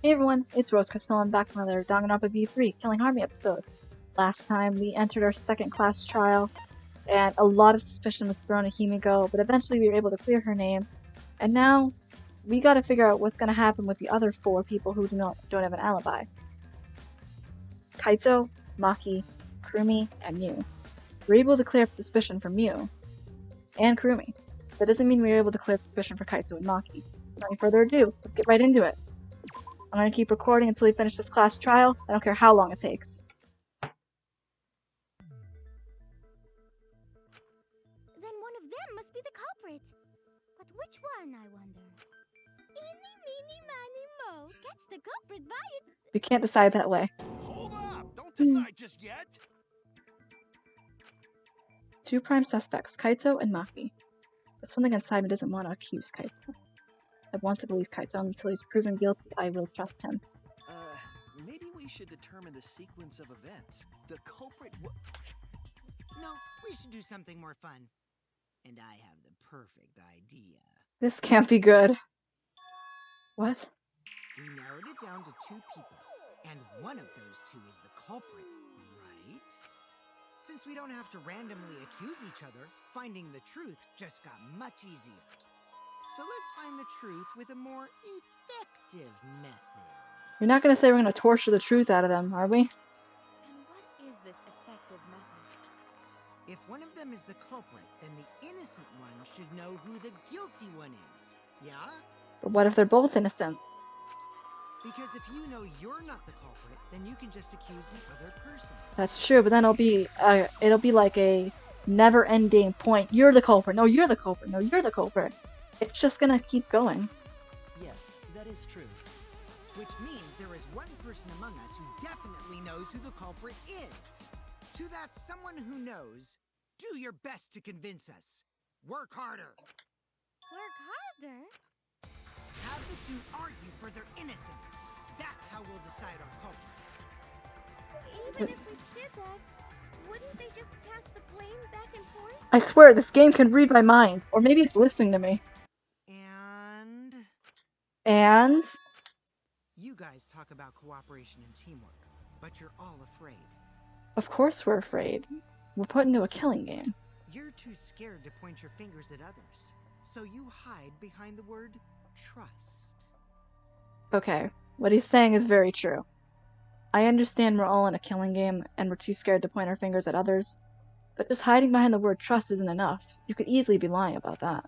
Hey everyone, it's Rose Crystal. I'm back from another Danganronpa V3 Killing Harmony episode. Last time we entered our second class trial, and a lot of suspicion was thrown at Himiko, but eventually we were able to clear her name. And now we gotta figure out what's gonna happen with the other 4 people who don't have an alibi. Kaito, Maki, Kurumi, and Mew. We're able to clear up suspicion for Mew and Kurumi. That doesn't mean we're able to clear up suspicion for Kaito and Maki. Without any further ado, let's get right into it. I'm gonna keep recording until we finish this class trial. I don't care how long it takes. Then one of them must be the culprit. But which one, I wonder? Eeny, meeny, miny, mo. Catch the culprit by it. We can't decide that way. Hold up! Don't decide just yet! 2 prime suspects, Kaito and Maki. But something inside me doesn't want to accuse Kaito. I want to believe Kaito until he's proven guilty. I will trust him. Maybe we should determine the sequence of events. The culprit No, we should do something more fun. And I have the perfect idea. This can't be good. What? We narrowed it down to 2 people, and one of those 2 is the culprit, right? Since we don't have to randomly accuse each other, finding the truth just got much easier. So let's find the truth with a more effective method. You're not gonna say we're gonna torture the truth out of them, are we? And what is this effective method? If one of them is the culprit, then the innocent one should know who the guilty one is. Yeah? But what if they're both innocent? Because if you know you're not the culprit, then you can just accuse the other person. That's true, but then it'll be like a never-ending point. You're the culprit. No, you're the culprit. No, you're the culprit. It's just gonna keep going. Yes, that is true. Which means there is one person among us who definitely knows who the culprit is. To that someone who knows, do your best to convince us. Work harder. Work harder? Have the 2 argue for their innocence. That's how we'll decide our culprit. Even if we did that, wouldn't they just pass the blame back and forth? I swear, this game can read my mind. Or maybe it's listening to me. And? You guys talk about cooperation and teamwork, but you're all afraid. Of course we're afraid. We're put into a killing game. You're too scared to point your fingers at others, so you hide behind the word trust. Okay, what he's saying is very true. I understand we're all in a killing game and we're too scared to point our fingers at others, but just hiding behind the word trust isn't enough. You could easily be lying about that.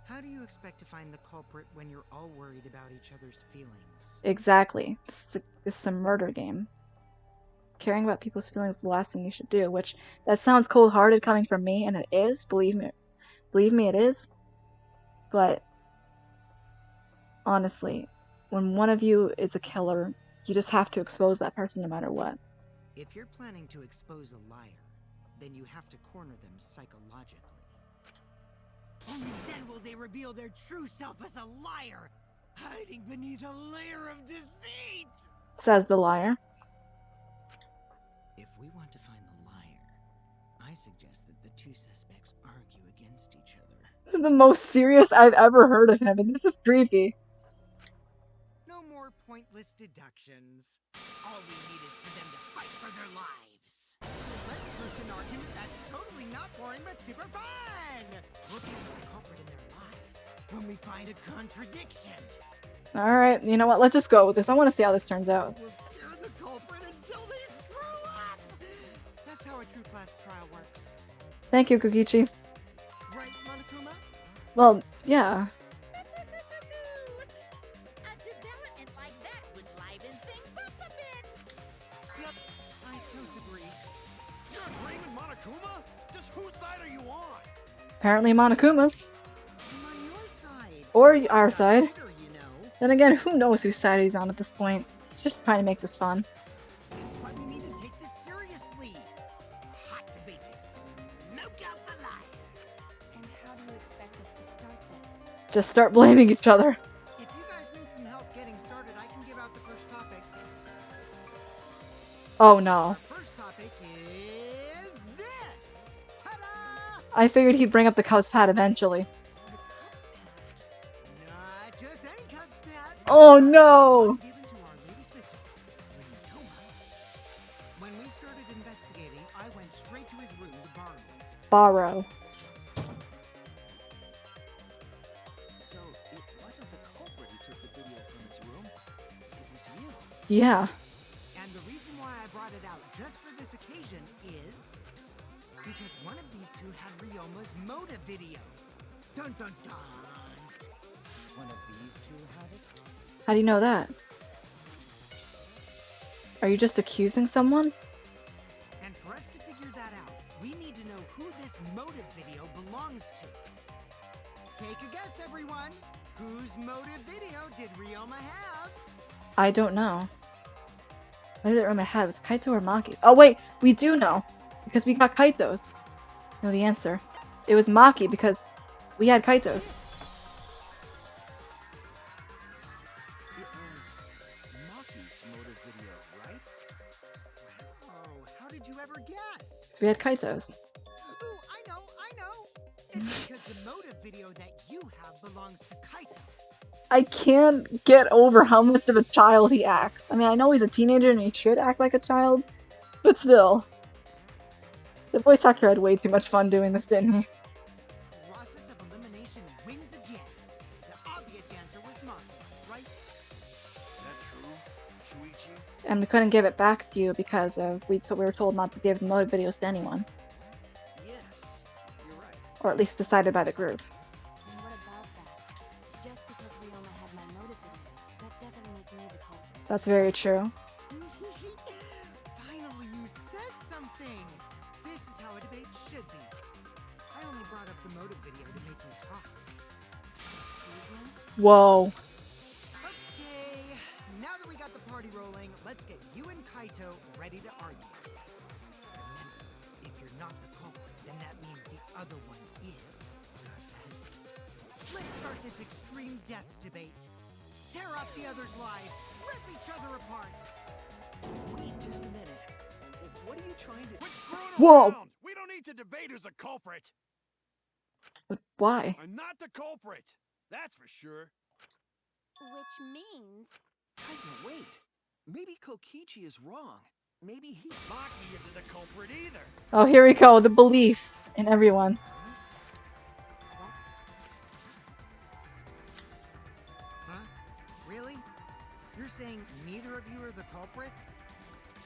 How do you expect to find the culprit when you're all worried about each other's feelings? Exactly. This is a murder game. Caring about people's feelings is the last thing you should do, which that sounds cold-hearted coming from me, and it is. Believe me, it is. But honestly, when one of you is a killer, you just have to expose that person no matter what. If you're planning to expose a liar, then you have to corner them psychologically. Only then will they reveal their true self as a liar, hiding beneath a layer of deceit! Says the liar. If we want to find the liar, I suggest that the 2 suspects argue against each other. This is the most serious I've ever heard of him, and this is creepy. No more pointless deductions. All we need is for them to fight for their lives. Let's first an argument that's totally not boring but super fun! We'll catch the culprit in their lies when we find a contradiction. Alright, you know what? Let's just go with this. I want to see how this turns out. We'll scare the culprit until they screw up! That's how a true class trial works. Thank you, Kokichi. Right, Monokuma? Well, yeah. A development like that would liven things up a bit. Yep, I don't agree. You're agreeing with Monokuma? Just whose side are you on? Apparently Monokuma's. I'm on your side. Or our side. Better, you know. Then again, who knows whose side he's on at this point. He's just trying to make this fun. That's why we need to take this seriously. Hot debate is smoke out the liar. And how do you expect us to start this? Just start blaming each other. If you guys need some help getting started, I can give out the first topic. Oh no. Our first topic is this. Ta-da! I figured he'd bring up the Cubs pad eventually. The Cubs pad. Not just any Cubs pad. Oh no! Given to our borrow. So it wasn't the culprit who took the video from his room. It was you. Yeah. And the reason why I brought it out just for this occasion is because one of these two had Ryoma's motive video. Dun dun dun. One of these two had it? How do you know that? Are you just accusing someone? And for us to figure that out, we need to know who this motive video belongs to. Take a guess, everyone. Whose motive video did Ryoma have? I don't know. What did it remember had? Was it Kaito or Maki? Oh wait, we do know. Because we got Kaito's. Know the answer. It was Maki because we had Kaito's. It was Maki's motive video, right? Oh, how did you ever guess? So we had Kaito's. Ooh, I know. It's because the motive video that you have belongs to Kaito. I can't get over how much of a child he acts. I mean, I know he's a teenager and he should act like a child, but still. The voice actor had way too much fun doing this, didn't he? Process of elimination wins again. The obvious answer was Maki, right? Is that true, Shuichi? And we couldn't give it back to you because of we were told not to give the motive videos to anyone. Yes, you're right. Or at least decided by the group. And what about that? Just because Ryoma had my motive video, that doesn't make me the culprit. That's very true. Finally, you said something. This is how a debate should be. I only brought up the motive video to make you talk. Excuse me? Whoa. Okay, now that we got the party rolling, let's get you and Kaito ready to argue. Remember, if you're not the culprit, then that means the other one is. Got that? Let's start this extreme death debate. Tear up the other's lies. Rip each other apart. Wait just a minute. What are you trying to... Quit screwing Whoa. around! We don't need to debate who's a culprit. But why? I'm not the culprit. That's for sure. Which means Kaito, wait. Maybe Kokichi is wrong. Maybe he... Maki isn't the culprit either. Oh, here we go. The belief in everyone. what? Huh? Really? You're saying neither of you are the culprit?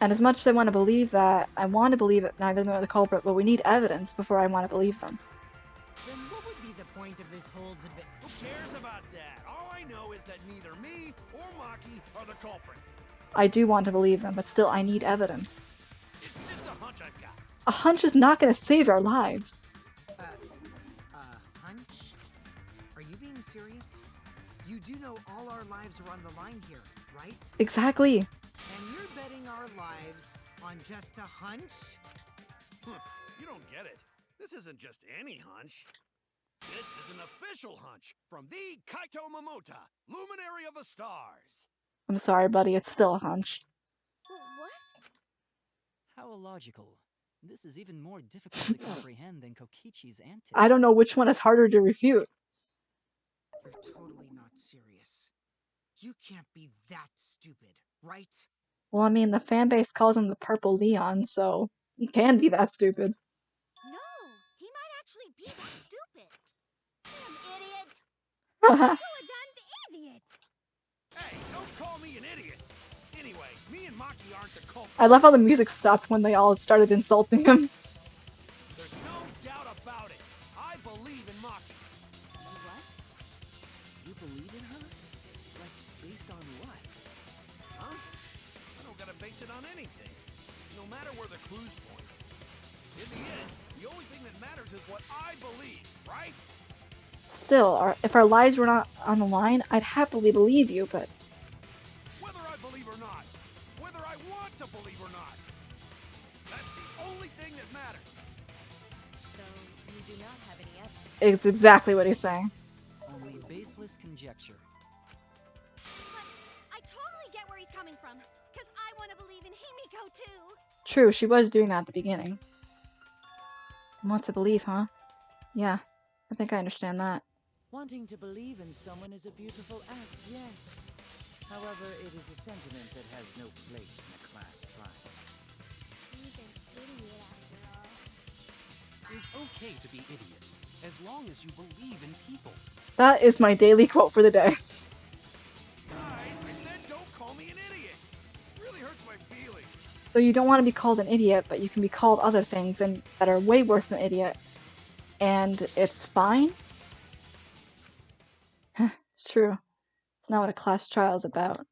And as much as I want to believe that, I want to believe that neither of them are the culprit, but we need evidence before I want to believe them. Then what would be the point of this whole debate? Who cares about that? All I know is that neither me or Maki are the culprit. I do want to believe them, but still I need evidence. It's just a hunch I've got. A hunch is not going to save our lives. Hunch? Are you being serious? You do know all our lives are on the line here, right? Exactly. And you're betting our lives on just a hunch? You don't get it. This isn't just any hunch. This is an official hunch from the Kaito Momota, luminary of the stars. I'm sorry, buddy. It's still a hunch. What? How illogical. This is even more difficult to comprehend than Kokichi's antics. I don't know which one is harder to refute. You're totally not serious. You can't be that stupid, right? Well, I mean, the fan base calls him the Purple Leon, so he can be that stupid. No, he might actually be that stupid. Damn idiot! So a damned idiot! Hey, don't call me an idiot. Anyway, me and Maki aren't the culprit. I love how the music stopped when they all started insulting him. There's no doubt about it. I believe in Maki. What? You believe in her? Like, based on what? Huh? I don't gotta base it on anything. No matter where the clues point. In the end, the only thing that matters is what I believe, right? Still, if our lives were not on the line, I'd happily believe you, but Whether I believe or not. Whether I want to believe or not. That's the only thing that matters. So, you do not have any evidence. it's exactly what he's saying. Only baseless conjecture. But I totally get where he's coming from. Because I want to believe in Himiko too. True, she was doing that at the beginning. Want to believe, huh? Yeah, I think I understand that. Wanting to believe in someone is a beautiful act, yes. However, it is a sentiment that has no place in a class trial. He's an idiot after all. It's okay to be idiot, as long as you believe in people. That is my daily quote for the day. Guys, I said don't call me an idiot. It really hurts my feelings. So you don't want to be called an idiot, but you can be called other things and that are way worse than idiot. And it's fine? It's true. It's not what a class trial is about.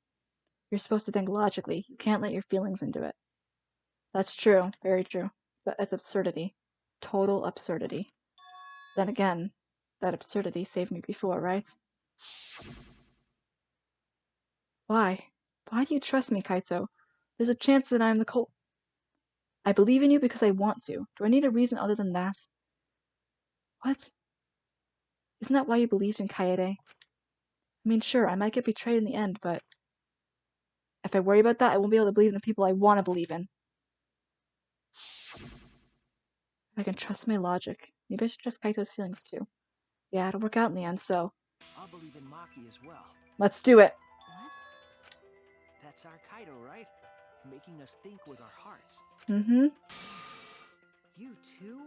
You're supposed to think logically. You can't let your feelings into it. That's true. Very true. But it's absurdity. Total absurdity. Then again, that absurdity saved me before, right? Why? Why do you trust me, Kaito? There's a chance that I am the I believe in you because I want to. Do I need a reason other than that? What? Isn't that why you believed in Kaede? I mean, sure, I might get betrayed in the end, but if I worry about that, I won't be able to believe in the people I want to believe in. I can trust my logic. Maybe I should trust Kaito's feelings too. Yeah, it'll work out in the end, so I'll believe in Maki as well. let's do it. What? That's our Kaido, right? Making us think with our hearts. Mm-hmm. You too?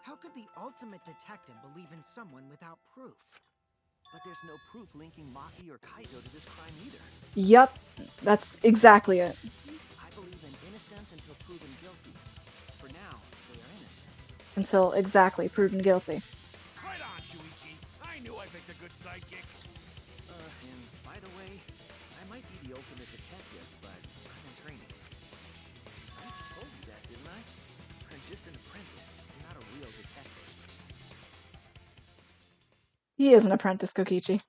How could the ultimate detective believe in someone without proof? But there's no proof linking Maki or Kaido to this crime either. Yup, that's exactly it. I believe in innocent until proven guilty. For now, they are innocent. Until exactly proven guilty. Right on, Shuichi. I knew I picked a good sidekick. And by the way, I might be the ultimate detective, but I'm in training. I told you that, didn't I? I'm just an apprentice, not a real detective. He is an apprentice, Kokichi.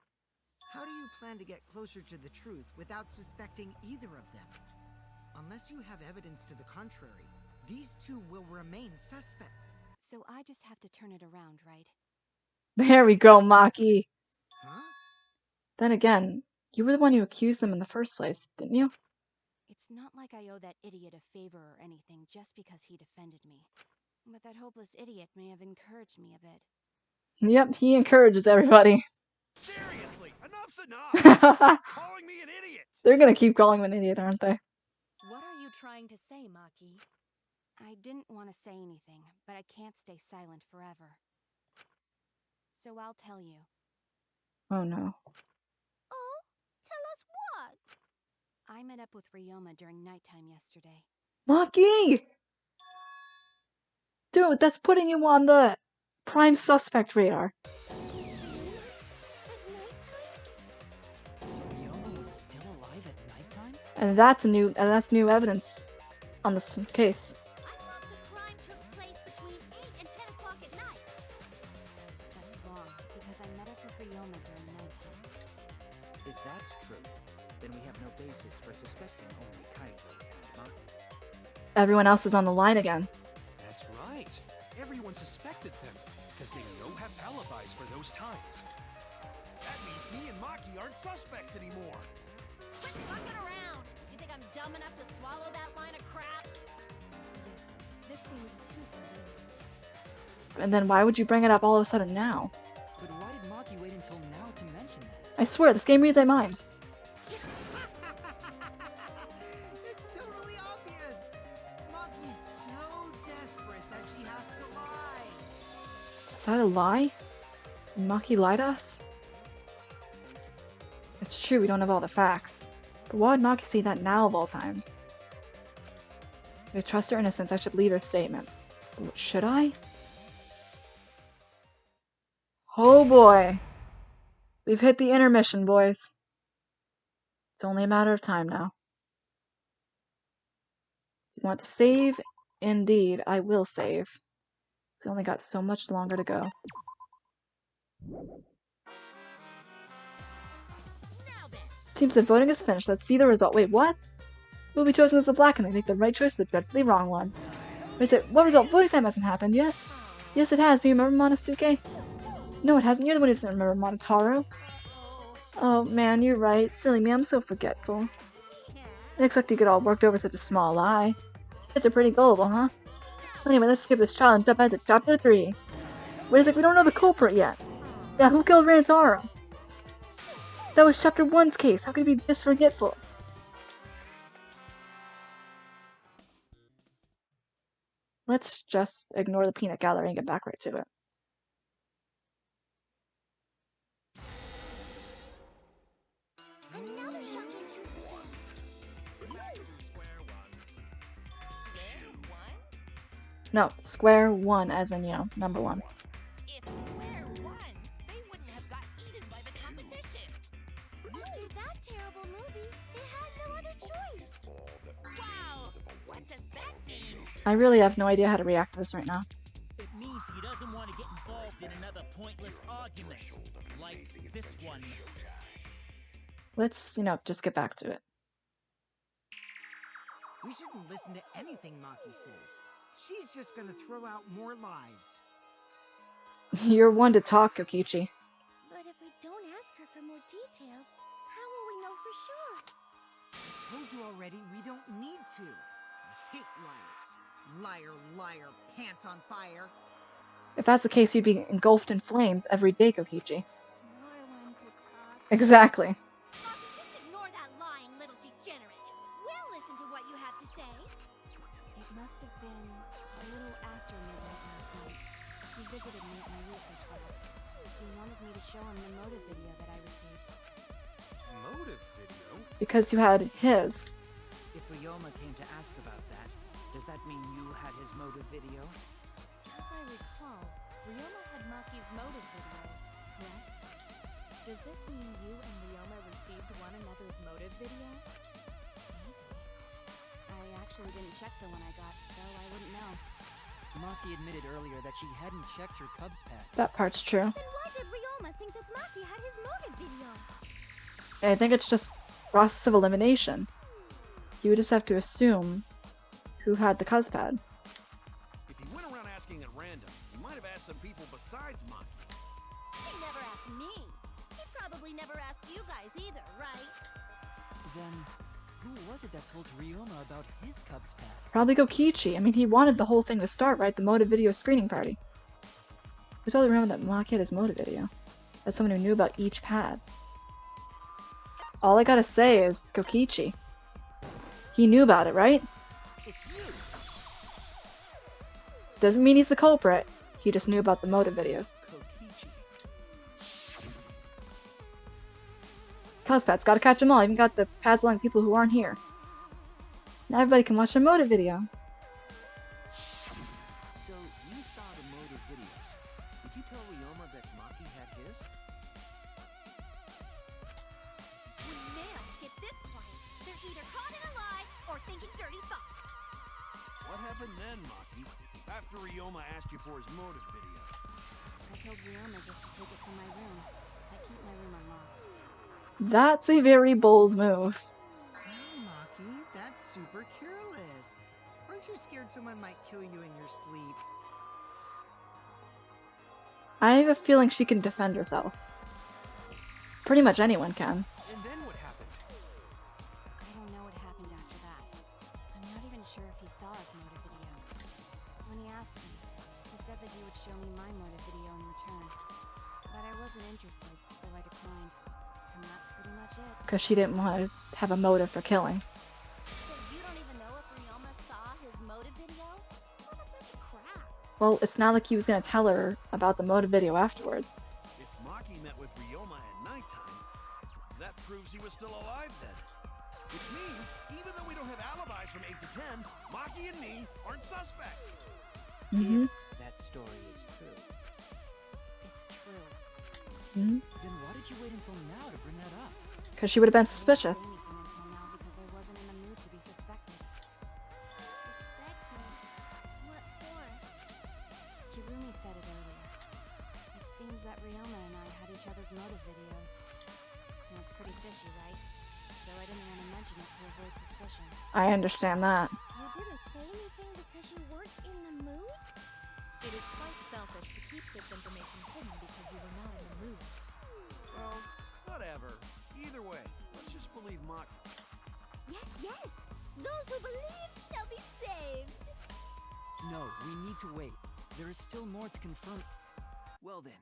How do you plan to get closer to the truth without suspecting either of them? Unless you have evidence to the contrary, these two will remain suspect. So I just have to turn it around, right? There we go, Maki. Huh? Then again, you were the one who accused them in the first place, didn't you? It's not like I owe that idiot a favor or anything just because he defended me. But that hopeless idiot may have encouraged me a bit. Yep, he encourages everybody. Seriously, enough's enough. Stop calling me an idiot. They're gonna keep calling him an idiot, aren't they? What are you trying to say, Maki? I didn't want to say anything, but I can't stay silent forever. So I'll tell you. Oh no. Oh? Tell us what? I met up with Ryoma during nighttime yesterday. Maki! Dude, that's putting you on the prime suspect radar. At nighttime? So Ryoma was still alive at nighttime? And that's new evidence on this case. I thought the crime took place between 8 and 10 o'clock at night. That's wrong, because I met up with Ryoma during nighttime. If that's true, then we have no basis for suspecting only Kaito and Maki. Everyone else is on the line again. That's right. Everyone suspected them, because they don't have alibis for those times. That means me and Maki aren't suspects anymore. Quit fucking around! You think I'm dumb enough to swallow that line of crap? Yes, this seems too convenient. And then why would you bring it up all of a sudden now? But why did Maki wait until now to mention that? I swear, this game reads my mind. It's totally obvious. Maki's so desperate that she has to lie. Is that a lie? Did Maki lie to us? It's true, we don't have all the facts. But why would Maki say that now of all times? If I trust her innocence, I should believe her statement. But should I? Oh boy. We've hit the intermission, boys. It's only a matter of time now. If you want to save? Indeed, I will save. We only got so much longer to go. Now then, Seems the voting is finished. Let's see the result. Wait, what? Who will be chosen as the black and they make the right choice or the dreadfully wrong one? Wait, what result? Voting time hasn't happened yet. Yes, it has. Do you remember Monosuke? No, it hasn't. You're the one who doesn't remember Monotaro. Oh man, you're right. Silly me, I'm so forgetful. I didn't expect you to get all worked over such a small lie. It's a pretty gullible, huh? Anyway, let's skip this trial and jump into chapter 3. Wait a sec, we don't know the culprit yet. Yeah, who killed Rantaro? That was chapter 1's case. How could he be this forgetful? Let's just ignore the peanut gallery and get back right to it. Another shocking truth again. Back to square one. Square one? No, square one as in, you know, number one. If Square won, they wouldn't have got eaten by the competition. After that terrible movie, they had no other choice. Wow! What does that mean? I really have no idea how to react to this right now. It means he doesn't want to get involved in another pointless argument, like this one. Let's, you know, just get back to it. We shouldn't listen to anything Maki says. She's just gonna throw out more lies. You're one to talk, Kokichi. But if we don't ask her for more details, how will we know for sure? I told you already, we don't need to. I hate liars. Liar, liar, pants on fire. If that's the case, you'd be engulfed in flames every day, Kokichi. More one to talk. Exactly. Maki, just ignore that lying little degenerate. We'll listen to what you have to say. It must have been a little after midnight last night. He visited me at my research lab. He wanted me to show him the motive video that I received. Motive video? Because you had his. If Ryoma came to ask about that, does that mean you had his motive video? As I recall, Ryoma had Maki's motive video, correct? Does this mean you and Ryoma received one another's motive video? Maybe. I actually didn't check the one I got, so I wouldn't know. Maki admitted earlier that she hadn't checked her Cubs pack. That part's true. Then why did Ryoma think that Maki had his motive video? I think it's just process of elimination. You would just have to assume who had the Cuzpad. If he went around asking at random, he might have asked some people besides Maki. He never asked me. He probably never asked you guys either, right? Then, who was it that told Ryoma about his Cubs pack? Probably Kokichi. I mean, he wanted the whole thing to start, right? The motive video screening party. Who told Ryoma that Maki had his motive video? That's someone who knew about each pad. All I gotta say is Kokichi. He knew about it, right? It's you! Doesn't mean he's the culprit. He just knew about the motive videos. Kokichi. Cuzpads, gotta catch them all. Even got the pads along people who aren't here. Now everybody can watch the motive video. So, you saw the motive videos. Did you tell Ryoma that Maki had his? When males get this quiet, they're either caught in a lie or thinking dirty thoughts. What happened then, Maki? After Ryoma asked you for his motive video. I told Ryoma just to take it from my room. I keep my room unlocked. That's a very bold move. Wow, Maki, that's super careless. Aren't you scared someone might kill you in your sleep? I have a feeling she can defend herself. Pretty much anyone can. And then what happened? I don't know what happened after that. I'm not even sure if he saw his motive video. When he asked me, he said that he would show me my motive video in return. But I wasn't interested, so I declined. And that's pretty much it. Because she didn't want to have a motive for killing. So you don't even know if Ryoma saw his motive video? What a bunch of crap. Well, it's not like he was going to tell her about the motive video afterwards. If Maki met with Ryoma at nighttime, that proves he was still alive then. Which means, even though we don't have alibis from 8 to 10, Maki and me aren't suspects. Mm-hmm. That story is true. It's true. Mm-hmm. Then why did you wait until now to bring that up? Because she would have been suspicious. I didn't say anything until now because I wasn't in the mood to be suspected. Suspected? What for? Kirumi said it earlier. It seems that Ryoma and I had each other's motive videos. That's pretty fishy, right? So I didn't want to mention it to avoid suspicion. I understand that. You didn't say anything because you weren't in the mood? It is quite selfish to keep this information hidden because you were not in the mood. Well, whatever. Either way, let's just believe Maki. Yes, yes! Those who believe shall be saved! No, we need to wait. There is still more to confirm. Well then,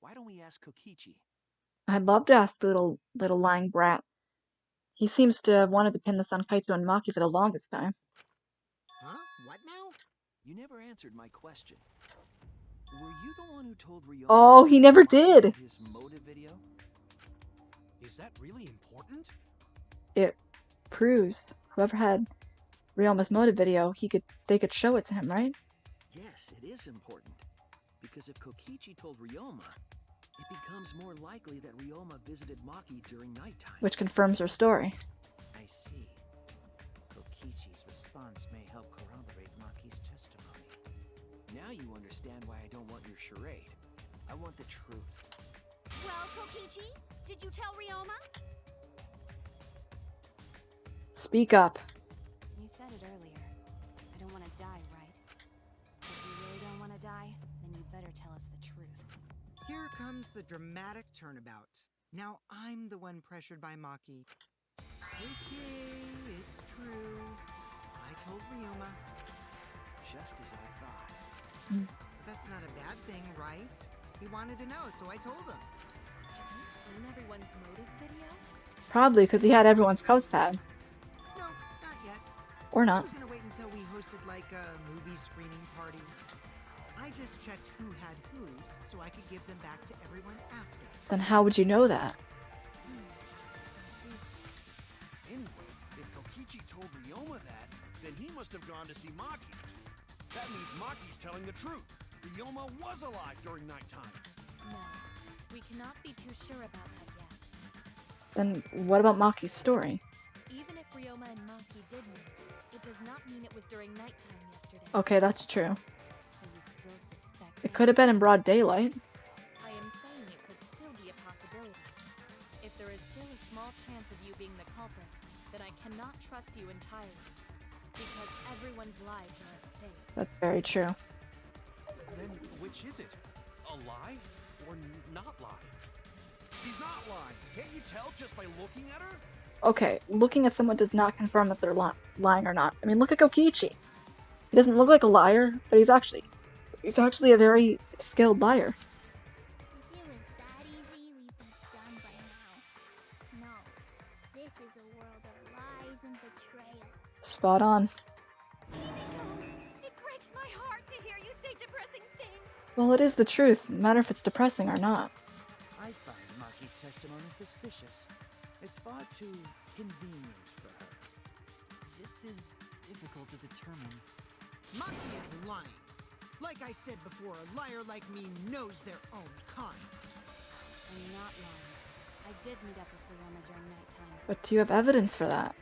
why don't we ask Kokichi? I'd love to ask the little lying brat. He seems to have wanted to pin this on Kaito and Maki for the longest time. Huh? What now? You never answered my question. Were you the one who told Ryoma Oh, he never did. about his motive video? Is that really important? It proves whoever had Ryoma's motive video, they could show it to him, right? Yes, it is important. Because if Kokichi told Ryoma, it becomes more likely that Ryoma visited Maki during nighttime. Which confirms her story. I see. Kokichi's response may help corroborate Maki's testimony. Now you understand why I don't want your charade. I want the truth. Well, Kokichi, did you tell Ryoma? Speak up. You said it earlier. I don't want to die, right? If you really don't want to die, then you better tell us the truth. Here comes the dramatic turnabout. Now I'm the one pressured by Maki. Okay, it's true. I told Ryoma. Just as I thought. But that's not a bad thing, right? He wanted to know, so I told him. Have you seen everyone's motive video? Probably because he had everyone's coast pad. No, not yet. Or I not. was gonna wait until we hosted like a movie screening party. I just checked who had whose so I could give them back to everyone after. Then how would you know that? Anyway, if Kokichi told Ryoma that, then he must have gone to see Maki. That means Maki's telling the truth. Ryoma was alive during nighttime. No. We cannot be too sure about that yet. Then what about Maki's story? Even if Ryoma and Maki did meet, it does not mean it was during nighttime yesterday. Okay, that's true. So you still suspect It could have been in broad daylight. I am saying it could still be a possibility. If there is still a small chance of you being the culprit, then I cannot trust you entirely. Because everyone's lives are at stake. That's very true. Then which is it? A lie or not lie? She's not lying. Can't you tell just by looking at her? Okay, looking at someone does not confirm if they're lying or not. I mean, look at Kokichi. He doesn't look like a liar, but he's actually a very skilled liar. If it was that easy, we'd be done by now. No, this is a world of lies and betrayal. Spot on. Himiko! It breaks my heart to hear you say depressing things. Well, it is the truth, no matter if it's depressing or not. I find Maki's testimony suspicious. It's far too convenient for her. This is difficult to determine. Maki is lying. Like I said before, a liar like me knows their own kind. I'm not lying. I did meet up with Ryoma during nighttime. But do you have evidence for that?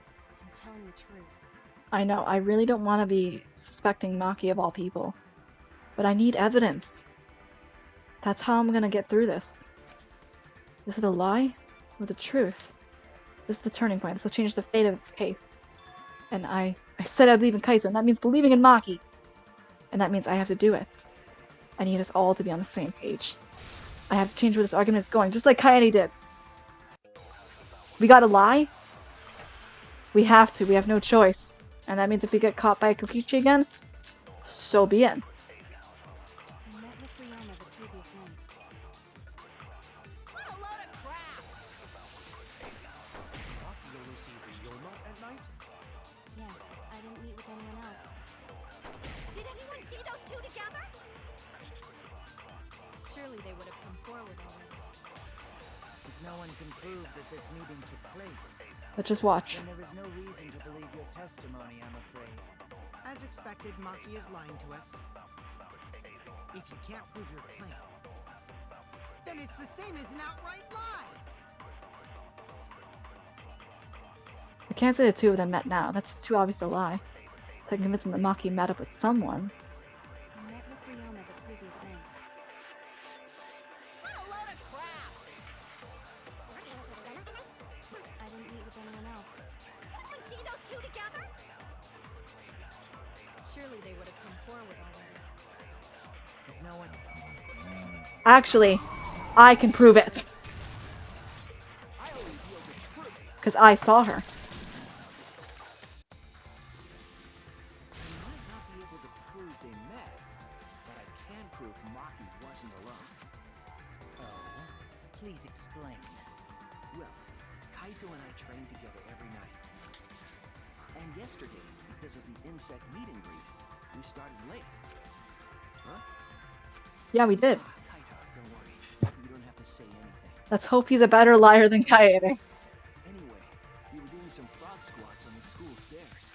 I'm telling the truth. I know, I really don't want to be suspecting Maki of all people. But I need evidence. That's how I'm gonna get through this. Is it a lie or the truth? This is the turning point. This will change the fate of this case. And I said I believe in Kaizo, and that means believing in Maki. And that means I have to do it. I need us all to be on the same page. I have to change where this argument is going, just like Kaede did. We gotta lie? We have to, we have no choice. And that means if we get caught by Kokichi again, so be it. I met with Ryoma the previous night. What a load of crap! Maki only see Ryoma at night? Yes, I didn't meet with anyone else. Did anyone see those two together? Surely they would have come forward already. If no one can prove that this meeting took place, Let's just watch. then there is no reason to believe your testimony, I'm afraid. As expected, Maki is lying to us. If you can't prove your claim, then it's the same as an outright lie. I can't say the two of them met now. That's too obvious a lie. So I can convince them that Maki met up with someone. I met with Ryoma the previous night. What a load of crap! I didn't meet with anyone else. Anyone see those two together? Surely they would have come forward already. If no one... Actually, I can prove it. I only feel the truth. Because I saw her. I might not be able to prove they met, but I can prove Maki wasn't alone. Oh, please explain. Well, Kaito and I train together every night. And yesterday, because of the insect meet and greet, We started late. Huh? Yeah, we did. Kaito, don't worry. You don't have to say anything. Let's hope he's a better liar than Kaede. Anyway, we were doing some frog squats on the school stairs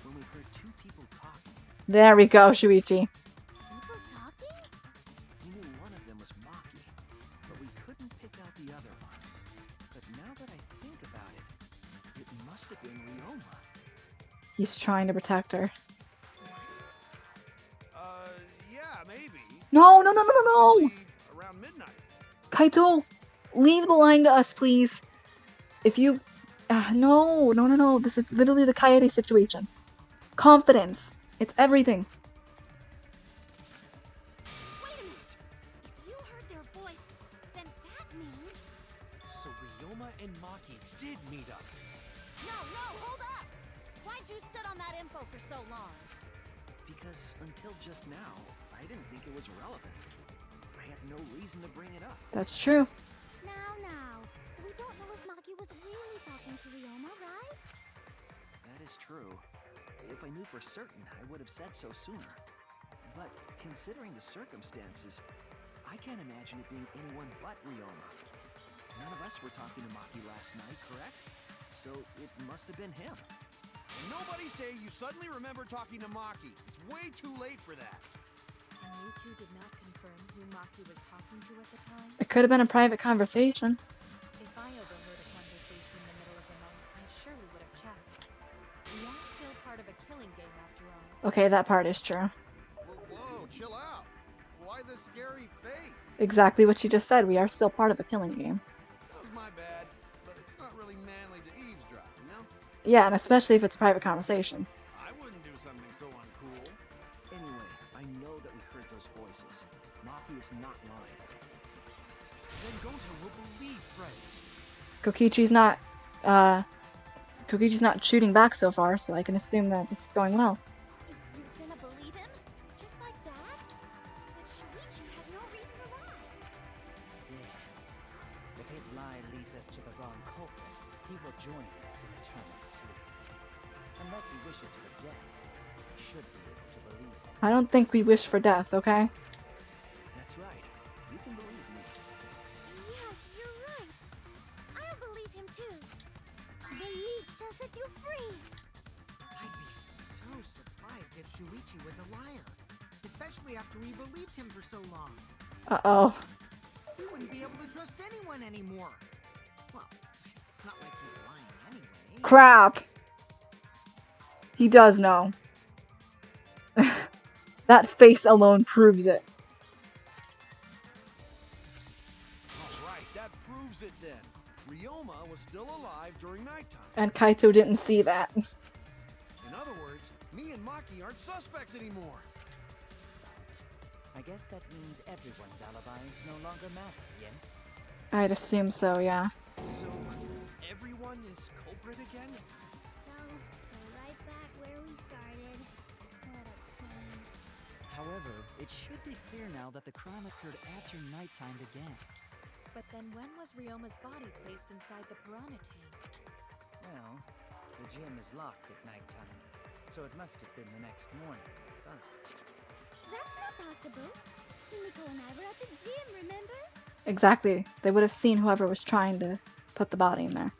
when we heard two people talking. There we go, Shuichi. People talking? We knew one of them was Maki, but we couldn't pick out the other one. But now that I think about it, it must have been Ryoma. He's trying to protect her. Yeah, maybe. No, no, no, no, no, no! Probably around midnight. Kaito, leave the line to us, please. If you... no, no, no, no. This is literally the Kaede situation. Confidence. It's everything. Wait a minute! If you heard their voices, then that means... So Ryoma and Maki did meet up. No, hold up! Why'd you sit on that info for so long? Because until just now, I didn't think it was relevant. I had no reason to bring it up. That's true. Now. We don't know if Maki was really talking to Ryoma, right? That is true. If I knew for certain, I would have said so sooner. But considering the circumstances, I can't imagine it being anyone but Ryoma. None of us were talking to Maki last night, correct? So it must have been him. And nobody say you suddenly remember talking to Maki. It's way too late for that. And you two did not confirm who Maki was talking to at the time? It could have been a private conversation. If I overheard a conversation in the middle of the night, I surely would have checked. We are still part of a killing game after all. Okay, that part is true. Whoa, chill out. Why the scary face? Exactly what she just said. We are still part of a killing game. That was my bad, but it's not really manly to eavesdrop, you know? Yeah, and especially if it's a private conversation. I wouldn't do something so uncool. Anyway, I know that we heard those voices. Maki is not lying. Then Gonta will believe friends. Kokichi's not shooting back so far, so I can assume that it's going well. You're gonna believe him? Just like that? But Shuichi has no reason to lie. Yes. If his lie leads us to the wrong culprit, he will join us in eternal sleep. Unless he wishes for death, we should be able to believe him. I don't think we wish for death, okay? That's right. You can believe me. Yeah, you're right. I'll believe him too. Belief shall set you free. I'd be so surprised if Shuichi was a liar. Especially after we believed him for so long. Uh-oh. We wouldn't be able to trust anyone anymore. Well, it's not like he's lying anyway. Crap! He does know. That face alone proves it. Alright, that proves it then. Ryoma was still alive during nighttime. And Kaito didn't see that. In other words, me and Maki aren't suspects anymore. I guess that means everyone's alibis no longer matter, yes? I'd assume so, yeah. So, everyone is culprit again? So, we're right back where we started. What a pain. However, it should be clear now that the crime occurred after nighttime began. But then when was Ryoma's body placed inside the piranha tank? Well, the gym is locked at nighttime, so it must have been the next morning, but... That's not possible. Himiko and I were at the gym, remember? Exactly. They would have seen whoever was trying to put the body in there.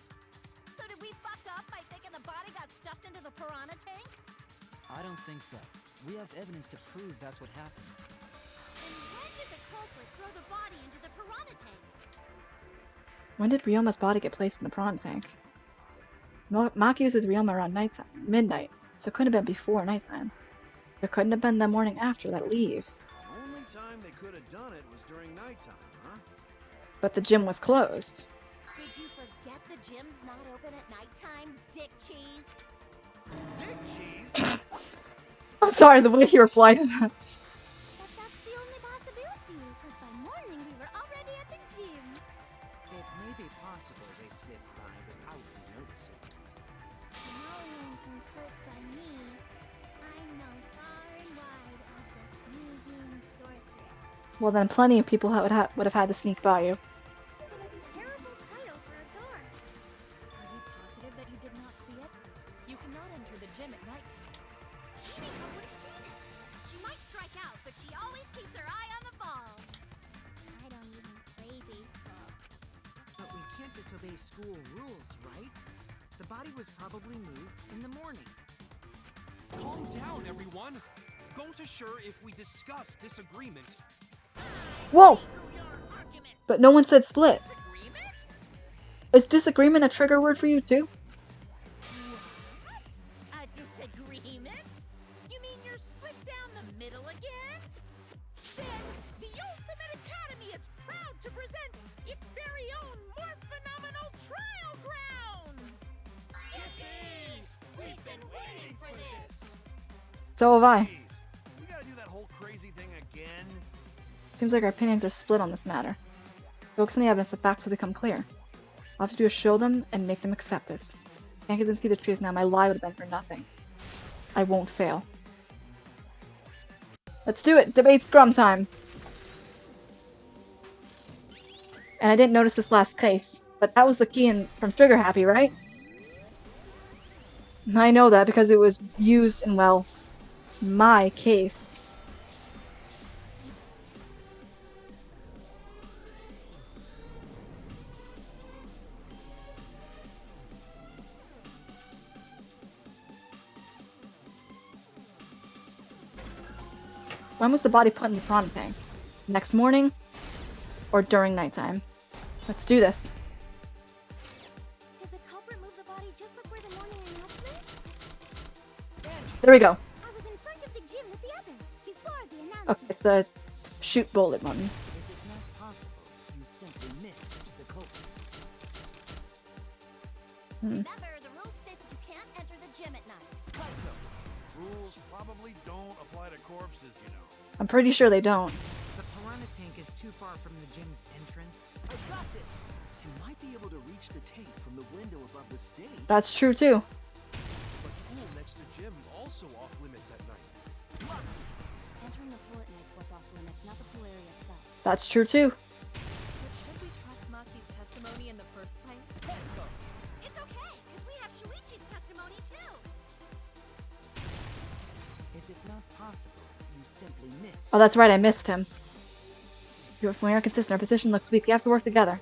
So did we fuck up by thinking the body got stuffed into the piranha tank? I don't think so. We have evidence to prove that's what happened. And when did the culprit throw the body into the piranha tank? When did Ryoma's body get placed in the piranha tank? Maki was with Ryoma around midnight, so it couldn't have been before nighttime. It couldn't have been the morning after that leaves. The only time they could have done it was during nighttime, huh? But the gym was closed. Did you forget the gym's not open at nighttime, Dick Cheese? Dick cheese? I'm sorry, the way he replied to that. But that's the only possibility, because by morning we were already at the gym. It may be possible they slipped by without you noticing. No one can slip by me. I'm known far and wide as the snoozing sorceress. Well, then plenty of people would have had to sneak by you. What a terrible title for a door. Are you positive that you did not see it? You cannot enter the gym at nighttime. Himiko would have seen it. She might strike out, but she always keeps her eye on the ball. I don't even play baseball. But we can't disobey school rules, right? The body was probably moved in the morning. Calm down, everyone. Go to sure if we discuss disagreement. Whoa! But no one said split. Disagreement? Is disagreement a trigger word for you too? What? A disagreement? You mean you're split down the middle again? Then the Ultimate Academy is proud to present its very own more phenomenal trial grounds! Yippee! We've been waiting for this! So have I. Jeez, we gotta do that whole crazy thing again? Seems like our opinions are split on this matter. Focus on the evidence, the facts will become clear. All I have to do is show them and make them accept it. Can't get them to see the truth now, my lie would have been for nothing. I won't fail. Let's do it! Debate scrum time! And I didn't notice this last case, but that was the key from Trigger Happy, right? I know that because it was used in, well, my case. When was the body put in the piranha tank? Next morning? Or during nighttime? Let's do this. Did the culprit move the body just before the morning announcement? There we go. I was in front of the gym with the others before the announcement. Okay, it's the shoot bullet button. Is it not possible you simply missed the culprit? Remember, the rules state that you can't enter the gym at night. Kaito, rules probably don't apply to corpses, you know. I'm pretty sure they don't. The piranha tank is too far from the gym's entrance. I got this. You might be able to reach the tank from the window above the stage. That's true too. But pool next to gym also off limits at night. Entering the pool at night's what's off limits, not the pool area itself. That's true too. But should we trust Maki's testimony in the first place? It's okay, because we have Shuichi's testimony too. Is it not possible you simply missed? Oh, that's right, I missed him. If we are consistent, our position looks weak. We have to work together.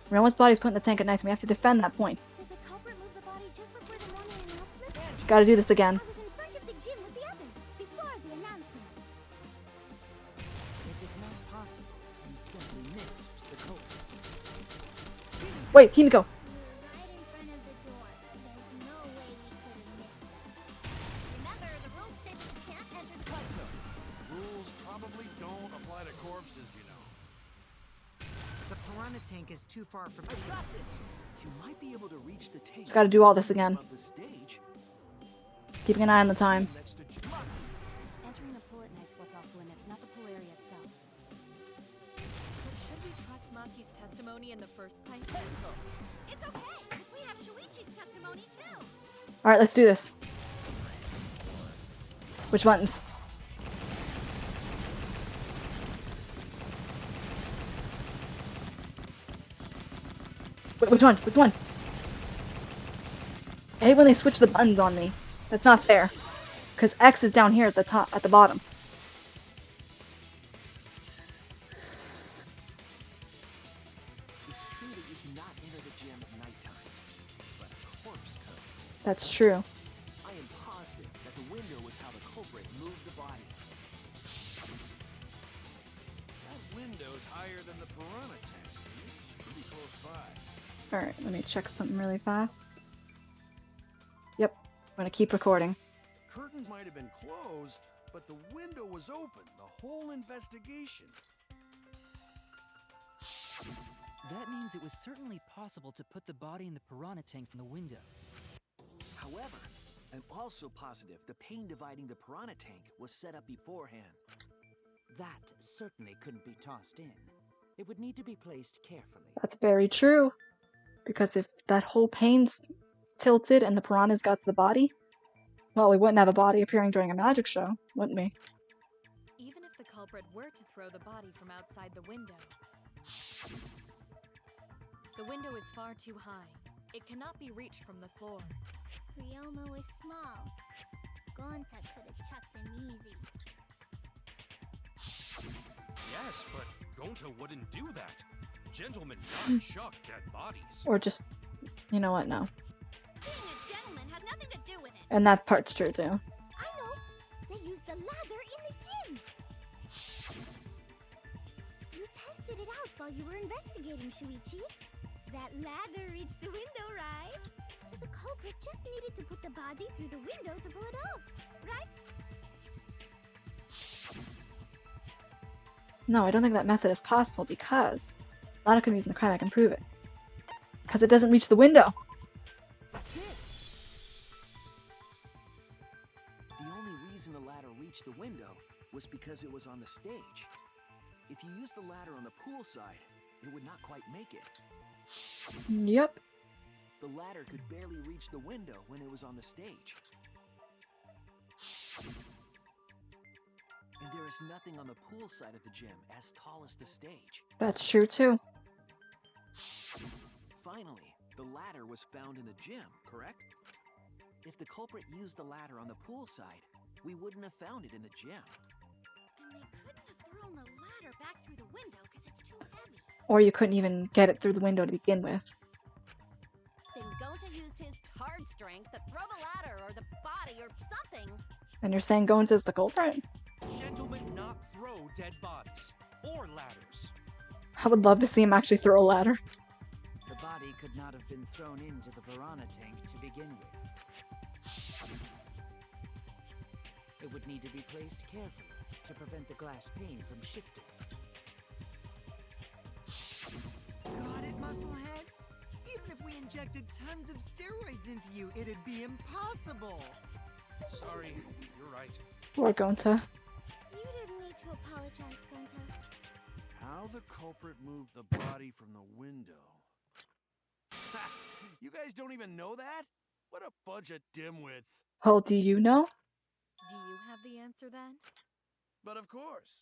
When one's body is put in the tank at night, we have to defend that point. Did the culprit move the body just before the morning announcement? Gotta do this again. I was in front of the gym with the others before the announcement. Is it not possible you simply missed the culprit? Wait, Himiko! We were right in front of the door. There's no way we could have missed them. Remember, the rules state that you can't enter the Kaito, rules probably don't apply to corpses, you know. The piranha tank is too far from I got this. You might be able to reach the tank. Just gotta do all this again. Above the stage. Keeping an eye on the time. Next to gym. Entering the pool at night's what's off limits, not the pool area itself. But should we trust Maki's testimony in the first place? It's okay, because we have Shuichi's testimony too. Alright, let's do this. Which buttons? Wait, which one? Which one? I hate when they switch the buttons on me. That's not fair. Because X is down here at the top, at the bottom. It's true that you cannot enter the gym at nighttime, but a corpse could. That's true. I am positive that the window was how the culprit moved the body. That window's higher than the piranha tank. It's pretty close by. Alright, let me check something really fast. Yep, I'm gonna keep recording. Curtains might have been closed, but the window was open the whole investigation. That means it was certainly possible to put the body in the piranha tank from the window. However, I'm also positive the pane dividing the piranha tank was set up beforehand. That certainly couldn't be tossed in. It would need to be placed carefully. That's very true. Because if that whole pane's tilted and the piranhas got to the body, well, we wouldn't have a body appearing during a magic show, wouldn't we? Even if the culprit were to throw the body from outside the window is far too high. It cannot be reached from the floor. Ryoma was small. Gonta could have chucked him easy. Yes, but Gonta wouldn't do that. Gentlemen don't chuck dead bodies. Or just, you know what, no. Being a gentleman has nothing to do with it. And that part's true too. I know. They used the ladder in the gym. You tested it out while you were investigating, Shuichi. That ladder reached the window, right? So the culprit just needed to put the body through the window to pull it off, right? No, I don't think that method is possible because ladder can be used in the crime. I can prove it. Because it doesn't reach the window. That's it. The only reason the ladder reached the window was because it was on the stage. If you used the ladder on the pool side, it would not quite make it. Yep. The ladder could barely reach the window when it was on the stage. And there is nothing on the pool side of the gym as tall as the stage. That's true too. Finally, the ladder was found in the gym, correct? If the culprit used the ladder on the pool side, we wouldn't have found it in the gym. And they couldn't have thrown the ladder back through the window because it's too heavy. Or you couldn't even get it through the window to begin with. Then Gonta used his tard strength to throw the ladder or the body or something. And you're saying Goins is the culprit? Gentlemen not throw dead bodies or ladders. I would love to see him actually throw a ladder. The body could not have been thrown into the piranha tank to begin with. It would need to be placed carefully to prevent the glass pane from shifting. Got it, Musclehead? Even if we injected tons of steroids into you, it'd be impossible. Sorry, you're right. Or Gonta. You didn't need to apologize, Gonta. How the culprit moved the body from the window. Ha! You guys don't even know that? What a bunch of dimwits. Well, do you know? Do you have the answer then? But of course.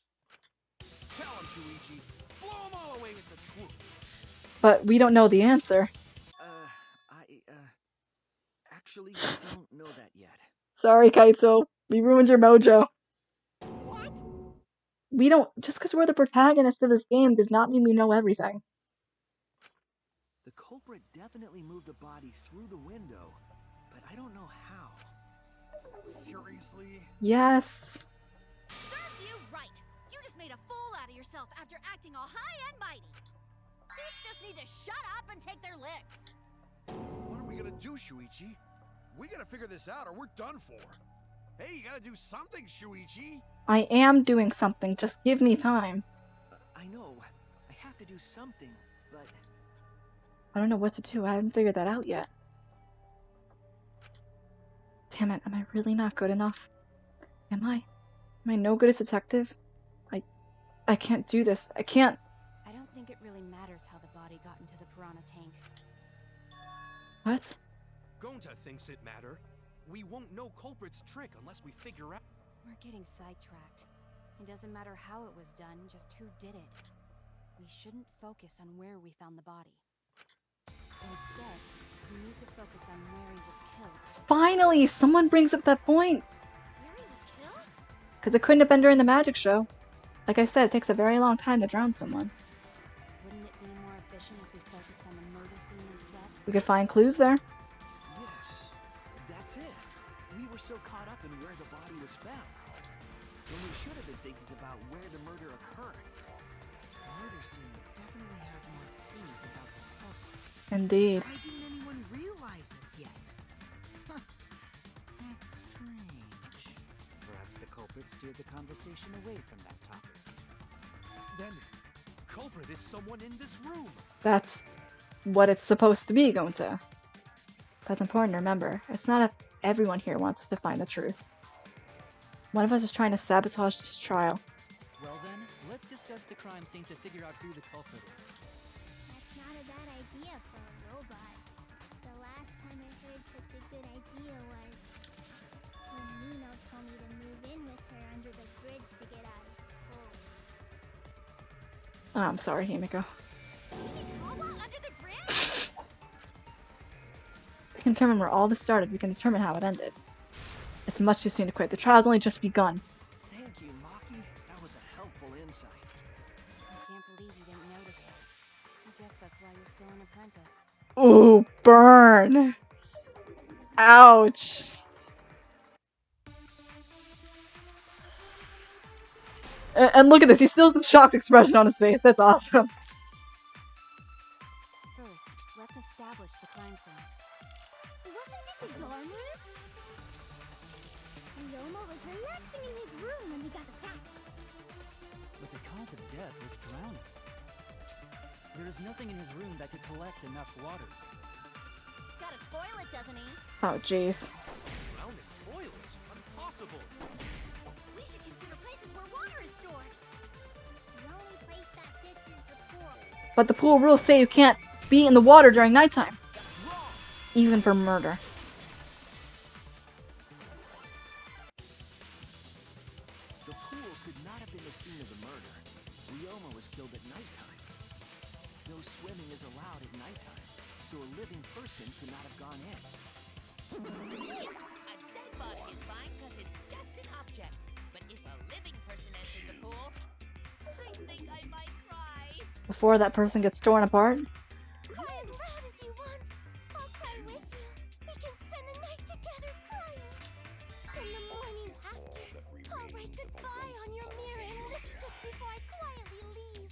Tell him, Shuichi. Blow them all away with the truth. But we don't know the answer. Actually, we don't know that yet. Sorry, Kaito. We ruined your mojo. What? We don't. Just because we're the protagonist of this game does not mean we know everything. The culprit definitely moved the body through the window, but I don't know how. Seriously? Yes. Serves you right. You just made a fool out of yourself after acting all high and mighty. Dudes just need to shut up and take their licks. What are we gonna do, Shuichi? We gotta figure this out or we're done for. Hey, you gotta do something, Shuichi. I am doing something. Just give me time. I know. I have to do something, but... I don't know what to do. I haven't figured that out yet. Damn it. Am I really not good enough? Am I? Am I no good as a detective? I can't do this. I can't. I don't think it really matters how the body got into the piranha tank. What? Gonta thinks it matter. We won't know culprit's trick unless we figure out. We're getting sidetracked. It doesn't matter how it was done, just who did it. We shouldn't focus on where we found the body. Instead, we need to focus on where he was killed. Finally! Someone brings up that point! Where he was killed? Because it couldn't have been during the magic show. Like I said, it takes a very long time to drown someone. Wouldn't it be more efficient if we focused on the murder scene instead? We could find clues there. Yes, that's it. We were so caught up in where the body was found. When we should have been thinking about where the murder occurred. The murder scene would definitely have more clues about the culprit. Indeed. Why didn't anyone realize this yet? That's strange. Perhaps the culprit steered the conversation away from that topic. Then, culprit is someone in this room. That's what it's supposed to be, Gonta. That's important to remember. It's not if everyone here wants us to find the truth. One of us is trying to sabotage this trial. Well then, let's discuss the crime scene to figure out who the culprit is. That's not a bad idea for a robot. The last time I heard such a good idea was when Nino told me to move in with her under the bridge to get out of cold. Oh, I'm sorry, Himiko. Under the bridge? We can determine where all this started. We can determine how it ended. It's much too soon to quit. The trial's only just begun. Thank you, Maki. That was a helpful still an apprentice. Ooh, burn. Ouch. And look at this, he still has the shocked expression on his face. That's awesome. First, let's establish the crime scene. Wasn't it the dormer? Ryoma was relaxing in his room when he got attacked. But the cause of death was drowning. There is nothing in his room that could collect enough water. He's got a toilet, doesn't he? Oh, jeez. Drowning toilets? Impossible. We should consider places where water is stored. The only place that fits is the pool. But the pool rules say you can't be in the water during nighttime. Even for murder. The pool could not have been the scene of the murder. Ryoma was killed at nighttime. No swimming is allowed at nighttime, so a living person could not have gone in. A dead body is fine because it's just an object. But if a living person entered the pool, I think I might cry. Before that person gets torn apart. Cry as loud as you want. I'll cry with you. We can spend the night together crying. In the morning after, I'll write goodbye on your mirror in lipstick before I quietly leave.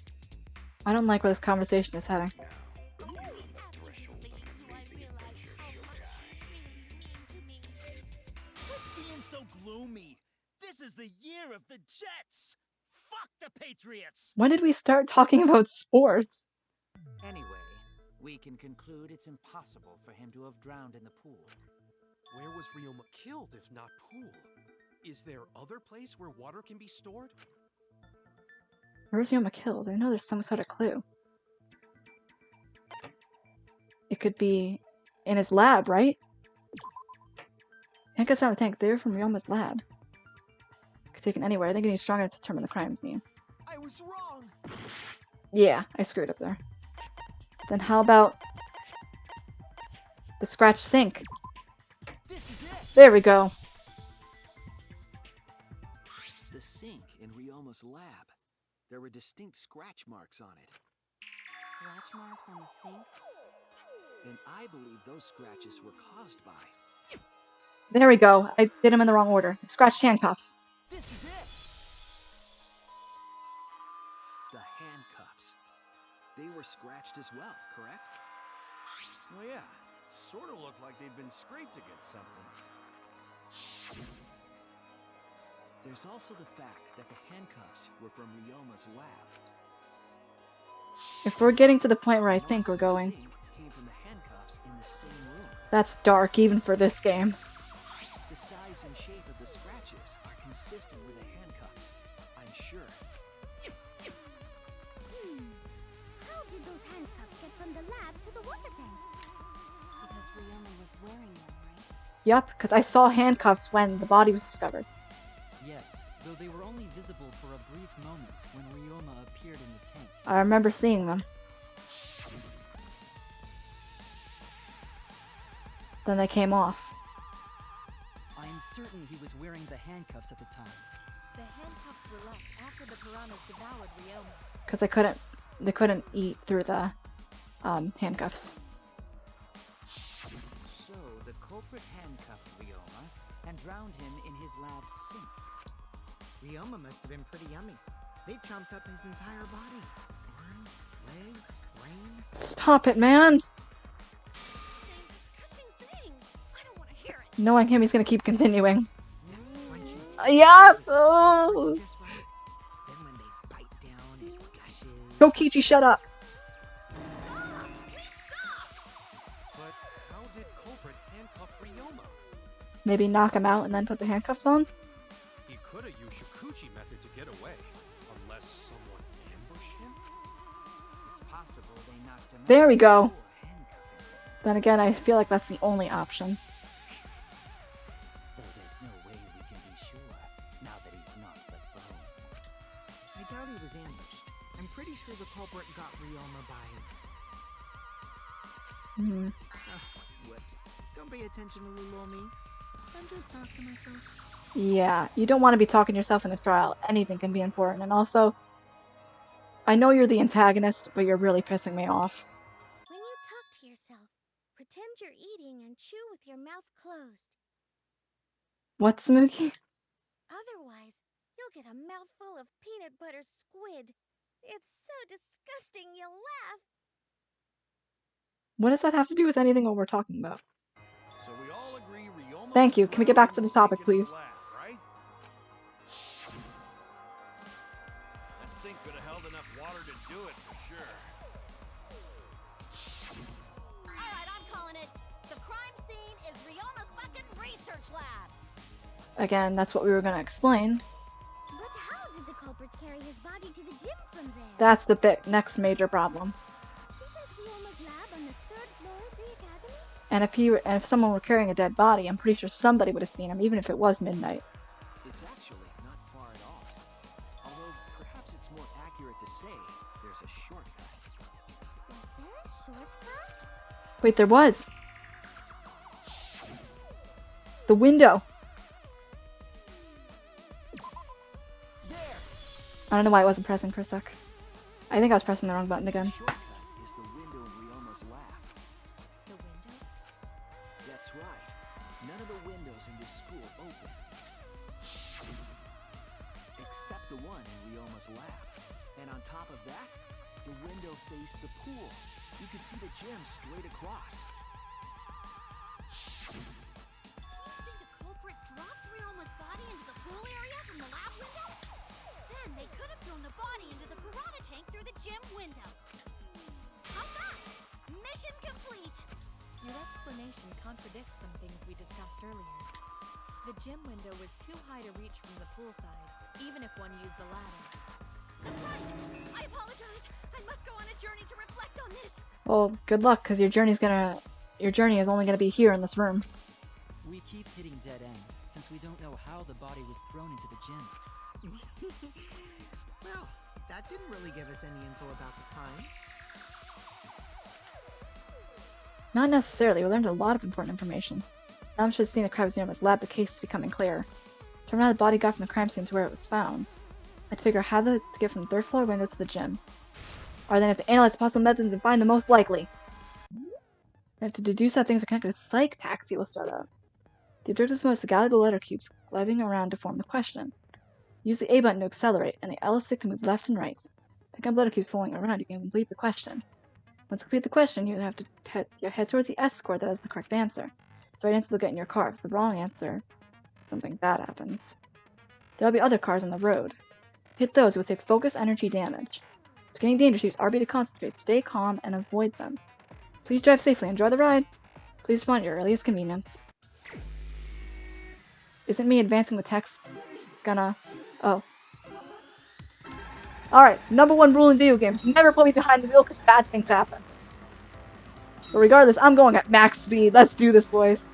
I don't like where this conversation is heading. Quit being so gloomy. This is the year of the Jets. Fuck the Patriots. When did we start talking about sports? Anyway, we can conclude it's impossible for him to have drowned in the pool. Where was Ryoma killed if not pool? Is there other place where water can be stored? Where's Ryoma killed? I know there's some sort of clue. It could be in his lab, right? Handcuffs on the tank. They're from Ryoma's lab. Could take it anywhere. I think it needs stronger to determine the crime scene. I was wrong. Yeah, I screwed up there. Then how about the scratch sink? This is it. There we go. The sink in Ryoma's lab. There were distinct scratch marks on it. Scratch marks on the sink? And I believe those scratches were caused by... There we go. I did them in the wrong order. Scratched handcuffs. This is it! The handcuffs. They were scratched as well, correct? Well, yeah. Sort of looked like they'd been scraped against something. There's also the fact that the handcuffs were from Ryoma's lab. If we're getting to the point where I think we're going. Came from the handcuffs in the same room. That's dark even for this game. The size and shape of the scratches are consistent with the handcuffs, I'm sure. How did those handcuffs get from the lab to the water tank? Because Ryoma was wearing them, right? Yup, because I saw handcuffs when the body was discovered. Yes, though they were only visible for a brief moment when Ryoma appeared in the tank. I remember seeing them. Then they came off. I am certain he was wearing the handcuffs at the time. The handcuffs were left after the piranhas devoured Ryoma. Because they couldn't eat through the handcuffs. So, the culprit handcuffed Ryoma and drowned him in his lab sink. Ryoma must have been pretty yummy. They chomped up his entire body. Arms, legs, brain. Stop it, man! Knowing him, he's gonna keep continuing. Yeah! Oh! Just right. Then when they bite down, it gushes. Kokichi, shut up! But how did culprit handcuff Ryoma? Maybe knock him out and then put the handcuffs on? He could have used Shikuchi method to get away, unless someone ambushed him. It's possible they knocked him There out we go. before handcuffing him. Then again, I feel like that's the only option. Though there's no way we can be sure, now that he's not but bones. I doubt he was ambushed. I'm pretty sure the culprit got Ryoma by... Hmm. Whoops. Don't pay attention to little old me. I'm just talking to myself. Yeah, you don't want to be talking yourself in a trial. Anything can be important. And also, I know you're the antagonist, but you're really pissing me off. When you pretend you're eating and chew with your mouth closed. What, Smokey? Otherwise, you'll get a mouthful of peanut butter squid. It's so disgusting you'll laugh. What does that have to do with anything what we're talking about? So we all agree Ryoma Thank was you. Can we get back to drowned in the topic, sink in his please? lab, right? That sink could have held enough water to do it for sure. Alright, I'm calling it. The crime scene is Ryoma's fucking research lab. Again, that's what we were gonna explain. But how did the culprit carry his body to the gym from there? That's the next major problem. Isn't Ryoma's lab on the 3rd floor of the academy? And if someone were carrying a dead body, I'm pretty sure somebody would have seen him, even if it was midnight. It's actually not far at all. Although, perhaps it's more accurate to say there's a shortcut. Was there a shortcut? Wait, there was! The window! I don't know why I wasn't pressing for a sec. I think I was pressing the wrong button again. The shortcut is the window in Ryoma's lab. The window? That's right. None of the windows in this school open. Except the one in Ryoma's lab. And on top of that, the window faced the pool. You could see the gym straight across. Do you think the culprit dropped Ryoma's body into the pool area from the lab window? Then they could have thrown the body into the piranha tank through the gym window. How's that? Mission complete! Your explanation contradicts some things we discussed earlier. The gym window was too high to reach from the poolside, even if one used the ladder. That's right! I apologize! I must go on a journey to reflect on this! Well, good luck, because your journey is only gonna be here in this room. We keep hitting dead ends, since we don't know how the body was thrown into the gym. Well, that didn't really give us any info about the crime. Not necessarily, we learned a lot of important information. Now I'm sure seeing the crime in Ryoma's lab, the case is becoming clearer. To learn how the body got from the crime scene to where it was found. I had to figure out how to get from the 3rd floor window to the gym. Or then I have to analyze possible methods and find the most likely. I have to deduce how things are connected. Psych taxi will start up. The objective is to gather the letter cubes gliding around to form the question. Use the A button to accelerate, and the L stick to move left and right. Pick up letter cubes falling around, you can complete the question. Once you complete the question, you have to head towards the S score that has the correct answer. The right answer will get in your car. If it's the wrong answer, something bad happens. There will be other cars on the road. Hit those, you will take focus energy damage. If getting dangerous, use RB to concentrate, stay calm, and avoid them. Please drive safely, enjoy the ride. Please respond at your earliest convenience. Isn't me advancing the text gonna... Oh. Alright, #1 rule in video games. Never put me behind the wheel because bad things happen. But regardless, I'm going at max speed. Let's do this, boys.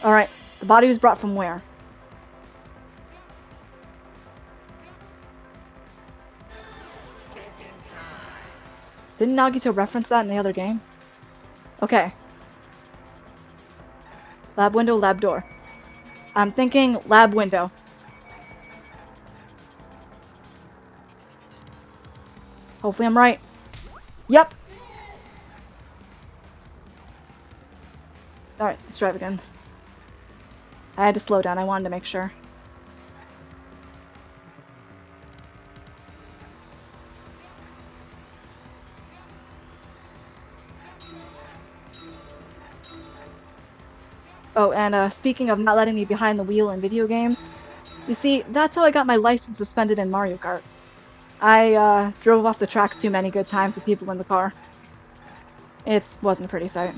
Alright, the body was brought from where? Didn't Nagito reference that in the other game? Okay. Lab window, lab door. I'm thinking lab window. Hopefully I'm right. Yep! Alright, let's drive again. I had to slow down, I wanted to make sure. Oh, and speaking of not letting me behind the wheel in video games, you see, that's how I got my license suspended in Mario Kart. I drove off the track too many good times with people in the car. It wasn't a pretty sight.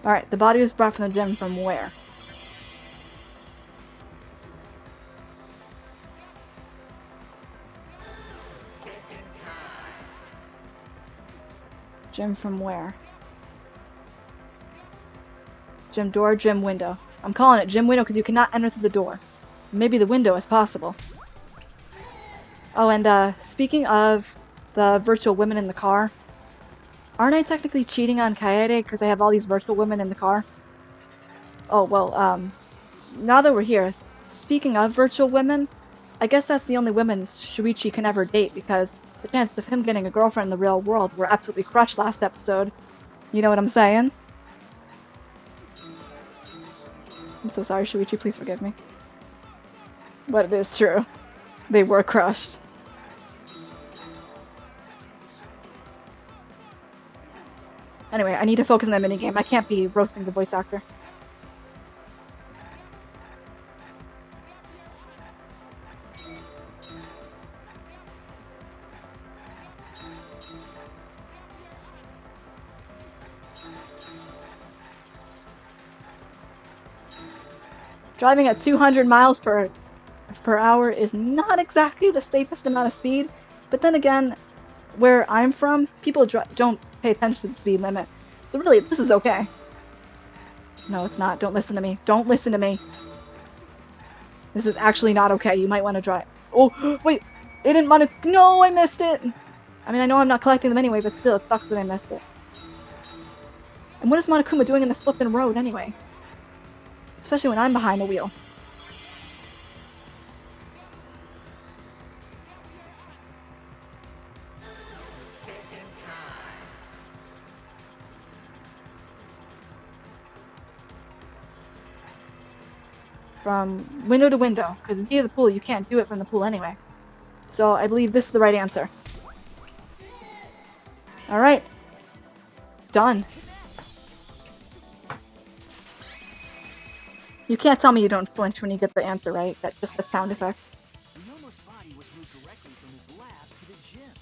Alright, the body was brought from the gym from where? Gym from where? Gym door, gym window. I'm calling it gym window because you cannot enter through the door. Maybe the window is possible. Oh, and speaking of the virtual women in the car, aren't I technically cheating on Kaede because I have all these virtual women in the car? Oh, well, now that we're here, speaking of virtual women, I guess that's the only women Shuichi can ever date because the chances of him getting a girlfriend in the real world were absolutely crushed last episode. You know what I'm saying? I'm so sorry, Shuichi, please forgive me. But it is true. They were crushed. Anyway, I need to focus on that minigame. I can't be roasting the voice actor. Driving at 200 miles per hour is not exactly the safest amount of speed, but then again, where I'm from, people don't pay attention to the speed limit. So really, this is okay. No, it's not. Don't listen to me. Don't listen to me. This is actually not okay. You might want to drive. Oh, wait. It didn't want to. No, I missed it. I mean, I know I'm not collecting them anyway, but still, it sucks that I missed it. And what is Monokuma doing in the flippin' road anyway? Especially when I'm behind the wheel. From window to window, because via the pool, you can't do it from the pool anyway. So I believe this is the right answer. Alright. Done. You can't tell me you don't flinch when you get the answer right. That's just the sound effects. Ryoma's body was moved directly from his lab to the gym.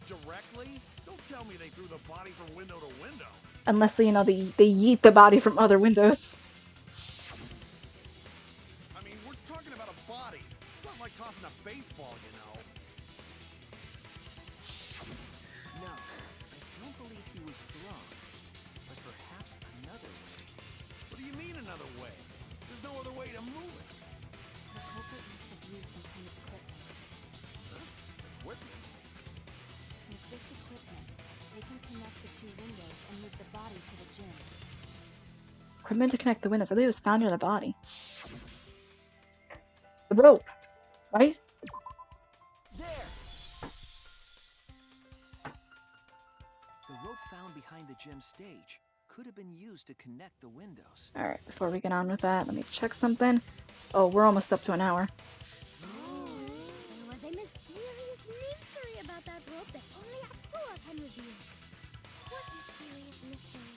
Directly? Don't tell me they threw the body from window to window. Unless, you know, they yeet the body from other windows. I mean, we're talking about a body. It's not like tossing a baseball, you know. No, I don't believe he was thrown. But perhaps another way. What do you mean another way? There's no other way to move it. The culprit must have used some kind of equipment. Huh? Equipment? With this equipment, they can connect the two windows and move the body to the gym. Equipment to connect the windows. I believe it was found near the body. The rope, right? There! The rope found behind the gym stage could have been used to connect the windows. Alright, before we get on with that, let me check something. Oh, we're almost up to an hour. There was a mysterious mystery about that rope that only Actua can reveal. What mysterious mystery?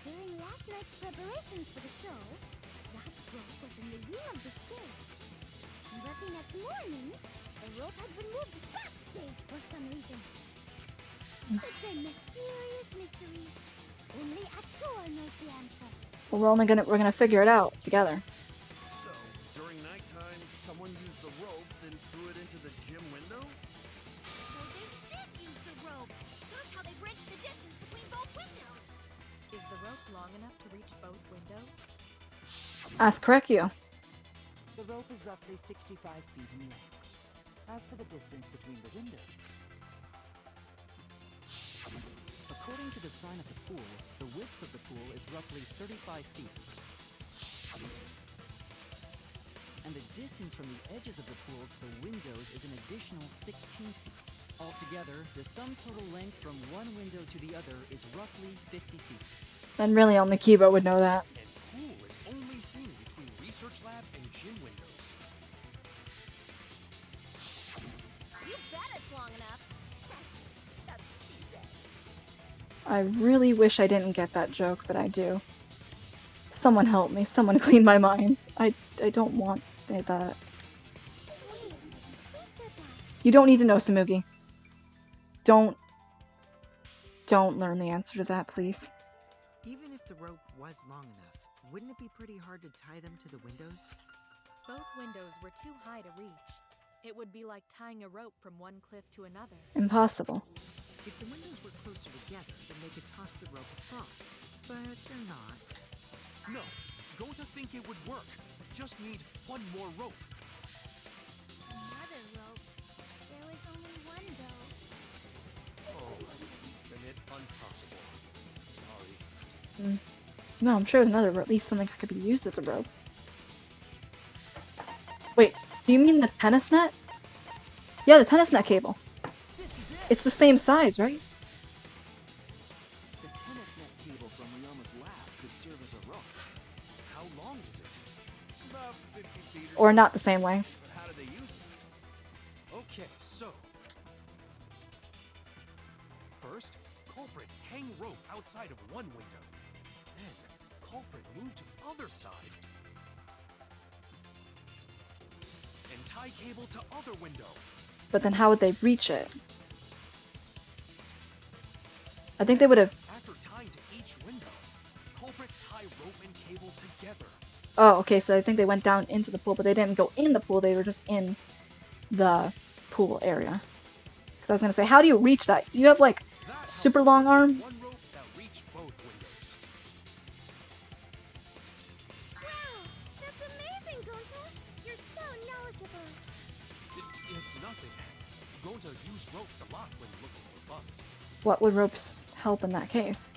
During last night's preparations for the show, that rope was in the wing of the stage. But the next morning, the rope had been moved backstage for some reason. It's a mysterious mystery. Only Actua knows the answer. Well, we're gonna figure it out together. So, during nighttime, someone used the rope, then threw it into the gym window? So they did use the rope. That's how they bridged the distance between both windows. Is the rope long enough to reach both windows? Ask Kokichi. The rope is roughly 65 feet in length. As for the distance between the windows, according to the sign at the pool, the width of the pool is roughly 35 feet. And the distance from the edges of the pool to the windows is an additional 16 feet. Altogether, the sum total length from one window to the other is roughly 50 feet. Then really only Kiba would know that. And pool is only thing between research lab and gym windows. You bet it's long enough. That's what she said. I really wish I didn't get that joke, but I do. Someone help me. Someone clean my mind. I don't want that. Wait, who said that? You don't need to know, Samugi. Don't learn the answer to that, please. Even if the rope was long enough, wouldn't it be pretty hard to tie them to the windows? Both windows were too high to reach. It would be like tying a rope from one cliff to another. Impossible. If the windows were closer together, then they could toss the rope across. But they're not. No, going to think it would work. Just need one more rope. Another rope. There was only one though. Oh, then it's impossible. Sorry. No, I'm sure there's another, or at least something that could be used as a rope. Wait, do you mean the tennis net? Yeah, the tennis net cable. This is it! It's the same size, right? The tennis net cable from Ryoma's lab could serve as a rope. How long is it? About 50 feet Or not the same length. But how do they use it? Okay, so. First, culprit hang rope outside of one window. Then, culprit move to other side. And tie cable to other window. But then how would they reach it? I think they would have... After tying to each window, culprit tie rope and cable together. Oh, okay, so I think they went down into the pool, but they didn't go in the pool, they were just in the pool area. Because I was going to say, how do you reach that? You have, like, super long arms? One rope that reached both windows. Wow! That's amazing, Gonta! You're so knowledgeable! It's nothing. Gonta use ropes a lot when looking for bugs. What would ropes help in that case?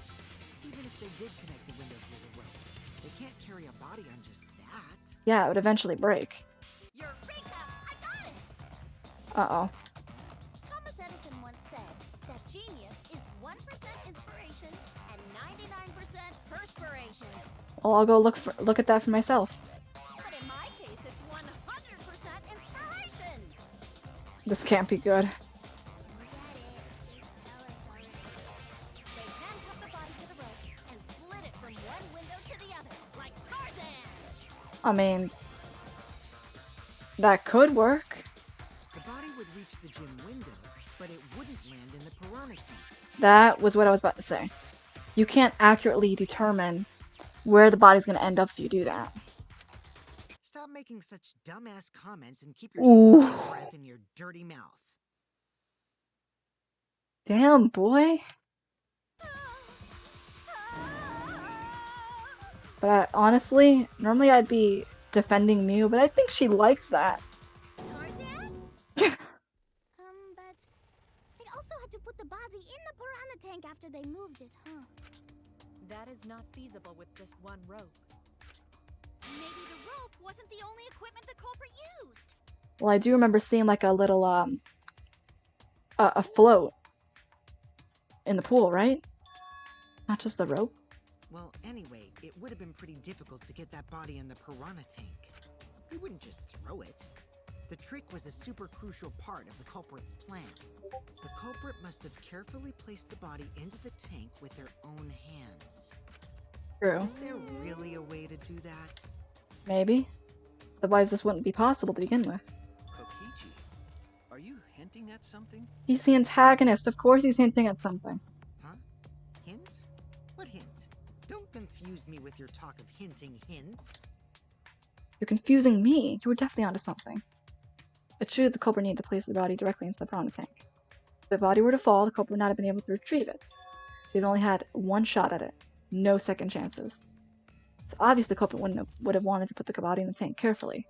Even if they did connect the windows with a rope, they can't carry a body on just that. Yeah, it would eventually break. Eureka! I got it! Uh-oh. Thomas Edison once said that genius is 1% inspiration and 99% perspiration. Well, I'll go look at that for myself. But in my case, it's 100% inspiration! This can't be good. Forget it. Just tell us already. They handcuffed the body to the rope and slid it from one window to the other, like Tarzan! I mean, that could work. The body would reach the gym window, but it wouldn't land in the piranha tank. That was what I was about to say. You can't accurately determine where the body's going to end up if you do that. Stop making such dumbass comments and keep your Ooh. smelly breath in your dirty mouth. Damn, boy. But honestly, normally I'd be defending Mew, but I think she likes that. Tarzan? But they also had to put the body in the piranha tank after they moved it, huh? That is not feasible with just one rope. Maybe the rope wasn't the only equipment the culprit used. Well, I do remember seeing like a little, a float in the pool, right? Not just the rope. Well, anyway, it would have been pretty difficult to get that body in the piranha tank. We wouldn't just throw it. The trick was a super crucial part of the culprit's plan. The culprit must have carefully placed the body into the tank with their own hands. True. Is there really a way to do that? Maybe. Otherwise this wouldn't be possible to begin with. Kokichi, are you hinting at something? He's the antagonist. Of course he's hinting at something. Huh? Hint? What hint? Don't confuse me with your talk of hinting hints. You're confusing me. You were definitely onto something. It's true that the culprit needed to place the body directly into the piranha tank. If the body were to fall, the culprit would not have been able to retrieve it. They've only had one shot at it. No second chances. So obviously the culprit would have wanted to put the body in the tank carefully.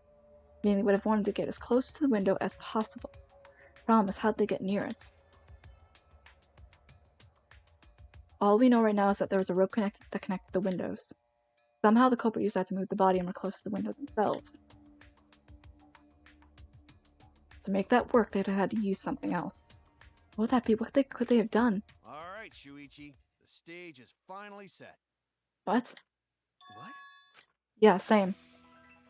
Meaning they would have wanted to get as close to the window as possible. Problem is, how'd they get near it? All we know right now is that there was a rope that connected the windows. Somehow the culprit used that to move the body and were close to the window themselves. To make that work, they'd have had to use something else. What would that be? What could they have done? All right, Shuichi. The stage is finally set. What? What? Yeah, same.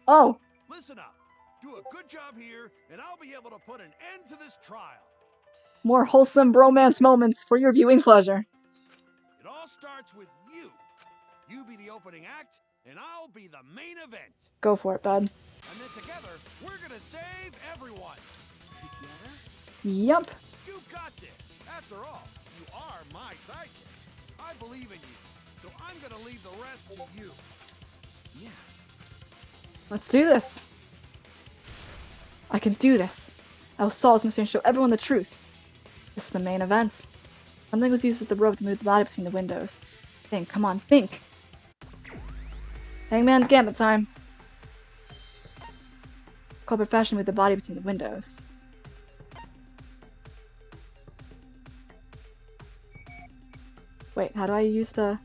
Oh! Listen up. Do a good job here, and I'll be able to put an end to this trial. More wholesome bromance moments for your viewing pleasure. It all starts with you. You be the opening act, and I'll be the main event. Go for it, bud. And then together, we're gonna save everyone. Together? Yup. You got this. After all, you are my sidekick. I believe in you. so I'm gonna leave the rest to you. Yeah. Let's do this. I can do this. I will solve this mystery and show everyone the truth. This is the main event. Something was used with the rope to move the body between the windows. Think, come on, think. Hangman's Gambit time. Culprit fashion moved the body between the windows. Wait, how do I use the...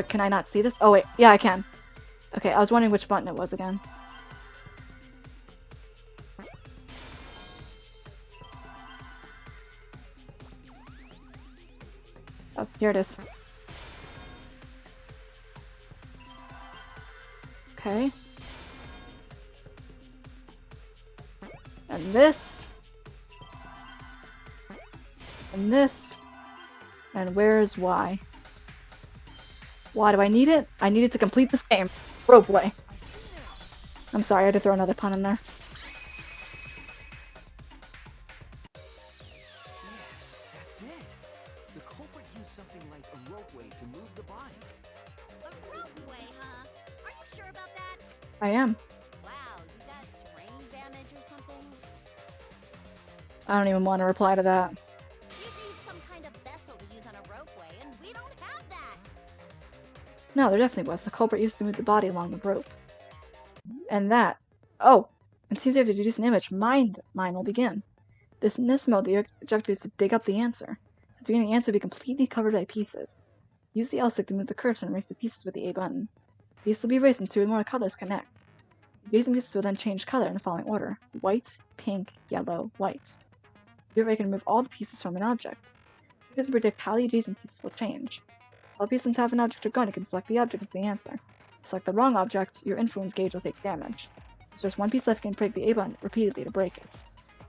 Can I not see this? Oh wait, yeah I can. Okay, I was wondering which button it was again. Oh, here it is. Okay. And this. And this. And where's Y? Why do I need it? I need it to complete this game. Ropeway. I'm sorry, I had to throw another pun in there. Yes, that's it. The culprit used something like a ropeway to move the body. A ropeway, huh? Are you sure about that? I am. Wow, you got brain damage or something? I don't even want to reply to that. You need some kind of vessel to use on a ropeway, and we don't have that! No, there definitely was. The culprit used to move the body along the rope. And that. Oh! It seems you have to deduce an image. Mine will begin. In this mode, the objective is to dig up the answer. At the beginning, the answer will be completely covered by pieces. Use the L stick to move the cursor and erase the pieces with the A button. Pieces will be erased and two or more colors connect. The adjacent pieces will then change color in the following order. White, pink, yellow, white. You can remove all the pieces from an object. You can predict how the adjacent pieces will change. All the pieces on top of an object are gone, you can select the object as the answer. Select the wrong object, your influence gauge will take damage. There's just one piece left, you can break the A button repeatedly to break it.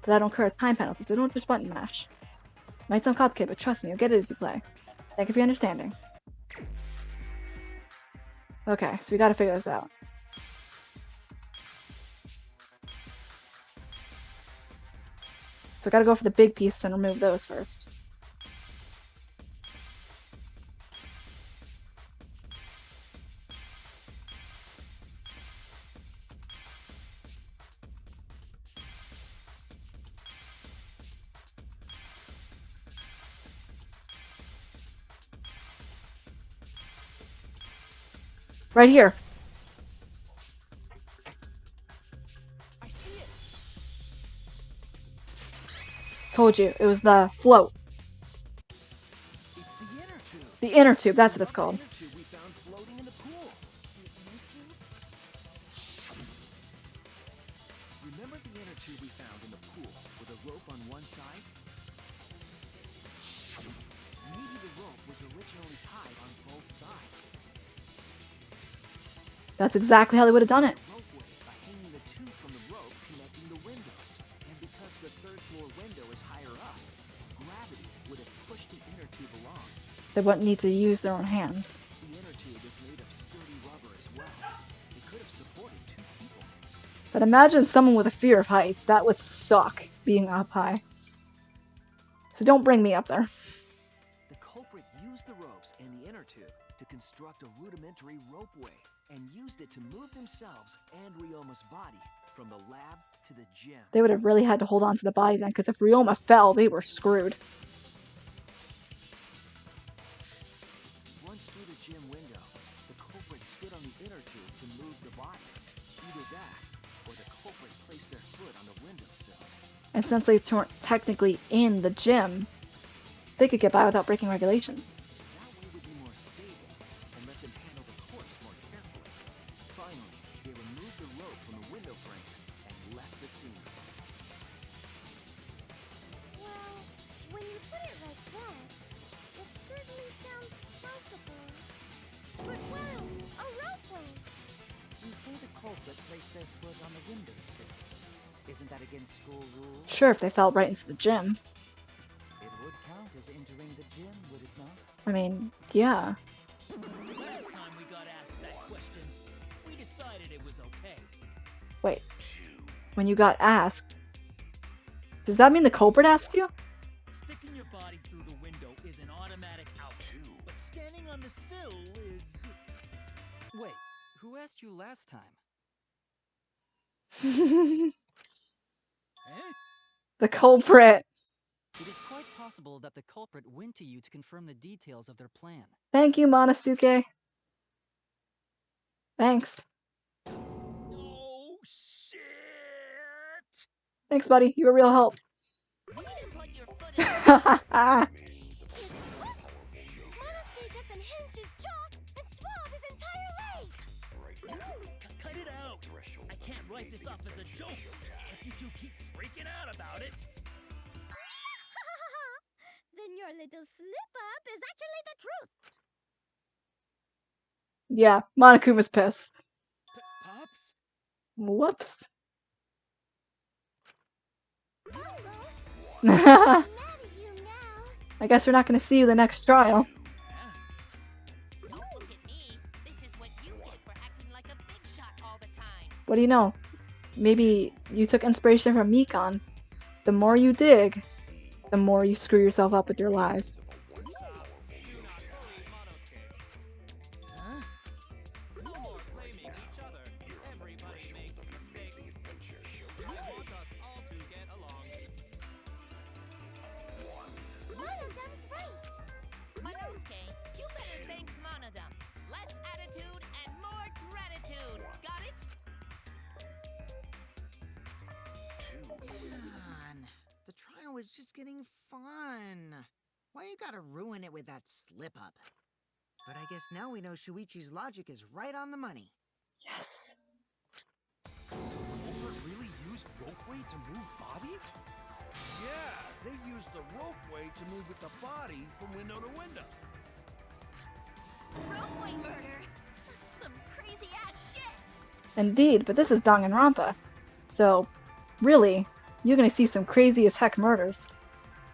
But that'll incur a time penalty, so don't just button mash. It might sound complicated, but trust me, you'll get it as you play. Thank you for your understanding. Okay, so we gotta figure this out. So we gotta go for the big pieces and remove those first. Right here. I see it. Told you, it was the float. It's the inner tube. The inner tube, that's what it's called. The inner tube we found floating in the pool. Remember the inner tube we found in the pool with a rope on one side? Maybe the rope was originally tied on both sides. That's exactly how they would have done it. Ropeway by hanging the tube from the rope connecting the windows. And because the third floor window is higher up, gravity would have pushed the inner tube along. They wouldn't need to use their own hands. The inner tube is made of sturdy rubber as well. It could have supported two people. But imagine someone with a fear of heights. That would suck, being up high. So don't bring me up there. The culprit used the ropes and the inner tube to construct a rudimentary ropeway and used it to move themselves and Ryoma's body from the lab to the gym. They would have really had to hold on to the body then, because if Ryoma fell, they were screwed. Once through the gym window, the culprit stood on the inner tube to move the body. Either that, or the culprit placed their foot on the windowsill. And since they weren't technically in the gym, they could get by without breaking regulations. That way would be more stable and let them handle the corpse more carefully. Finally, they removed the rope from the window frame and left the scene. Well, when you put it like that, it certainly sounds possible. But wow, a ropeway! You say the culprit placed their foot on the windowsill. Isn't that against school rules? Sure, if they fell right into the gym. It would count as entering the gym, would it not? I mean, yeah. Last time we got asked that question, we decided it was okay. Wait. When you got asked, does that mean the culprit asked you? Sticking your body through the window standing on the sill is... Wait, who asked you last time? Eh? The culprit. It is quite possible that the culprit went to you to confirm the details of their plan. Thank you, Monosuke. Thanks. Oh, shit! Thanks, buddy. You were real help. Way to put your foot in Monosuke just unhinged his jaw and swallowed his entire leg! Cut it out! I can't write this off as a joke if you two keep freaking out about it. Then your little slip-up is actually the truth. Yeah, Monokuma's pissed. Pops? Whoops. Mad at you now. I guess we're not going to see you the next trial. Don't look at me. This is what you get for acting like a big shot all the time. What do you know? Maybe you took inspiration from Mikan. The more you dig, the more you screw yourself up with your lies. Huh? No more blaming each other. Everybody makes mistakes. I want us all to get along. Monodam's right. Monosuke, you better thank Monodam. Less attitude and more gratitude. Got it? Man, the trial was just getting fun. Why you gotta ruin it with that slip-up? But I guess now we know Shuichi's logic is right on the money. Yes. So Culprit really used ropeway to move body? Yeah, they used the ropeway to move with the body from window to window. Ropeway murder! Some crazy ass shit! Indeed, but this is Danganronpa. So, really, you're going to see some crazy as heck murders.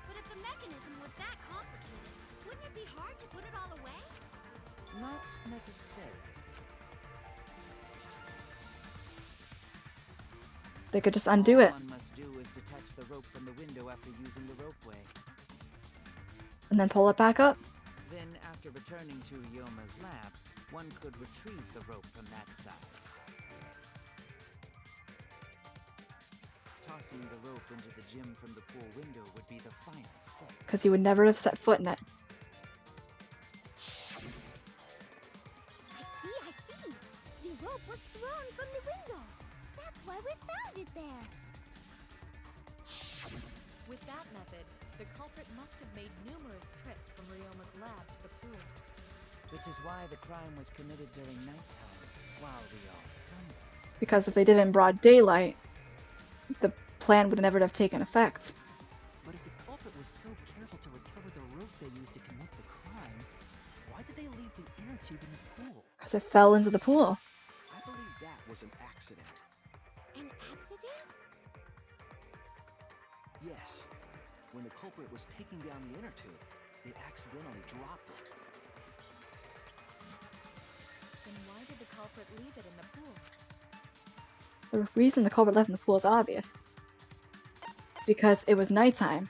But if the mechanism was that complicated, wouldn't it be hard to put it all away? Not necessarily. They could just undo it All one must do is detach the rope from the window after using the ropeway. and then pull it back up. Then, after returning to Ryoma's lab, one could retrieve the rope from that side. Tossing the rope into the gym from the pool window would be the final step. Because you would never have set foot in it. I see. The rope was thrown from the window. That's why we found it there. With that method, the culprit must have made numerous trips from Ryoma's lab to the pool. Which is why the crime was committed during nighttime, while we all slumbered. Because if they did it in broad daylight, the plan would never have taken effect. But if the culprit was so careful to recover the rope they used to commit the crime, why did they leave the inner tube in the pool? Because it fell into the pool. I believe that was an accident. An accident? Yes. When the culprit was taking down the inner tube, they accidentally dropped it. Then why did the culprit leave it in the pool? The reason the culprit left in the pool is obvious. Because it was nighttime.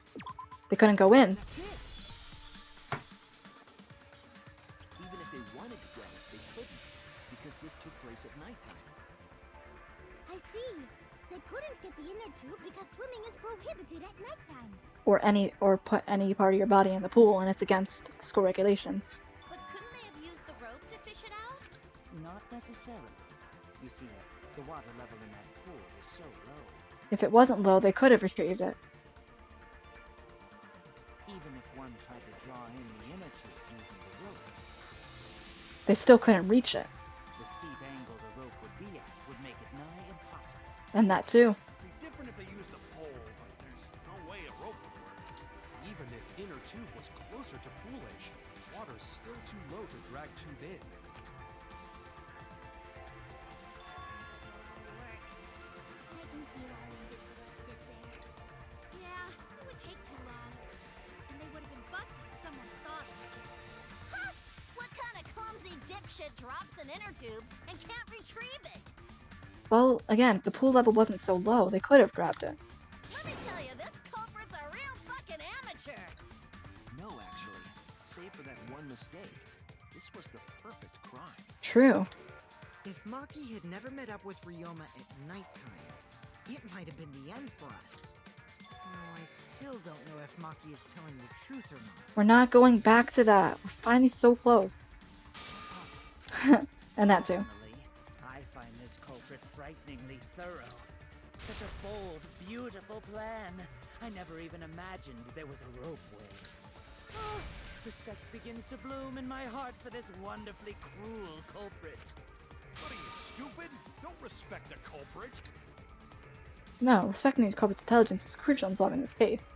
They couldn't go in. That's it! Even if they wanted to grab it, they couldn't, because this took place at nighttime. I see. They couldn't get the inner tube because swimming is prohibited at nighttime. Or put any part of your body in the pool, and it's against school regulations. But couldn't they have used the rope to fish it out? Not necessarily. You see, the water level in that pool was so low. If it wasn't low, they could have retrieved it. Even if one tried to draw in the inner tube using the rope, They still couldn't reach it. the steep angle the rope would be at would make it nigh impossible. And that too. It'd be different if they used a pole, but there's no way a rope would work. Even if inner tube was closer to pool edge, water's still too low to drag tube in. I can see why Lingus did there. Yeah, it would take too long. And they would have been busted if someone saw them. Huh? What kind of clumsy dipshit drops an inner tube and can't retrieve it? Well, again, the pool level wasn't so low, they could have grabbed it. Let me tell you, this culprit's a real fucking amateur. No, actually. Save for that one mistake. This was the perfect crime. True. If Maki had never met up with Ryoma at nighttime, it might have been the end for us. Now, I still don't know if Maki is telling the truth or not. We're not going back to that. We're finally so close. And that too. Personally, I find this culprit frighteningly thorough. Such a bold, beautiful plan. I never even imagined there was a ropeway. Oh, respect begins to bloom in my heart for this wonderfully cruel culprit. What are you, stupid? Don't respect the culprit. No, respecting the culprit's intelligence is crucial in solving this case.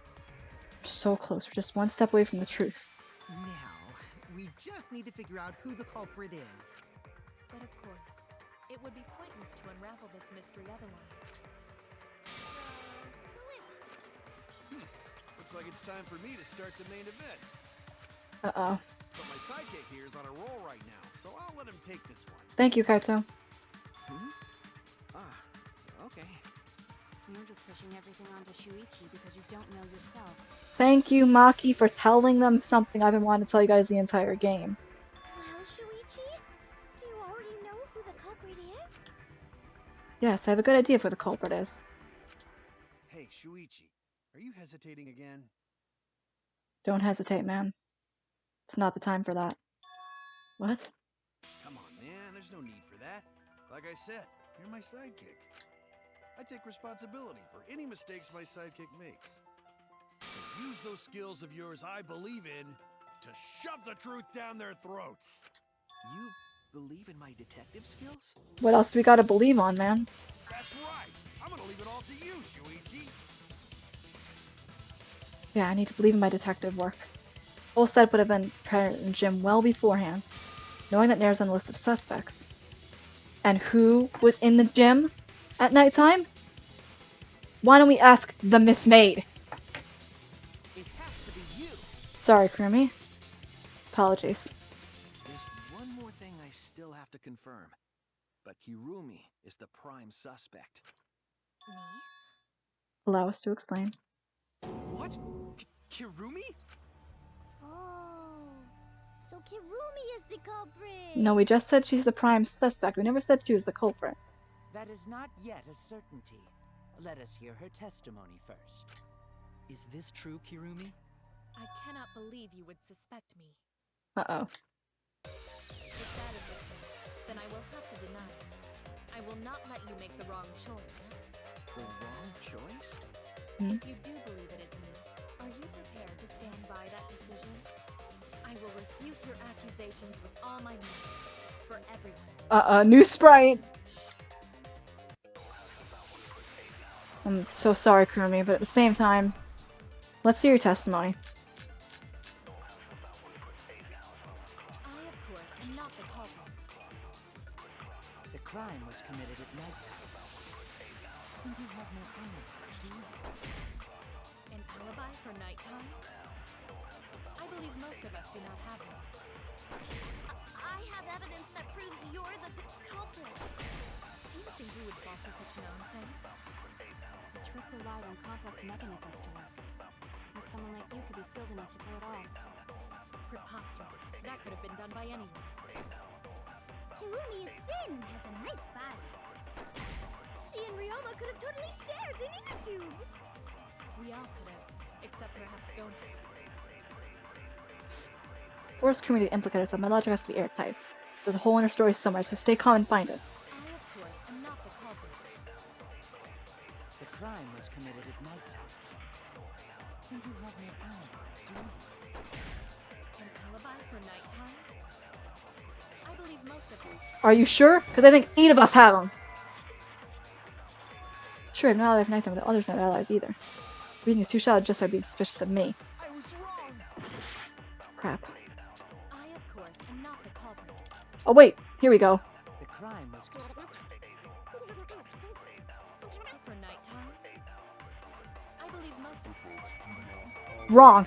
We're so close. We're just one step away from the truth. Now, we just need to figure out who the culprit is. But of course, it would be pointless to unravel this mystery otherwise. Who is it? Looks like it's time for me to start the main event. Uh-oh. But my sidekick here is on a roll right now, so I'll let him take this one. Thank you, Kaito. Okay. You're just pushing everything onto Shuichi because you don't know yourself. Thank you, Maki, for telling them something I've been wanting to tell you guys the entire game. Well, Shuichi, do you already know who the culprit is? Yes, I have a good idea of who the culprit is. Hey, Shuichi, are you hesitating again? Don't hesitate, man. It's not the time for that. What? Come on, man, there's no need for that. Like I said, you're my sidekick. I take responsibility for any mistakes my sidekick makes. So use those skills of yours I believe in to shove the truth down their throats. You believe in my detective skills? What else do we gotta believe on, man? That's right. I'm gonna leave it all to you, Shuichi. Yeah, I need to believe in my detective work. Whole setup would have been prepared in the gym well beforehand, knowing that Nair's on the list of suspects. And who was in the gym at nighttime? Why don't we ask the Miss Maid? It has to be you. Sorry, Kurumi. Apologies. There's one more thing I still have to confirm. But Kirumi is the prime suspect. Me? Allow us to explain. What? Kirumi? Oh, so Kirumi is the culprit. No, we just said she's the prime suspect. We never said she was the culprit. That is not yet a certainty. Let us hear her testimony first. Is this true, Kirumi? I cannot believe you would suspect me. Uh-oh. If that is the case, then I will have to deny it. I will not let you make the wrong choice. The wrong choice? If you do believe it is me, are you prepared to stand by that decision? I will refute your accusations with all my might. For everyone. New sprite! I'm so sorry, Kurumi, but at the same time, let's hear your testimony. I, of course, am not the culprit. The crime was committed at nighttime. And you have no alibi, do you? An alibi for nighttime? I believe most of us do not have one. I have evidence that proves you're the culprit. Do you think we would fall for such nonsense? The trick relied on complex mechanisms to work. Not someone like you could be skilled enough to pull it off. Preposterous. That could have been done by anyone. Kirumi is thin and has a nice body. She and Ryoma could have totally shared an inner tube. We all could have, except perhaps Gonta. Force Kurumi to implicate herself. My logic has to be airtight. There's a whole inner story somewhere, so stay calm and find it. I, of course, am not the culprit. The crime was committed at nighttime. And you have no alibi, do you? An alibi for nighttime? I believe most of us. Are you sure? Because I think 8 of us have them. Sure, I'm not alive for nighttime, but the others not allies either. Reason is too shallow just by being suspicious of me. I was wrong! Crap. I, of course, am not the culprit. Oh wait, here we go. The crime was committed. For nighttime? I believe most of us. Wrong.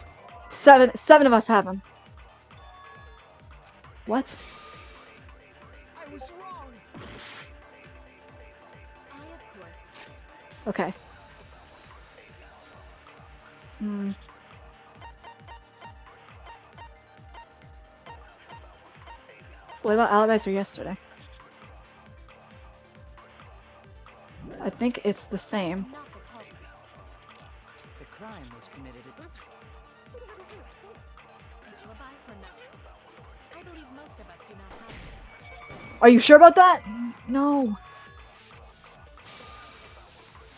7 of us have them. What? I was wrong! I, of course. Okay. What about alibis from yesterday? I think it's the same. Not the culprit. The crime was committed at... Alibi for night. I believe most of us do not have it. Are you sure about that? No.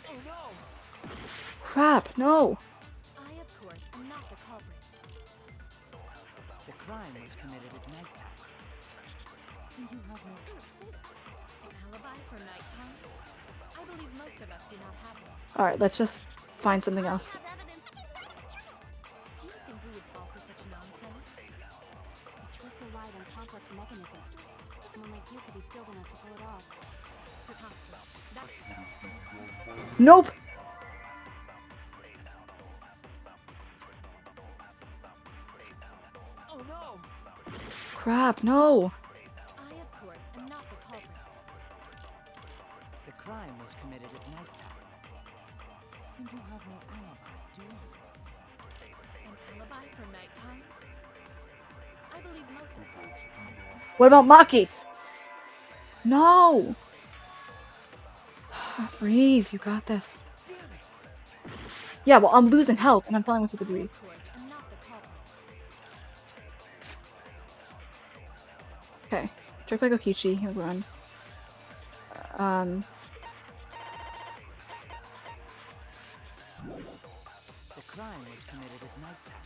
Oh no! Crap, no. I, of course, am not the culprit. The crime was committed at nighttime. You have no... An alibi for nighttime? I believe most of us do not have one. Alright, let's just find something else. Do you think we would fall for such nonsense? A trick relied on complex mechanisms. Someone like you could be skilled enough to pull it off. Preposterous. That Nope. Oh no! Crap, no. I, of course, am not the culprit. The crime was committed at nighttime. And you have no alibi, do you? An alibi for nighttime? I believe most of us. What about Maki? No. Breathe, you got this. Yeah, well, I'm losing health, and I'm telling myself to breathe. Of course, am not the culprit. Okay, trick by Kokichi, he'll run. The crime was committed at nighttime.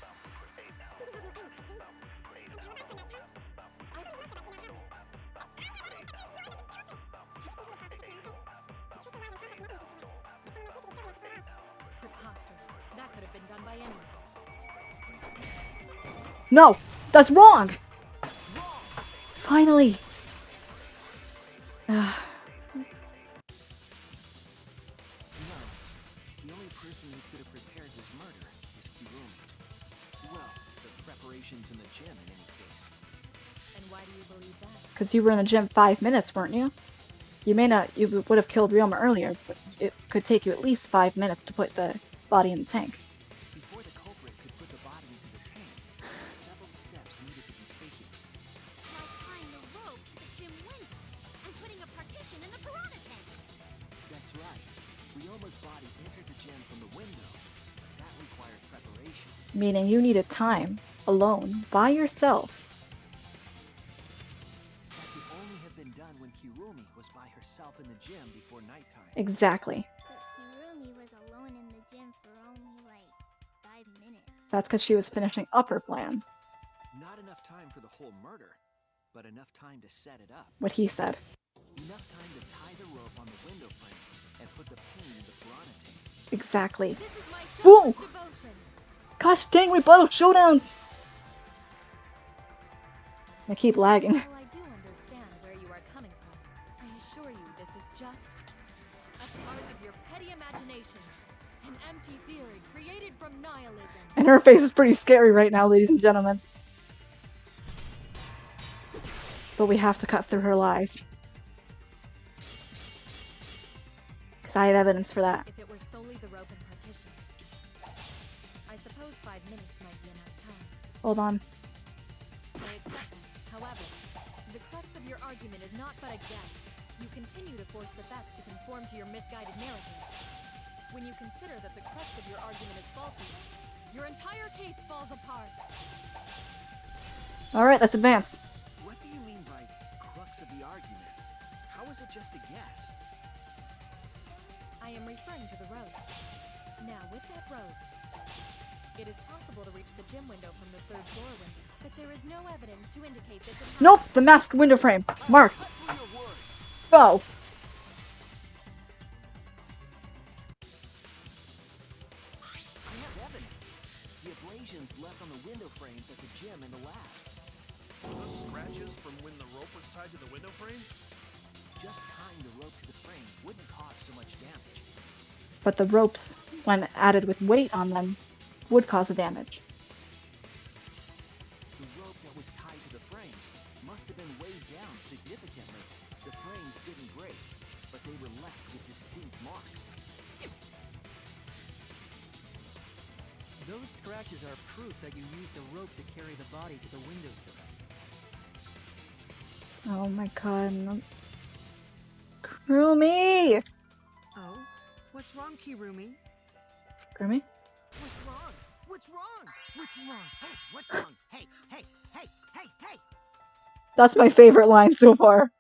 Preposterous. That could have been done by anyone. No, that's wrong. Finally. No. The only person who could have prepared this murder is Kirumi. Well, the preparations in the gym in any case. And why do you believe that? Because you were in the gym 5 minutes, weren't you? You would have killed Ryoma earlier, but it could take you at least 5 minutes to put the body in the tank. Before the culprit could put the body into the tank, several steps needed to be taken. Like tying the rope to the gym window and putting a partition in the piranha tank. That's right. Ryoma's body entered the gym from the window. That required preparation. Meaning you needed time, alone, by yourself. That could only have been done when Kirumi was by herself in the gym before nighttime. Exactly. But Kirumi was alone in the gym for only like 5 minutes. That's because she was finishing up her plan. Not enough time for the whole murder, but enough time to set it up. What he said. Enough time to tie the rope on the window frame and put the pain in the piranha tank. Exactly. This is my Whoa! selfless devotion. Gosh dang, we battle showdowns! I keep lagging. While I do understand where you are coming from, I assure you this is just a part of your petty imagination. An empty theory created from nihilism. And her face is pretty scary right now, ladies and gentlemen. But we have to cut through her lies. Because I have evidence for that. If it were solely the rope and partition, I suppose 5 minutes might be enough time. Hold on. I accept that. However, the crux of your argument is not but a guess. You continue to force the facts to conform to your misguided narrative. When you consider that the crux of your argument is faulty, your entire case falls apart. Alright, let's advance. What do you mean by crux of the argument? How is it just a guess? I am referring to the road. Now, with that road, it is possible to reach the gym window from the 3rd floor window, but there is no evidence to indicate this. Nope, the masked window frame. Marked. Go. I have evidence. The abrasions left on the window frames at the gym and the lab. Those scratches from when the rope was tied to the window frame? Just tying the rope to the frame wouldn't cause so much damage. But the ropes, when added with weight on them, would cause the damage. The rope that was tied to the frames must have been weighed down significantly. The frames didn't break, but they were left with distinct marks. Those scratches are proof that you used a rope to carry the body to the windowsill. Oh my god. No. Kurumi! Oh, what's wrong, Kirumi? Kurumi? What's wrong? What's wrong? What's wrong? Hey, what's wrong? Hey, hey, hey, hey, hey! That's my favorite line so far.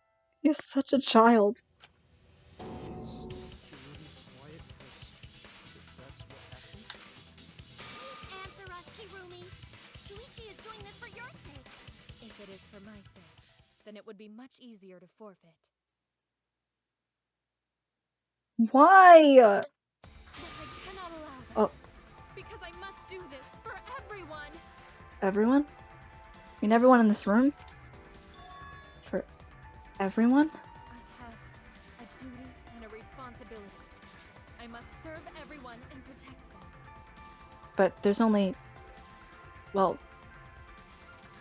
He's such a child. Is Kirumi quiet because that's what happened? Please answer us, Kirumi. Shuichi is doing this for your sake. If it is for my sake, then it would be much easier to forfeit. Why? But I cannot allow that. Oh, Because I must do this for everyone. everyone? I mean, everyone in this room? For everyone? I have a duty and a responsibility. I must serve everyone and protect them. But there's only... Well...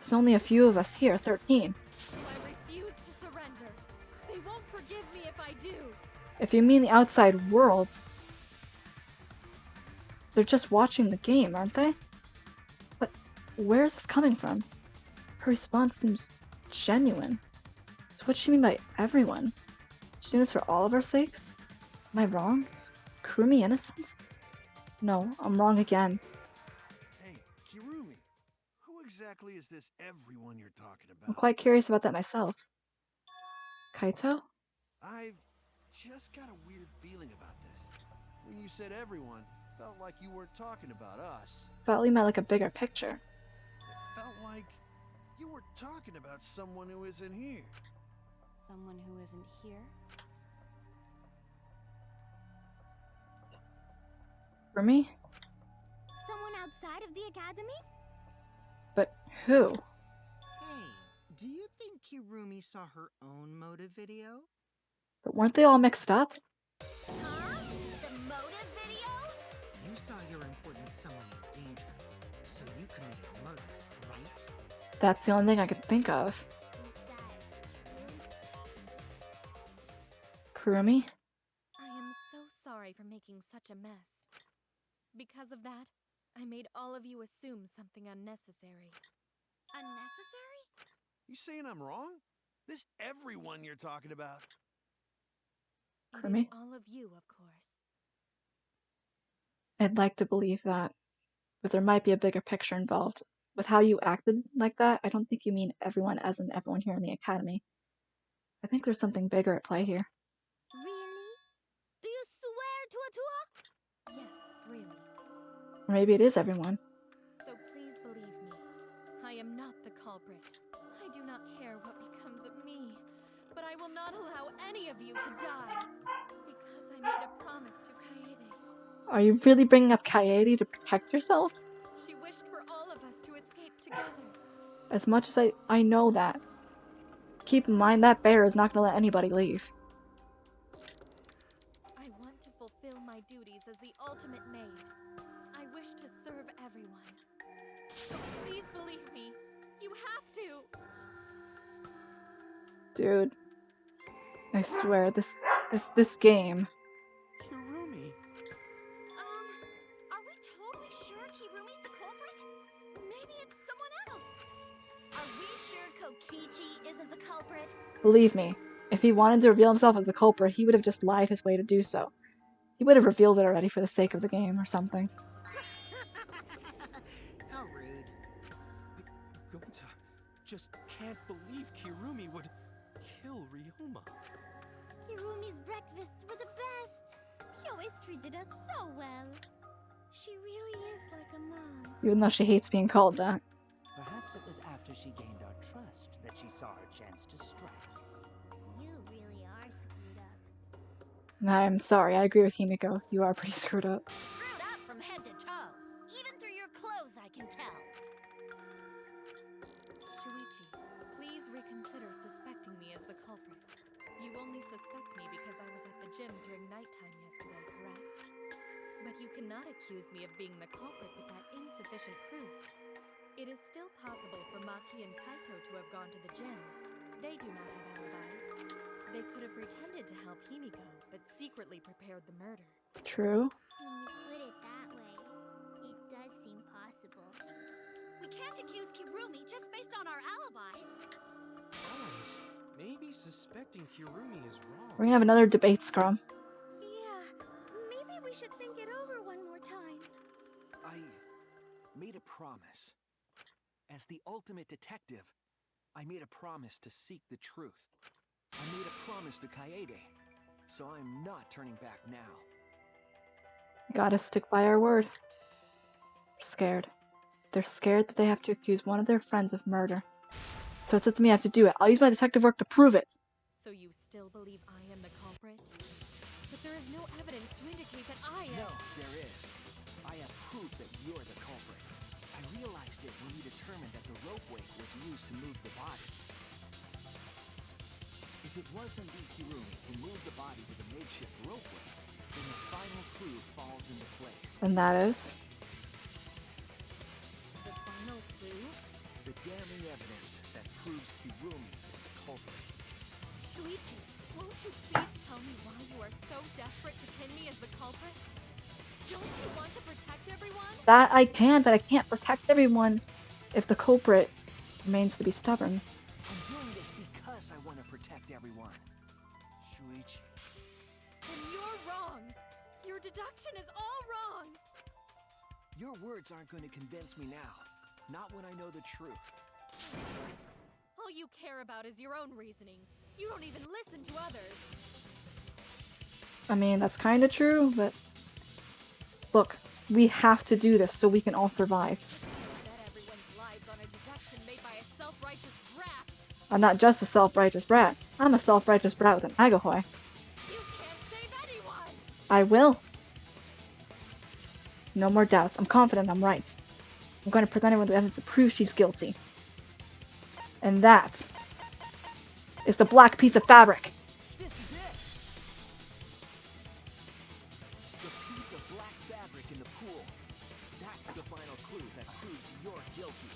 There's only a few of us here, 13. So I refuse to surrender. They won't forgive me if I do. If you mean the outside world... They're just watching the game, aren't they? But where is this coming from? Her response seems genuine. So what does she mean by everyone? She's doing this for all of our sakes? Am I wrong? Is Kurumi innocent? No, I'm wrong again. Hey, Kirumi, who exactly is this everyone you're talking about? I'm quite curious about that myself. Kaito? I've just got a weird feeling about this. When you said everyone, felt like you weren't talking about us. Felt you meant like a bigger picture. It felt like you were talking about someone who isn't here. Someone who isn't here? For me? Someone outside of the academy? But who? Hey, do you think Kirumi saw her own motive video? But weren't they all mixed up? Huh? The motive video? You saw your important someone in danger, so you committed murder, right? That's the only thing I could think of. Is that true? Kurumi? I am so sorry for making such a mess. Because of that, I made all of you assume something unnecessary. Unnecessary? You saying I'm wrong? This everyone you're talking about? It Kurumi? is all of you, of course. I'd like to believe that. But there might be a bigger picture involved. With how you acted like that, I don't think you mean everyone as in everyone here in the academy. I think there's something bigger at play here. Really? Do you swear to Atua? Yes, really. Or maybe it is everyone. So please believe me. I am not the culprit. I do not care what becomes of me. But I will not allow any of you to die. Because I made a promise to Kaede. Are you really bringing up Kaede to protect yourself? She wished for all of us to escape together. As much as I know that. Keep in mind that bear is not going to let anybody leave. I want to fulfill my duties as the ultimate maid. I wish to serve everyone. So please believe me. You have to. Dude. I swear, this game. Kirumi. Are we totally sure Kirumi's the culprit? Maybe it's someone else. Are we sure Kokichi isn't the culprit? Believe me, if he wanted to reveal himself as the culprit, he would have just lied his way to do so. He would have revealed it already for the sake of the game or something. How rude. Gonta just can't believe Kirumi would kill Ryoma. Kirumi's breakfasts were the best. She always treated us so well. She really is like a mom. Even though she hates being called that. Perhaps it was after she gained our trust that she saw her chance to strike. You really are screwed up. I'm sorry, I agree with Himiko. You are pretty screwed up. Screwed up from head to toe. Even through your clothes, I can tell. Shuichi, please reconsider suspecting me as the culprit. You only suspect me because I was at the gym during nighttime yesterday, correct? But you cannot accuse me of being the culprit with that insufficient proof. It is still possible for Maki and Kaito to have gone to the gym. They do not have alibis. They could have pretended to help Himiko, but secretly prepared the murder. True. When you put it that way, it does seem possible. We can't accuse Kirumi just based on our alibis. Allies? Maybe suspecting Kirumi is wrong. We're gonna have another debate scrum. Yeah, maybe we should think it over one more time. I made a promise. As the ultimate detective, I made a promise to seek the truth. I made a promise to Kaede, so I'm not turning back now. Gotta stick by our word. They're scared. They're scared that they have to accuse one of their friends of murder. So it says to me I have to do it. I'll use my detective work to prove it. So you still believe I am the culprit? But there is no evidence to indicate that I am. No, there is. I have proof that you're the culprit. I realized it when we determined that the ropeway was used to move the body. If it was indeed Kirumi who moved the body with a makeshift ropeway, then the final clue falls into place. And that is? The final clue? The damning evidence that proves Kirumi is the culprit. Shuichi, won't you please tell me why you are so desperate to pin me as the culprit? Don't you want to protect everyone? That I can, but I can't protect everyone if the culprit remains to be stubborn. I'm doing this because I want to protect everyone. Shuichi. Then you're wrong. Your deduction is all wrong. Your words aren't going to convince me now. Not when I know the truth. All you care about is your own reasoning. You don't even listen to others. I mean, that's kind of true, but look, we have to do this so we can all survive. Bet everyone's lives on a deduction made by a self-righteous brat. I'm not just a self-righteous brat. I'm a self-righteous brat with an agahoy. You can't save anyone. I will. No more doubts. I'm confident I'm right. I'm going to present her with evidence to prove she's guilty. And that is the black piece of fabric. This is it! The piece of black fabric in the pool. That's the final clue that proves you're guilty.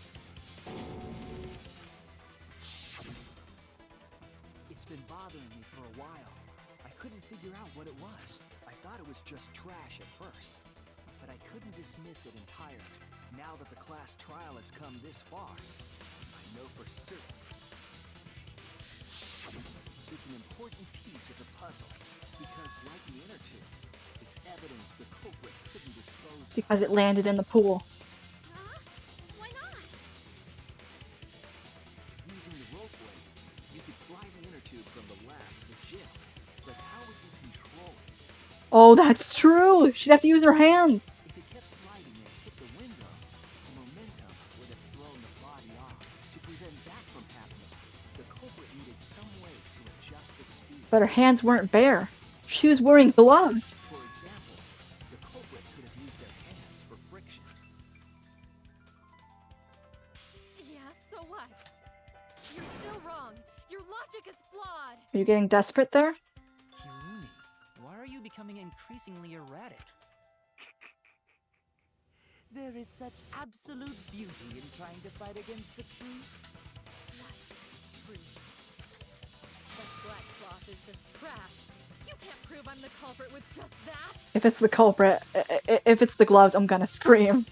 It's been bothering me for a while. I couldn't figure out what it was. I thought it was just trash at first. But I couldn't dismiss it entirely. Now that the class trial has come this far, I know for certain. It's an important piece of the puzzle, because like the inner tube, it's evidence the culprit couldn't dispose of. Because it landed in the pool. Huh? Why not? Using the ropeway, you could slide the inner tube from the lab to the gym, but how would you control it? Oh, that's true! She'd have to use her hands! If it kept sliding and hit the window, the momentum would have thrown the body off. To prevent that from happening, the culprit needed some way to adjust the speed. But her hands weren't bare. She was wearing gloves. For example, the culprit could have used their hands for friction. Yeah, so what? You're still wrong. Your logic is flawed. Are you getting desperate there? Kirumi, why are you becoming increasingly erratic? There is such absolute beauty in trying to fight against the truth. What? Truth. That black cloth is just trash. You can't prove I'm the culprit with just that. If it's the culprit, if it's the gloves, I'm gonna scream.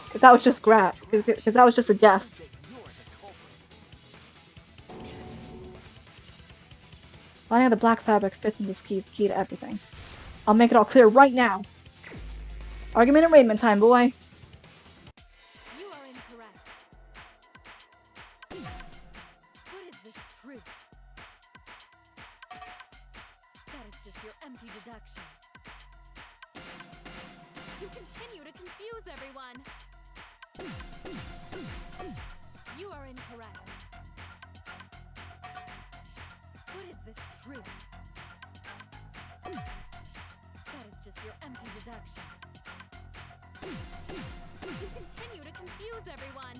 Because that was just because that was just a guess. Finding out the black fabric fits in this key is key to everything. I'll make it all clear right now. Argument arraignment time, boy. You are incorrect. What is this truth? That is just your empty deduction. You continue to confuse everyone. You are incorrect. What is this truth? That is just your empty deduction. You continue to confuse everyone.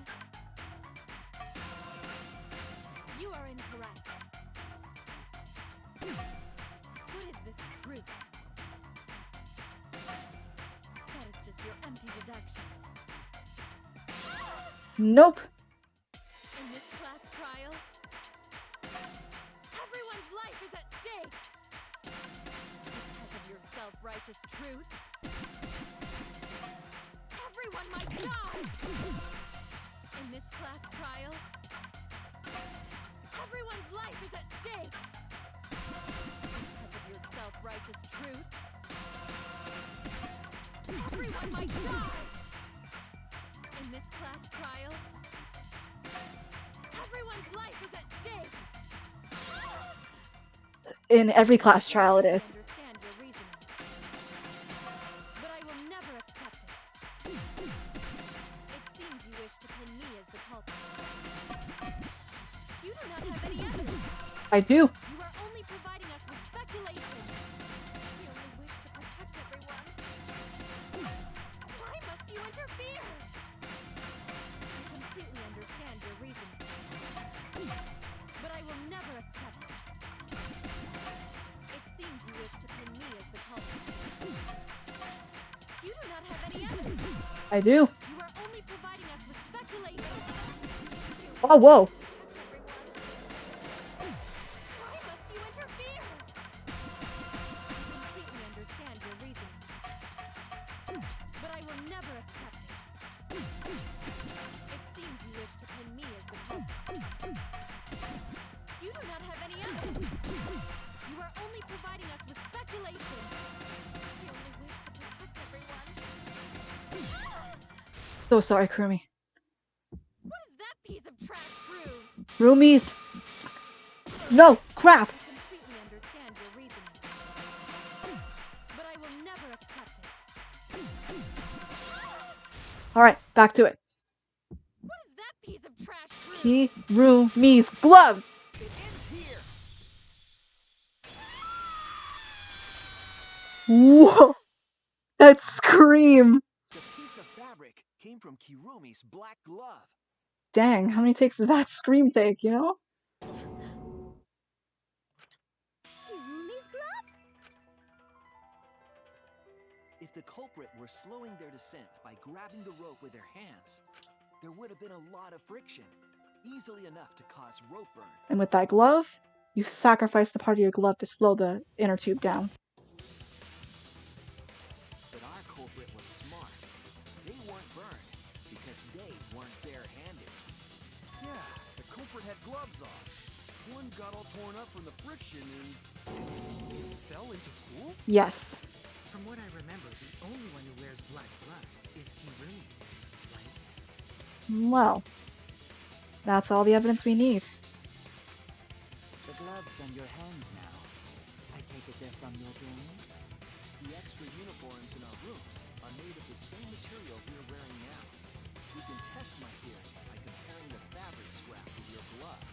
You are incorrect. What is this truth? That is just your empty deduction. Nope. In this class trial, everyone's life is at stake. Because of your self-righteous truth, everyone might die. In this class trial, everyone's life is at stake. Everyone might die! In this class trial, everyone's life is at stake! In every class trial it I is. understand your reasoning, but I will never accept it. It seems you wish to pin me as the culprit. You do not have any evidence. I do. You are only providing us with speculation. You only wish to protect everyone. Why must you interfere? I completely understand your reasoning, but I will never accept it. It seems you wish to pin me as the culprit. You do not have any evidence. I do. You are only providing us with speculation. Oh, whoa. Why must you interfere? I completely understand your reasoning, but I will never accept it. It seems you wish to pin me as the culprit. You do not have any evidence. You are only providing us with speculation. We only wish to protect everyone. So sorry, Kurumi. What does that piece of trash prove? Roomies. No, crap. I completely understand your reasoning, but I will never accept it. Alright, back to it. What does that piece of trash prove? Kirumi's gloves. It ends here. Whoa. That scream. The piece of fabric came from Kirumi's black glove. Dang, how many takes does that scream take, you know? Kirumi's glove? If the culprit were slowing their descent by grabbing the rope with their hands, there would have been a lot of friction, easily enough to cause rope burn. And with that glove, you sacrifice the part of your glove to slow the inner tube down. But our culprit was smart. They weren't burned because they weren't bare-handed. Yeah, the culprit had gloves on. One got all torn up from the friction and Fell into pool? Yes. From what I remember, the only one who wears black gloves is Kirumi, right? Well, that's all the evidence we need. The gloves on your hands now. I take it they're from your game? The extra uniforms in our rooms are made of the same material we're wearing now. We can test my theory by comparing the fabric scrap with your glove.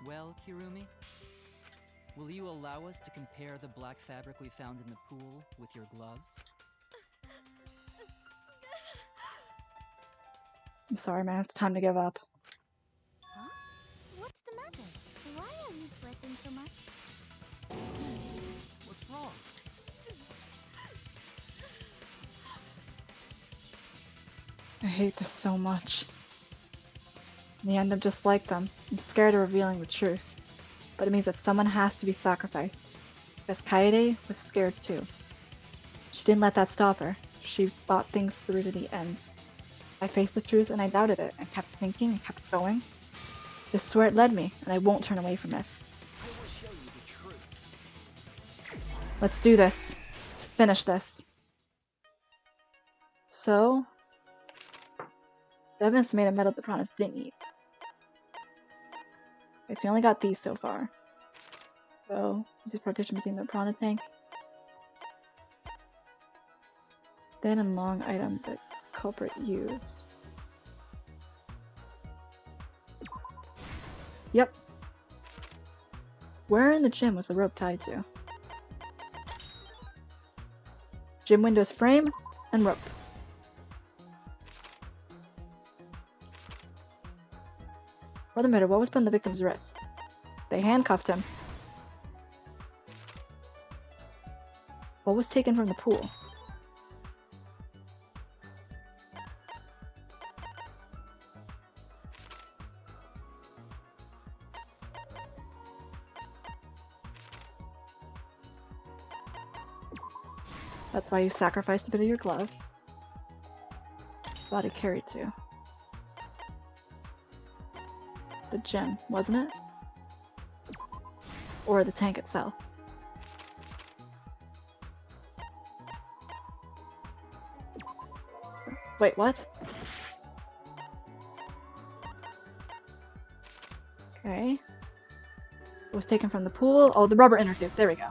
Well, Kirumi, will you allow us to compare the black fabric we found in the pool with your gloves? I'm sorry, man. It's time to give up. Huh? What's the matter? Why are you sweating so much? What's wrong? I hate this so much. In the end, I'm just like them. I'm scared of revealing the truth. But it means that someone has to be sacrificed. Because Kaede was scared too. She didn't let that stop her. She thought things through to the end. I faced the truth and I doubted it, and kept thinking and kept going. This is where it led me, and I won't turn away from it. I will show you the truth. Let's do this. Let's finish this. So, the evidence made a metal the piranhas didn't eat. Okay, so we only got these so far. So, this is partition between the piranha tank. Thin and long item that culprit used. Yep. Where in the gym was the rope tied to? Gym windows frame and rope. Brother Mitter, what was put on the victim's wrist? They handcuffed him. What was taken from the pool? That's why you sacrificed a bit of your glove. Body carried to. The gym, wasn't it? Or the tank itself. Wait, what? Okay. It was taken from the pool. Oh, the rubber inner tube. There we go.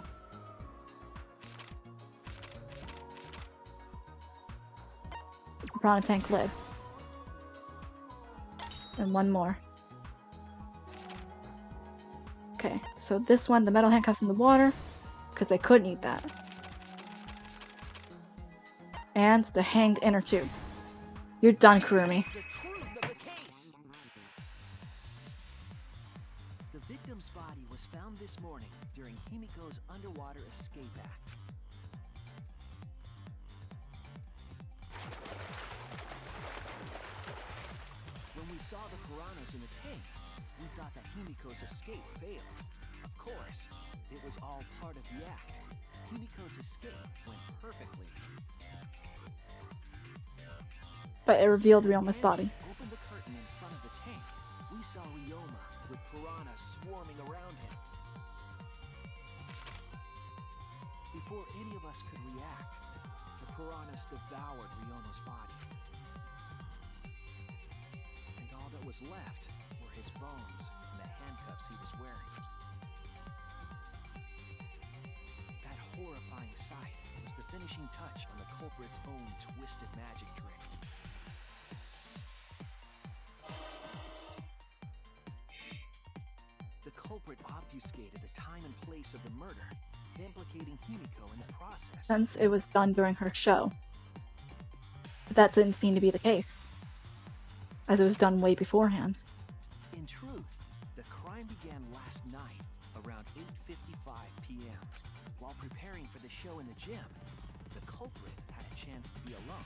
Piranha tank lid. And one more. Okay, so this one, the metal handcuffs in the water, because they couldn't eat that. And the hanged inner tube. You're done, Kurumi. The truth of the case. The victim's body was found this morning during Himiko's underwater escape act. When we saw the piranhas in the tank, we thought that Himiko's escape failed. Of course, it was all part of the act. Himiko's escape went perfectly. But it revealed Ryoma's body. Opened the curtain in front of the tank. We saw Ryoma with piranhas swarming around him. Before any of us could react, the piranhas devoured Ryoma's body. And all that was left were his bones and the handcuffs he was wearing. That horrifying sight was the finishing touch on the culprit's own twisted magic trick. The culprit obfuscated the time and place of the murder, implicating Himiko in the process. Since it was done during her show. But that didn't seem to be the case, as it was done way beforehand. In truth, the crime began last night around 8:55 p.m. While preparing for the show in the gym, the culprit had a chance to be alone.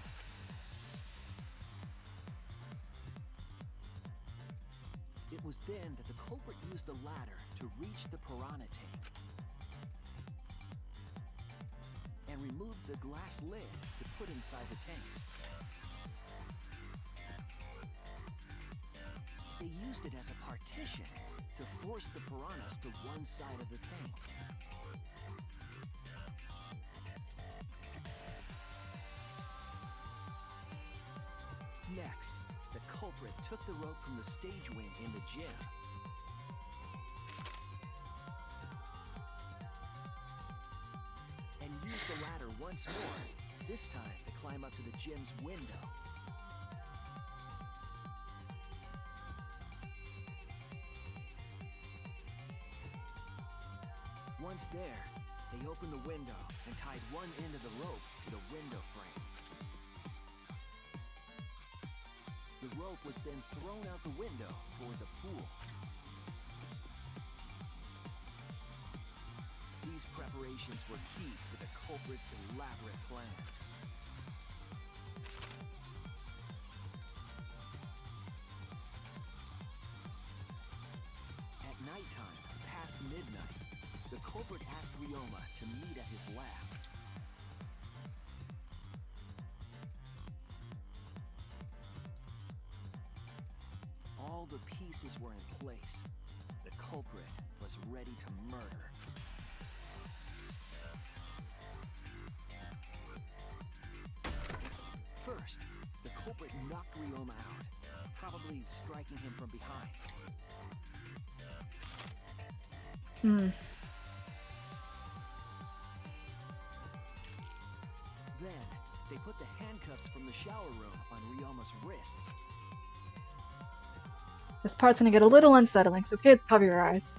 It was then that the culprit used the ladder to reach the piranha tank and removed the glass lid to put inside the tank. They used it as a partition to force the piranhas to one side of the tank. Next, the culprit took the rope from the stage wing in the gym and used the ladder once more, this time to climb up to the gym's window. Once there, they opened the window and tied one end of the rope to the window frame. The rope was then thrown out the window toward the pool. These preparations were key to the culprit's elaborate plan. At nighttime, past midnight, the culprit asked Ryoma to meet at his lab. All the pieces were in place. The culprit was ready to murder. First, the culprit knocked Ryoma out, probably striking him from behind. Then, they put the handcuffs from the shower room on Ryoma's wrists. This part's gonna get a little unsettling, so kids, cover your eyes.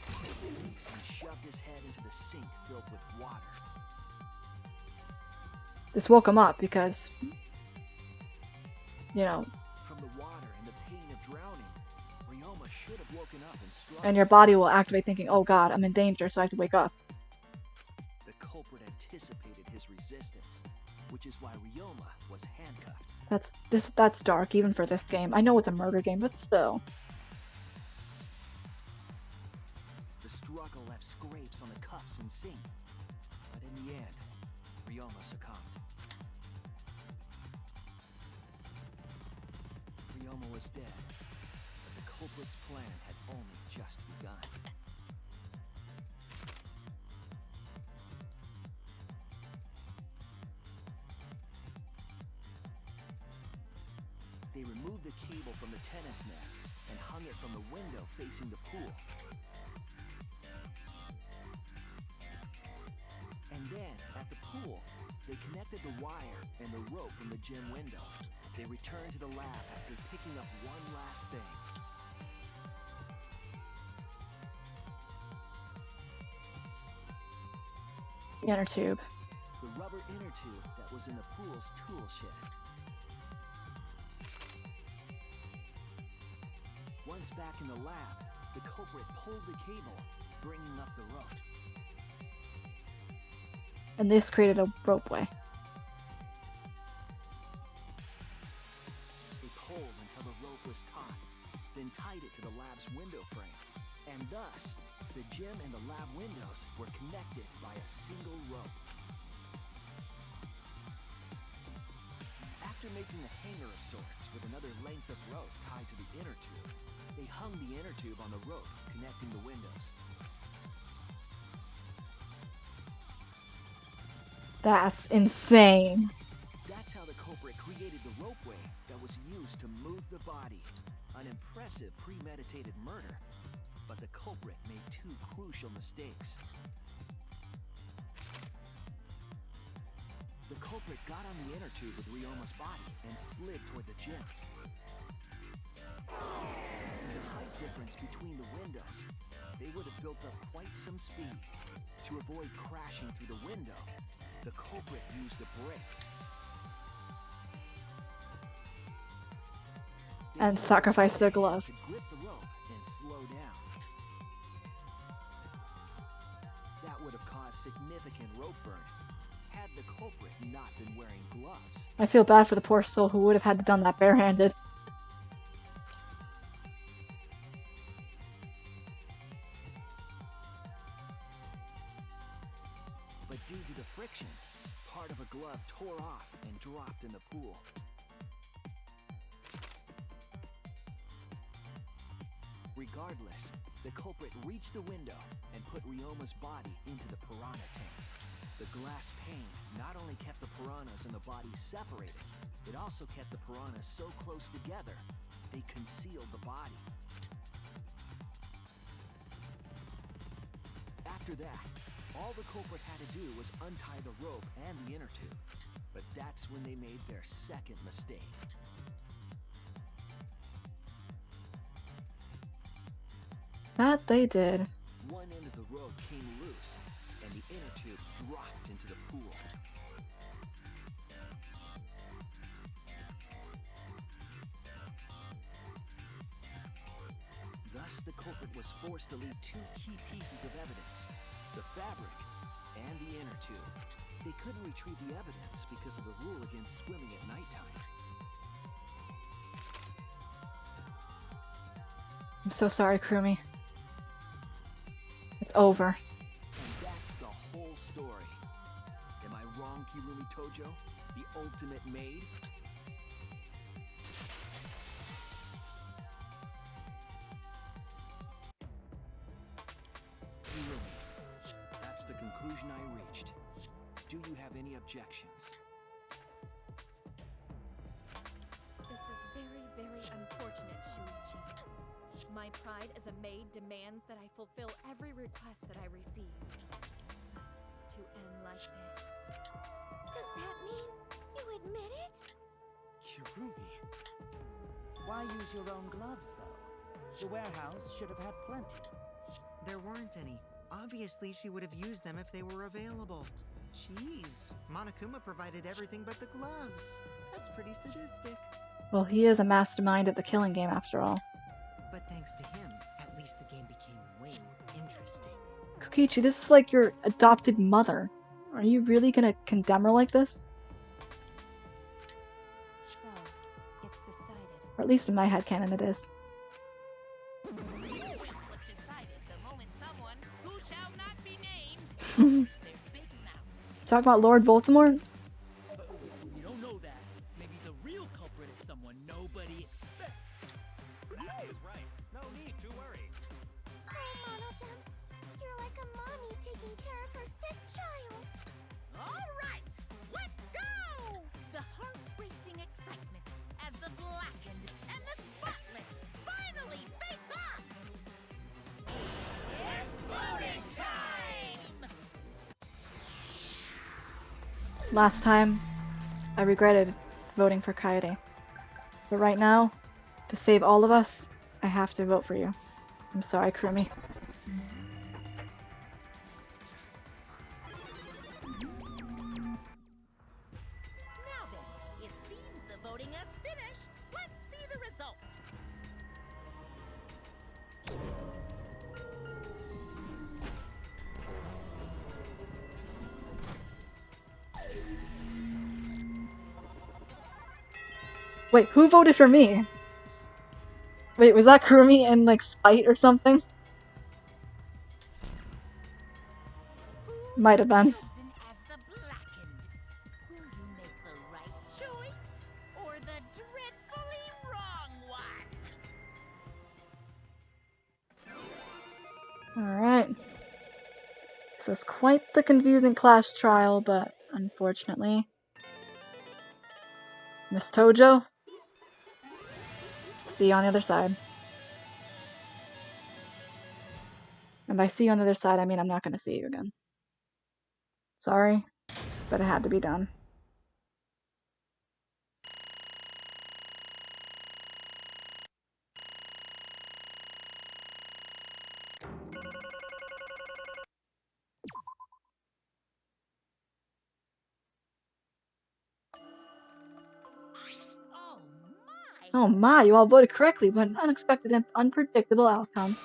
And shoved his head into the sink filled with water. This woke him up because, you know, From the water and the pain of drowning, Ryoma should have woken up and struggled. and your body will activate thinking, oh god, I'm in danger, so I have to wake up. The culprit anticipated his resistance, which is why Ryoma was handcuffed. That's dark, even for this game. I know it's a murder game, but still. The struggle left scrapes on the cuffs and sink, but in the end, Ryoma succumbed. Ryoma was dead, but the culprit's plan had only just begun. They removed the cable from the tennis net and hung it from the window facing the pool. And then, at the pool, they connected the wire and the rope from the gym window. They returned to the lab after picking up one last thing. The inner tube. The rubber inner tube that was in the pool's tool shed. Once back in the lab, the culprit pulled the cable, bringing up the rope. And this created a ropeway. They pulled until the rope was taut, then tied it to the lab's window frame. And thus, the gym and the lab windows were connected by a single rope. After making a hanger of sorts with another length of rope tied to the inner tube, they hung the inner tube on the rope connecting the windows. That's insane. That's how the culprit created the ropeway that was used to move the body. An impressive premeditated murder. But the culprit made two crucial mistakes. The culprit got on the inner tube with Ryoma's body and slid toward the gym. The height difference between the windows, they would have built up quite some speed. To avoid crashing through the window, the culprit used a brake. And sacrificed their glove. To grip the rope and slow down. That would have caused significant rope burn had the culprit not been wearing gloves. I feel bad for the poor soul who would have had to done that barehanded. But due to the friction, part of a glove tore off and dropped in the pool. Regardless, the culprit reached the window and put Ryoma's body into the piranha tank. The glass pane not only kept the piranhas and the body separated, it also kept the piranhas so close together, they concealed the body. After that, all the culprit had to do was untie the rope and the inner tube. But that's when they made their second mistake. That they did. One end of the rope came loose, and the inner tube dropped into the pool. Thus, the culprit was forced to leave two key pieces of evidence, the fabric and the inner tube. They couldn't retrieve the evidence because of the rule against swimming at nighttime. I'm so sorry, Kurumi. It's over. And that's the whole story. Am I wrong, Kirumi Tojo? The ultimate maid? Kirumi, that's the conclusion I reached. Do you have any objections? This is very, very unfortunate, Shuichi. My pride as a maid demands that I fulfill every request that I receive. But to end like this... Does that mean you admit it? Kirumi. Why use your own gloves, though? The warehouse should have had plenty. There weren't any. Obviously, she would have used them if they were available. Jeez, Monokuma provided everything but the gloves. That's pretty sadistic. Well, he is a mastermind of the killing game after all. But thanks to him, at least the game became way more interesting. Kokichi, this is like your adopted mother. Are you really gonna condemn her like this? So, it's decided. Or at least in my headcanon it is. This case was decided the moment someone, who shall not be named, their big mouth. Talk about Lord Baltimore? You don't know that. Maybe the real culprit is someone nobody expects. That is right. No need to worry. Oh, Monodum, you're like a mommy taking care of her sick child. All right, let's go! The heart-racing excitement as the blackened Last time, I regretted voting for Kaede. But right now, to save all of us, I have to vote for you. I'm sorry, Kurumi. Now then, it seems the voting has finished. Let's see the result. Wait, who voted for me? Wait, was that Kurumi in like spite or something? Might have been. Chosen as the blackened. Will you make the right choice or the dreadfully wrong one? Alright. So it's quite the confusing class trial, but unfortunately. Miss Tojo? See you on the other side. And by see you on the other side, I mean I'm not gonna see you again. Sorry, but it had to be done. Oh my, you all voted correctly, but an unexpected and unpredictable outcome.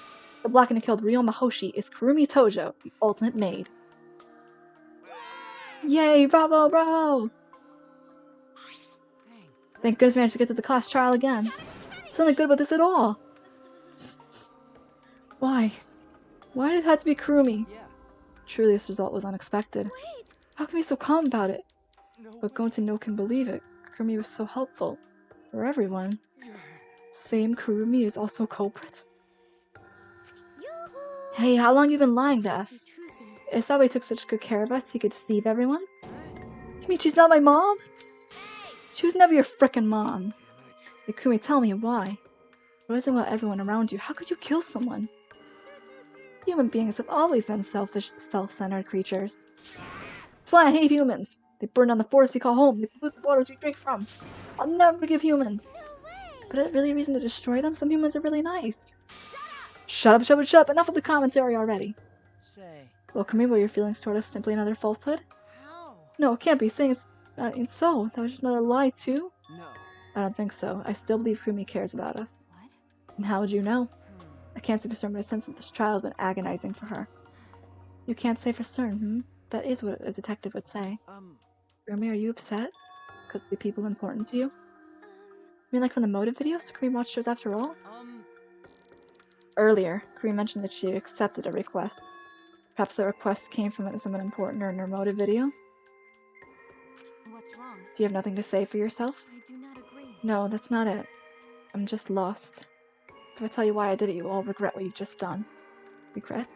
The blackened and killed Ryoma Hoshi is Kurumi Tojo, the ultimate maid. Yay, bravo, bravo! Thank goodness we managed to get to the class trial again. There's nothing good about this at all. Why? Why did it have to be Kurumi? Truly, this result was unexpected. How can we be so calm about it? But Gonta no can believe it. Kurumi was so helpful. For everyone. Same Kurumi is also culprit. Hey, how long you been lying to us? Is that why he took such good care of us? He could deceive everyone? You mean she's not my mom? She was never your frickin' mom. Hey, Kurumi, tell me why. What is it about everyone around you? How could you kill someone? Human beings have always been selfish, self-centered creatures. That's why I hate humans. They burn down the forest we call home. They pollute the waters we drink from. I'll never forgive humans. But is it really a reason to destroy them? Some humans are really nice. Shut up, shut up, shut up. Enough of the commentary already. Say. Well, Kurumi, were your feelings toward us simply another falsehood? No, it can't be. Saying it's so. That was just another lie, too? No. I don't think so. I still believe Kurumi cares about us. What? And how would you know? I can't say for certain, but I sense that this trial has been agonizing for her. You can't say for certain, hmm? That is what a detective would say. Kurumi, are you upset? Could the people important to you? You mean like from the motive videos? Kurumi watched those after all? Earlier, Kurumi mentioned that she had accepted a request. Perhaps the request came from someone important or in her motive video? What's wrong? Do you have nothing to say for yourself? I do not agree. No, that's not it. I'm just lost. So if I tell you why I did it, you will all regret what you've just done. Regret?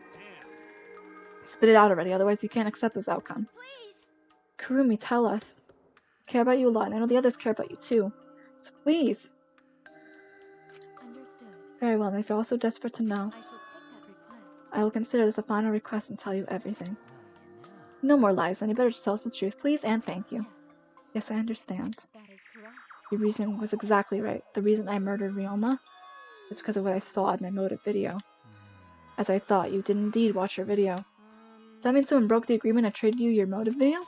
Spit it out already, otherwise you can't accept this outcome. Please! Kurumi, tell us. I care about you a lot, and I know the others care about you too. So please! Understood. Very well, and if you're also desperate to know, I shall take that request. I will consider this a final request and tell you everything. No more lies, then you better just tell us the truth, please, and thank you. Yes, I understand. That is correct. Your reasoning was exactly right. The reason I murdered Ryoma is because of what I saw in my motive video. As I thought, you did indeed watch your video. Does that mean someone broke the agreement and traded you your motive video?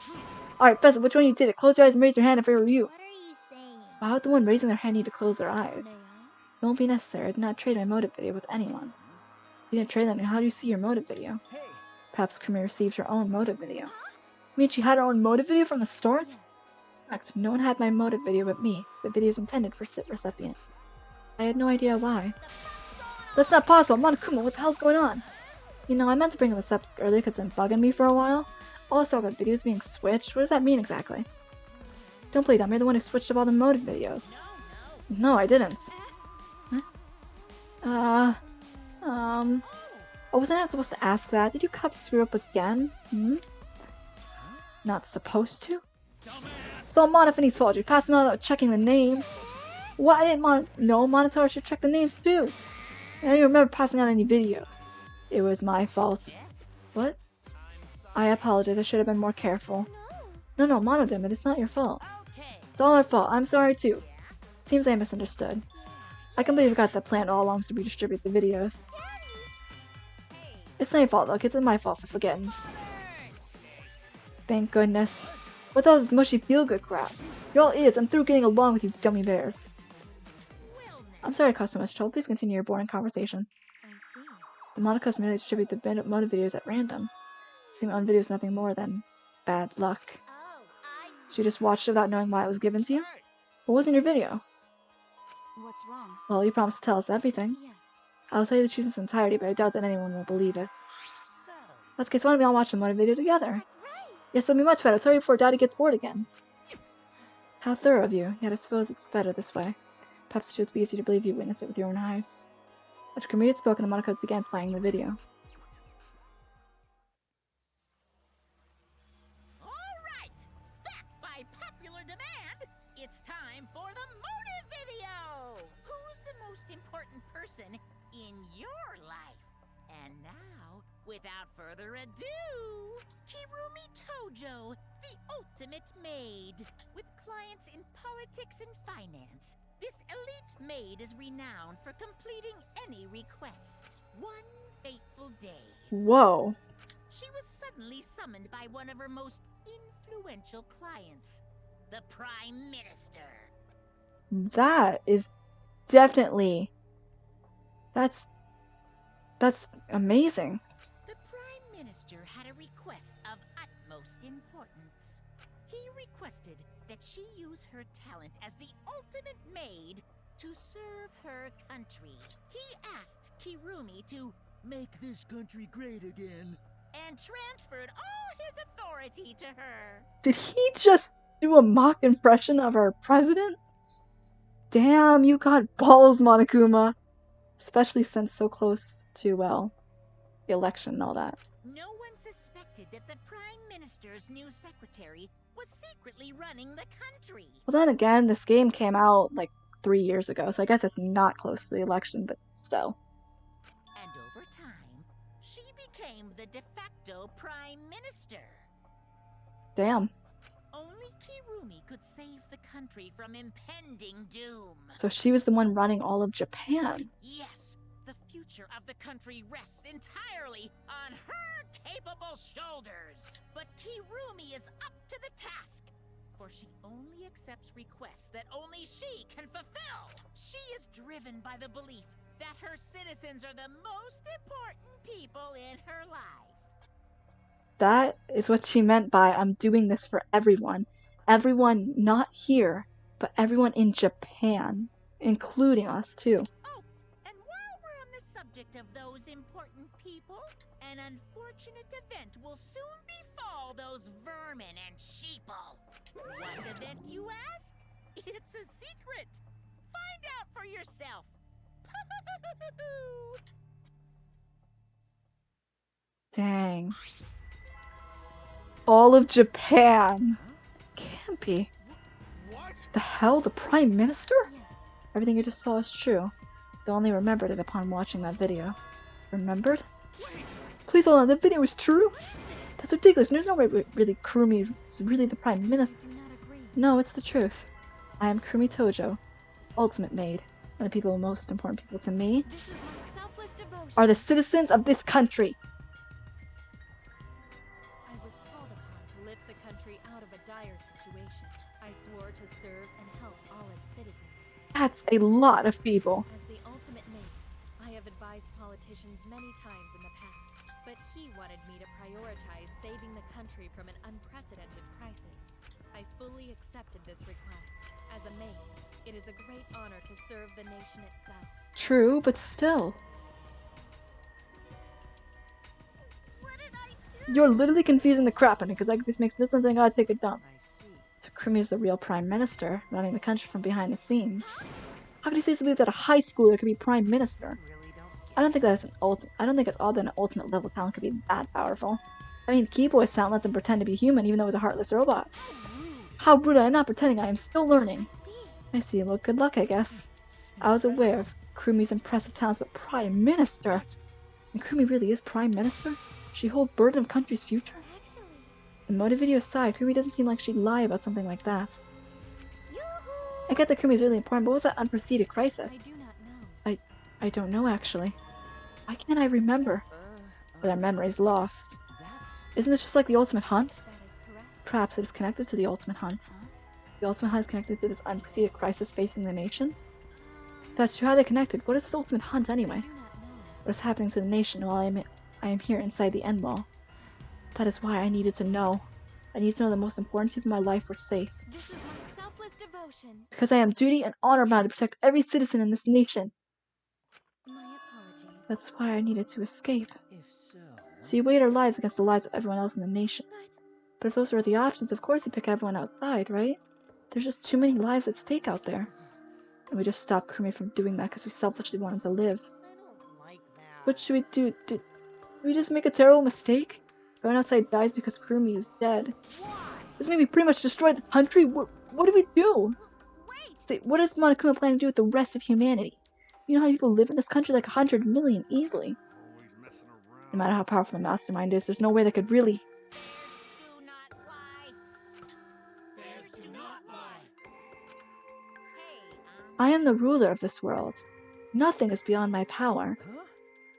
Alright, Fessa, which one you did it? Close your eyes and raise your hand if I were you. What are you saying? Why would the one raising their hand need to close their eyes? It won't be necessary. I did not trade my motive video with anyone. You didn't trade them, and how do you see your motive video? Perhaps Kurumi received her own motive video. You mean she had her own motive video from the start? Correct. No one had my motive video but me. The video is intended for recipients. I had no idea why. That's not possible. Monokuma, what the hell's going on? You know, I meant to bring this up earlier because it's been bugging me for a while. Also, the videos being switched. What does that mean exactly? Don't play dumb. You're the one who switched up all the motive videos. No, I didn't. Huh? Oh, wasn't I supposed to ask that? Did you cops screw up again? Hmm? Not supposed to? It's all Monofini's fault. You passed him out without checking the names. What? I didn't know Monitor should check the names too. I don't even remember passing out any videos. It was my fault. What? I apologize. I should have been more careful. No, Monodem, it's not your fault. It's all our fault. I'm sorry too. Seems I misunderstood. I completely forgot that plan all along was to redistribute the videos. It's not your fault, look. It's my fault for forgetting. Thank goodness. What's all this mushy feel-good crap? You're all idiots. I'm through getting along with you dummy bears. I'm sorry to cause so much trouble. Please continue your boring conversation. The Monaco's merely distribute the motive videos at random. Seeing on videos nothing more than bad luck. So you just watched it without knowing why it was given to you? What was in your video? What's wrong? Well, you promised to tell us everything. Yes. I'll tell you the truth in its entirety, but I doubt that anyone will believe it. Let's get why don't we all watch the motive video together? Yes, it'll be much better. Tell you before Daddy gets bored again. How thorough of you. Yet I suppose it's better this way. Perhaps the truth would be easier to believe you witnessed it with your own eyes. After Kamui had spoken, the Monacos began playing the video. Alright! Back by popular demand, it's time for the motive video! Who's the most important person in your life? And now, without further ado, Kirumi Tojo, the ultimate maid. With clients in politics and finance, this elite maid is renowned for completing any request. One fateful day, Whoa. she was suddenly summoned by one of her most influential clients, the Prime Minister. That is definitely... That's amazing. The Prime Minister had a request of utmost importance. He requested that she use her talent as the ultimate maid to serve her country. He asked Kirumi to Make this country great again. and transferred all his authority to her. Did he just do a mock impression of our president? Damn, you got balls, Monokuma. Especially since so close to, well, the election and all that. No one suspected that the Prime Minister's new secretary was secretly running the country. Well, then again, this game came out like 3 years ago, so I guess it's not close to the election, but still. And over time, she became the de facto Prime Minister. Damn. Only Kirumi could save the country from impending doom. So she was the one running all of Japan. Yes, the future of the country rests entirely on her capable shoulders. But Kirumi is up to the task, for she only accepts requests that only she can fulfill. She is driven by the belief that her citizens are the most important people in her life. That is what she meant by I'm doing this for everyone. Everyone not here, but everyone in Japan, including us too. Oh, and while we're on the subject of those important people, an unfortunate event will soon befall those vermin and sheeple. What event, you ask? It's a secret. Find out for yourself. Dang. All of Japan. Can't be. What? The hell? The Prime Minister? Everything you just saw is true. They only remembered it upon watching that video. Remembered? Please hold on, that video is true? That's ridiculous. There's no way really Kurumi is really the Prime Minister. No, it's the truth. I am Kurumi Tojo, ultimate maid, and the people most important people to me are the citizens of this country. I was called upon to lift the country out of a dire situation. I swore to serve and help all its citizens. That's a lot of people. As the ultimate maid, I have advised politicians many times in the past, but he wanted me to prioritize saving the country from an unprecedented crisis. I fully accepted this request. As a maid, it is a great honor to serve the nation itself. True, but still. You're literally confusing the crap out of me, because like this makes no sense and I gotta take a dump. So Kurumi is the real Prime Minister, running the country from behind the scenes. How could he say somebody that a high schooler could be Prime Minister? I don't think that's I don't think it's odd that an ultimate level talent could be that powerful. I mean, Keyboy's talent lets him pretend to be human even though he's a heartless robot. How rude! I'm not pretending, I am still learning. I see, well, good luck, I guess. I was aware of Kurumi's impressive talents, but Prime Minister? And Kurumi really is Prime Minister? She holds burden of country's future? And motive video aside, Kirumi doesn't seem like she'd lie about something like that. I get that Kirumi is really important, but what was that unpreceded crisis? I do not know. I don't know, actually. Why can't I remember? But our memory's lost. Isn't this just like the Ultimate Hunt? That is correct. Perhaps it is connected to the Ultimate Hunt. The Ultimate Hunt is connected to this unpreceded crisis facing the nation? If that's true, how are they connected? What is this Ultimate Hunt anyway? I do not know. What is happening to the nation while I am here inside the end wall? That is why I needed to know. I need to know the most important people in my life were safe. This is my selfless devotion. Because I am duty and honor bound to protect every citizen in this nation. My apologies. That's why I needed to escape. If so... So you weighed our lives against the lives of everyone else in the nation. But if those were the options, of course you pick everyone outside, right? There's just too many lives at stake out there. And we just stopped Kirumi from doing that because we selfishly wanted to live. I don't like that. What should we do? Did we just make a terrible mistake? Everyone outside dies because Kirumi is dead. This made me pretty much destroy the country? What do we do? Say, what does Monokuma plan to do with the rest of humanity? You know how people live in this country? Like 100 million easily. No matter how powerful the mastermind is, there's no way they could really... I am the ruler of this world. Nothing is beyond my power.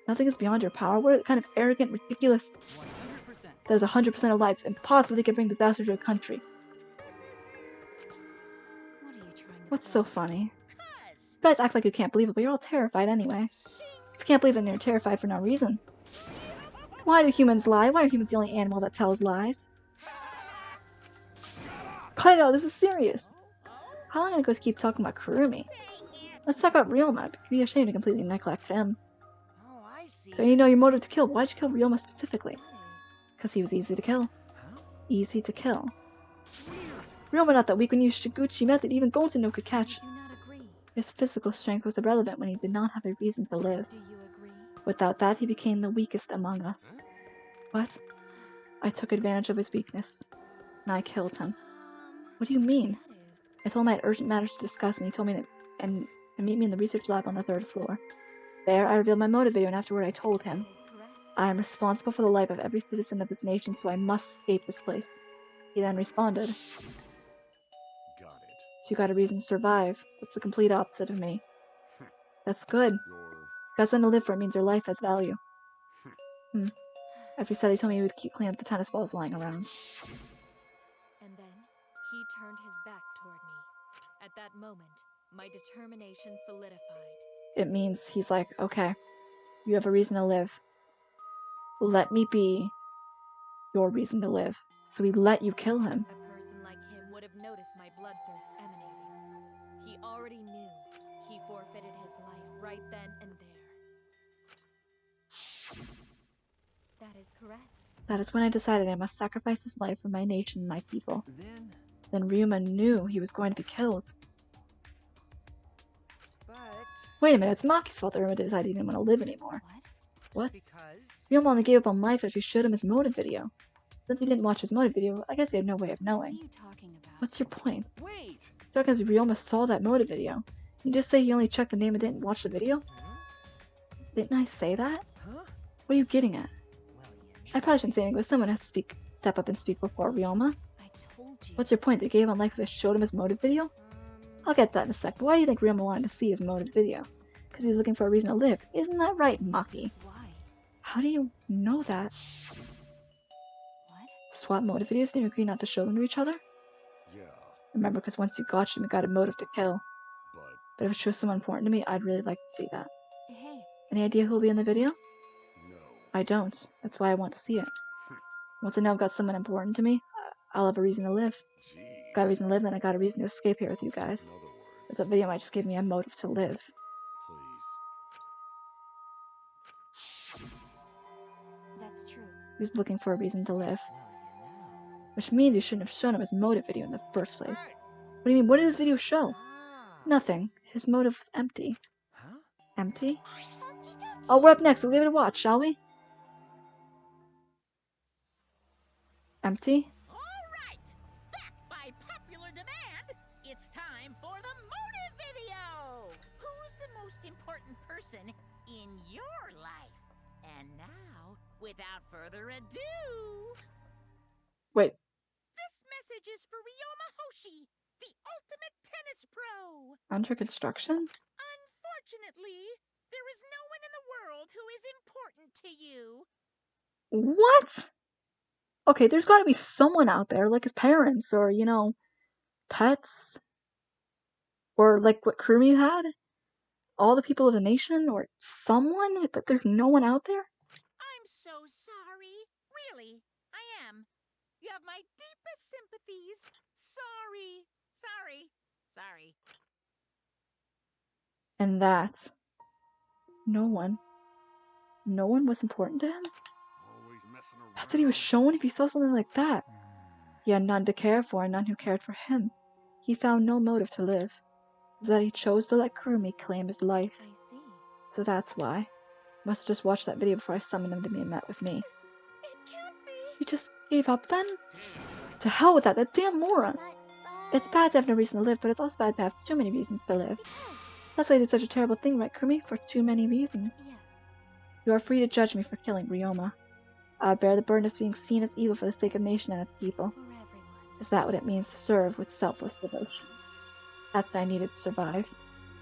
Nothing is beyond your power? What kind of arrogant, ridiculous... 100%. That is 100% of lives. Impossible they can bring disaster to a country. What are you trying to What's play? so funny? You guys act like you can't believe it, but you're all terrified anyway. If you can't believe it, then you're terrified for no reason. Why do humans lie? Why are humans the only animal that tells lies? Cut it out, this is serious. How long am I going to keep talking about Kirumi? Let's talk about Ryoma. It could be a shame to completely neglect him. Oh, I see. So you know your motive to kill. Why'd you kill Ryoma specifically? Because he was easy to kill. Easy to kill. Ryoma not that weak when you used Shiguchi method, even Goten no could catch. I do not agree. His physical strength was irrelevant when he did not have a reason to live. Do you agree? Without that, he became the weakest among us. What? I took advantage of his weakness, and I killed him. What do you mean? That is. I told him I had urgent matters to discuss, and he told me to meet me in the research lab on the 3rd floor. There, I revealed my motive video, and afterward I told him, That is correct. I am responsible for the life of every citizen of this nation, so I must escape this place. He then responded, Got it. so you got a reason to survive. That's the complete opposite of me. That's good. Got something to live for, it means your life has value. After he said, he told me he would keep cleaning up the tennis balls lying around. And then he turned his back toward me. At that moment, my determination solidified. It means he's like, okay, you have a reason to live. Let me be your reason to live. So he let you kill him. A person like him would have noticed my bloodthirst emanating. He already knew. He forfeited his life right then and there. That is correct. That is when I decided I must sacrifice his life for my nation and my people. Then Ryuma knew he was going to be killed. But Wait a minute, it's Maki's fault that Ryuma decided he didn't want to live anymore. What? because Ryuma only gave up on life after we showed him his motive video. Since he didn't watch his motive video, I guess he had no way of What knowing. are you talking about? What's your point? Wait! So because Ryoma saw that motive video. You just say he only checked the name and didn't watch the video? Didn't I say that? Huh? What are you getting at? well, I probably shouldn't say anything, but someone has to step up and speak before Ryoma. I told you. What's your point? They gave up on life because I showed him his motive video? I'll get to that in a sec, but why do you think Ryoma wanted to see his motive video? Because he was looking for a reason to live. Isn't that right, Maki? Why? How do you know that? What? Swap motive videos? Didn't you agree not to show them to each other? Yeah, Remember, because once you got him, you got a motive to kill. but But if it shows someone important to me, I'd really like to see that. Hey, Any idea who'll be in the video? no. I don't. That's why I want to see it. Once I know I've got someone important to me, I'll have a reason to live. Jeez. Got a reason to live, then I got a reason to escape here with you In guys. other words, But that video might just give me a motive to live. please. that's true. He was looking for a reason to live. you know. Which means you shouldn't have shown him his motive video in the first place. What do you mean? What did his video show? Nothing. His motive was empty. Huh? Empty? Oh, we're up next. We'll give it a watch, shall we? Empty? Alright! Back by popular demand, it's time for the motive video! Who's the most important person in your life? And now, without further ado... Wait, message is for Ryoma Hoshi, the ultimate tennis pro. Under construction? Unfortunately, there is no one in the world who is important to you. What? Okay, there's gotta be someone out there, like his parents, or, you know, pets. Or like what Kurumi had? All the people of the nation, or someone? But there's no one out there? I'm so sorry. Really, I am. You have my deepest sympathies. Sorry. Sorry. And that. No one was important to him? Always messing around. That's what he was shown if he saw something like that. He had none to care for and none who cared for him. He found no motive to live. It was that he chose to let Kurumi claim his life. I see. So that's why. Must have just watched that video before I summoned him to be met with me. It can't be. He just gave up then? To hell with that damn moron! It's bad to have no reason to live, but it's also bad to have too many reasons to live. That's why he did such a terrible thing, right, Kurumi? For too many reasons. Yes. You are free to judge me for killing Ryoma. I would bear the burden of being seen as evil for the sake of the nation and its people. For everyone. Is that what it means to serve with selfless devotion? That's what I needed to survive.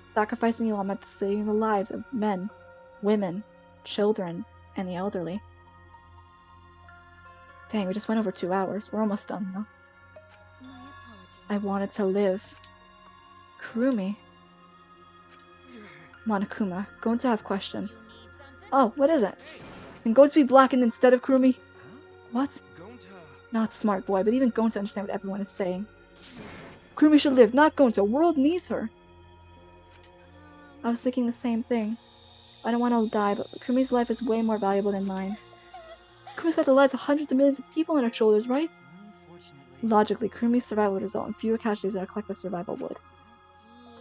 Sacrificing you all meant saving the lives of men, women, children, and the elderly. Dang, we just went over 2 hours. We're almost done now. My apologies. I wanted to live. Kurumi. Monokuma, going to have question. You need something? Oh, what is it? Can Gonta be blackened instead of Kurumi? What? Gonta. Not smart boy, but even Gonta understands what everyone is saying. Kurumi should live, not Gonta. World needs her. I was thinking the same thing. I don't want to die, but Kurumi's life is way more valuable than mine. Kurumi's got the lives of hundreds of millions of people on her shoulders, right? Unfortunately. Logically, Kurumi's survival would result in fewer casualties than our collective survival would.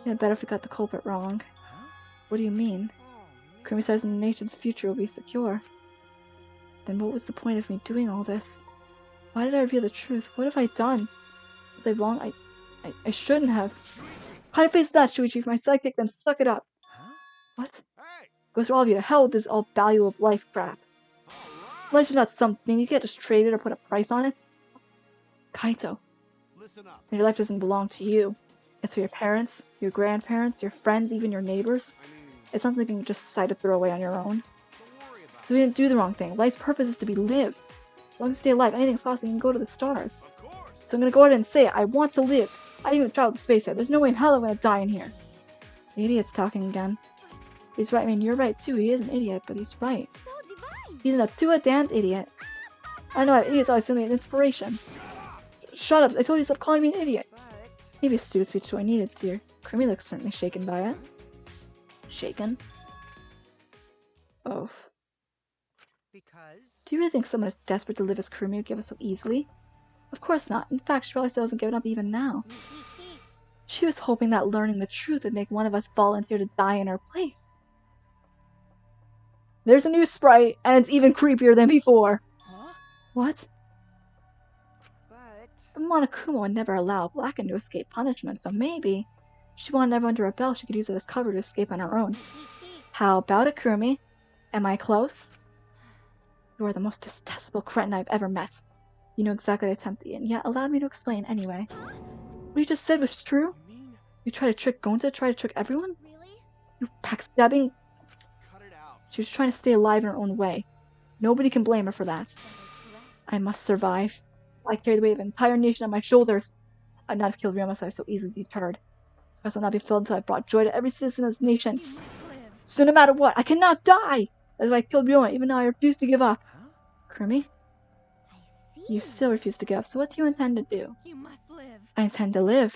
It'd better if we got the culprit wrong. Huh? What do you mean? Kurumi says the nation's future will be secure. Then what was the point of me doing all this? Why did I reveal the truth? What have I done? Was I wrong? I shouldn't have. What kind of face is that, Shuichi? If my sidekick, then suck it up. Huh? What? Hey! Goes for all of you to hell with this all value of life crap. Life's not something you can't just trade it or put a price on it. Kaito, Listen up. your life doesn't belong to you. It's for your parents, your grandparents, your friends, even your neighbors. It's something you can just decide to throw away on your own. Don't worry about So we didn't do the wrong thing. Life's purpose is to be lived. As long as you stay alive, anything's possible. You can go to the stars. Of course. So I'm gonna go ahead and say it. I want to live. I didn't even travel to space yet. There's no way in hell I'm gonna die in here. The idiot's talking again. He's right. I mean, you're right too. He is an idiot, but he's right. So divine. He's a damned idiot. I know idiots always feel me an inspiration. Shut up! I told you to stop calling me an idiot. Maybe a stupid speech I needed, dear. Kurumi looks certainly shaken by it. Shaken? Oh. Because Do you really think someone as desperate to live as Kurumi would give up so easily? Of course not. In fact, she probably still hasn't given up even now. She was hoping that learning the truth would make one of us volunteer to die in her place. There's a new sprite, and it's even creepier than before. Huh? What? But Monokuma would never allow Blacken to escape punishment, so maybe she wanted everyone to rebel. She could use it as cover to escape on her own. How about it, Kurumi? Am I close? You are the most detestable cretin I've ever met. You know exactly what I attempted, and yet allowed me to explain anyway. What you just said was true? You mean? You tried to trick Gonta, try to trick everyone? Really? You backstabbing. Cut it out. She was trying to stay alive in her own way. Nobody can blame her for that. That is correct. I must survive. I carry the weight of an entire nation on my shoulders. I'd not have killed Ryoma so I was so easily deterred. This will not be filled until I've brought joy to every citizen of this nation. You must live. So no matter what, I cannot die! That's why I killed Ryoma, even though I refuse to give up. Huh? Kurumi, I see. you still refuse to give up, so what do you intend to do? You must live. I intend to live.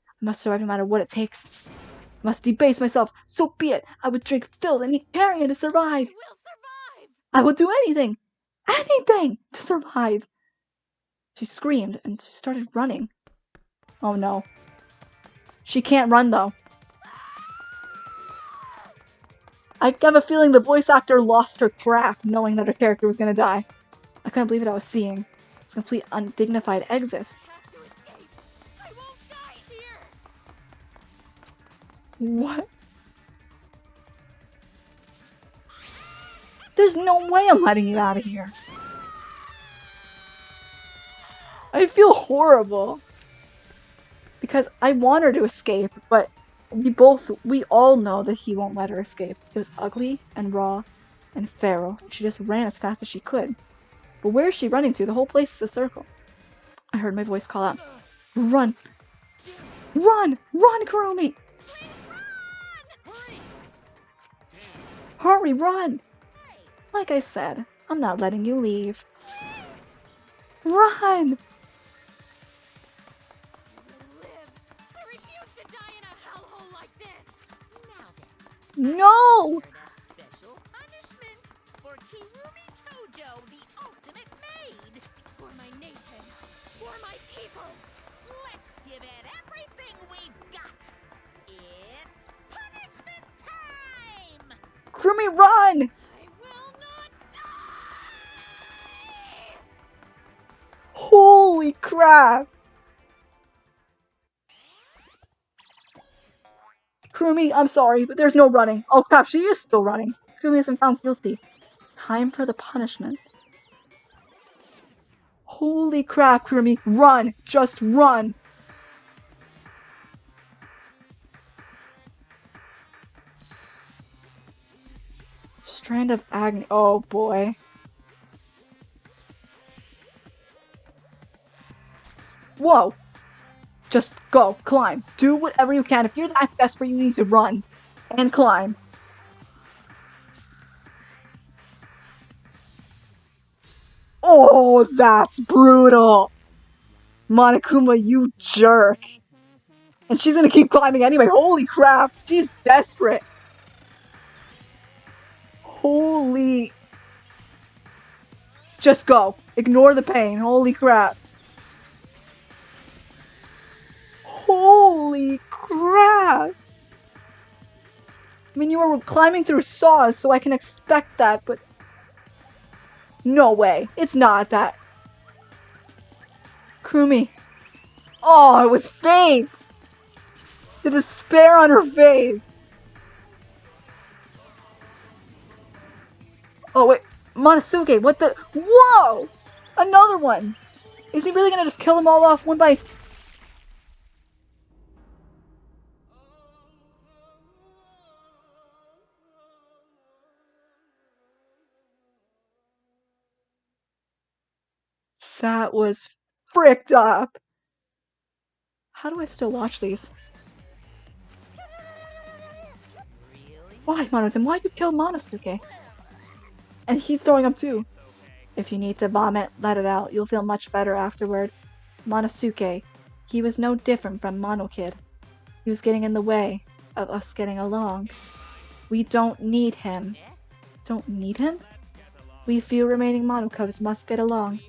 I must survive no matter what it takes. I must debase myself, so be it. I would drink filth and eat carrion to survive. You will survive. I will do anything to survive. She screamed and she started running. Oh no. She can't run though. I have a feeling the voice actor lost her crap knowing that her character was gonna die. I couldn't believe what I was seeing. It's a complete undignified exit. I have to escape. I won't die here. What? There's no way I'm letting you out of here. I feel horrible. Because I want her to escape, but we all know that he won't let her escape. It was ugly and raw and feral. She just ran as fast as she could. But where is she running to? The whole place is a circle. I heard my voice call out, "Run! Run! Run, Kurumi! Hurry, run!" Like I said, I'm not letting you leave. Run! No! Special punishment for Kirumi Tojo, the ultimate maid. For my nation. For my people. Let's give it everything we've got. It's punishment time! Kurumi, run! I will not die! Holy crap! Kurumi, I'm sorry, but there's no running. Oh crap, she is still running. Kurumi isn't found guilty. Time for the punishment. Holy crap, Kurumi, run! Just run! Strand of agony. Oh boy. Whoa! Just go, climb, do whatever you can. If you're that desperate, you need to run and climb. Oh, that's brutal! Monokuma, you jerk! And she's gonna keep climbing anyway. Holy crap, she's desperate. Holy... Just go. Ignore the pain. Holy crap. Holy crap! I mean, you were climbing through saws, so I can expect that, but... No way. It's not that. Kurumi. Oh, it was fake! The despair on her face! Oh, wait. Monosuke, what the... Whoa! Another one! Is he really gonna just kill them all off one by... That was fricked up! How do I still watch these? Why, Monotone? Why'd you kill Monosuke? And he's throwing up too. If you need to vomit, let it out. You'll feel much better afterward. Monosuke. He was no different from Monokid. He was getting in the way of us getting along. We don't need him. Don't need him? We few remaining Monokubs must get along.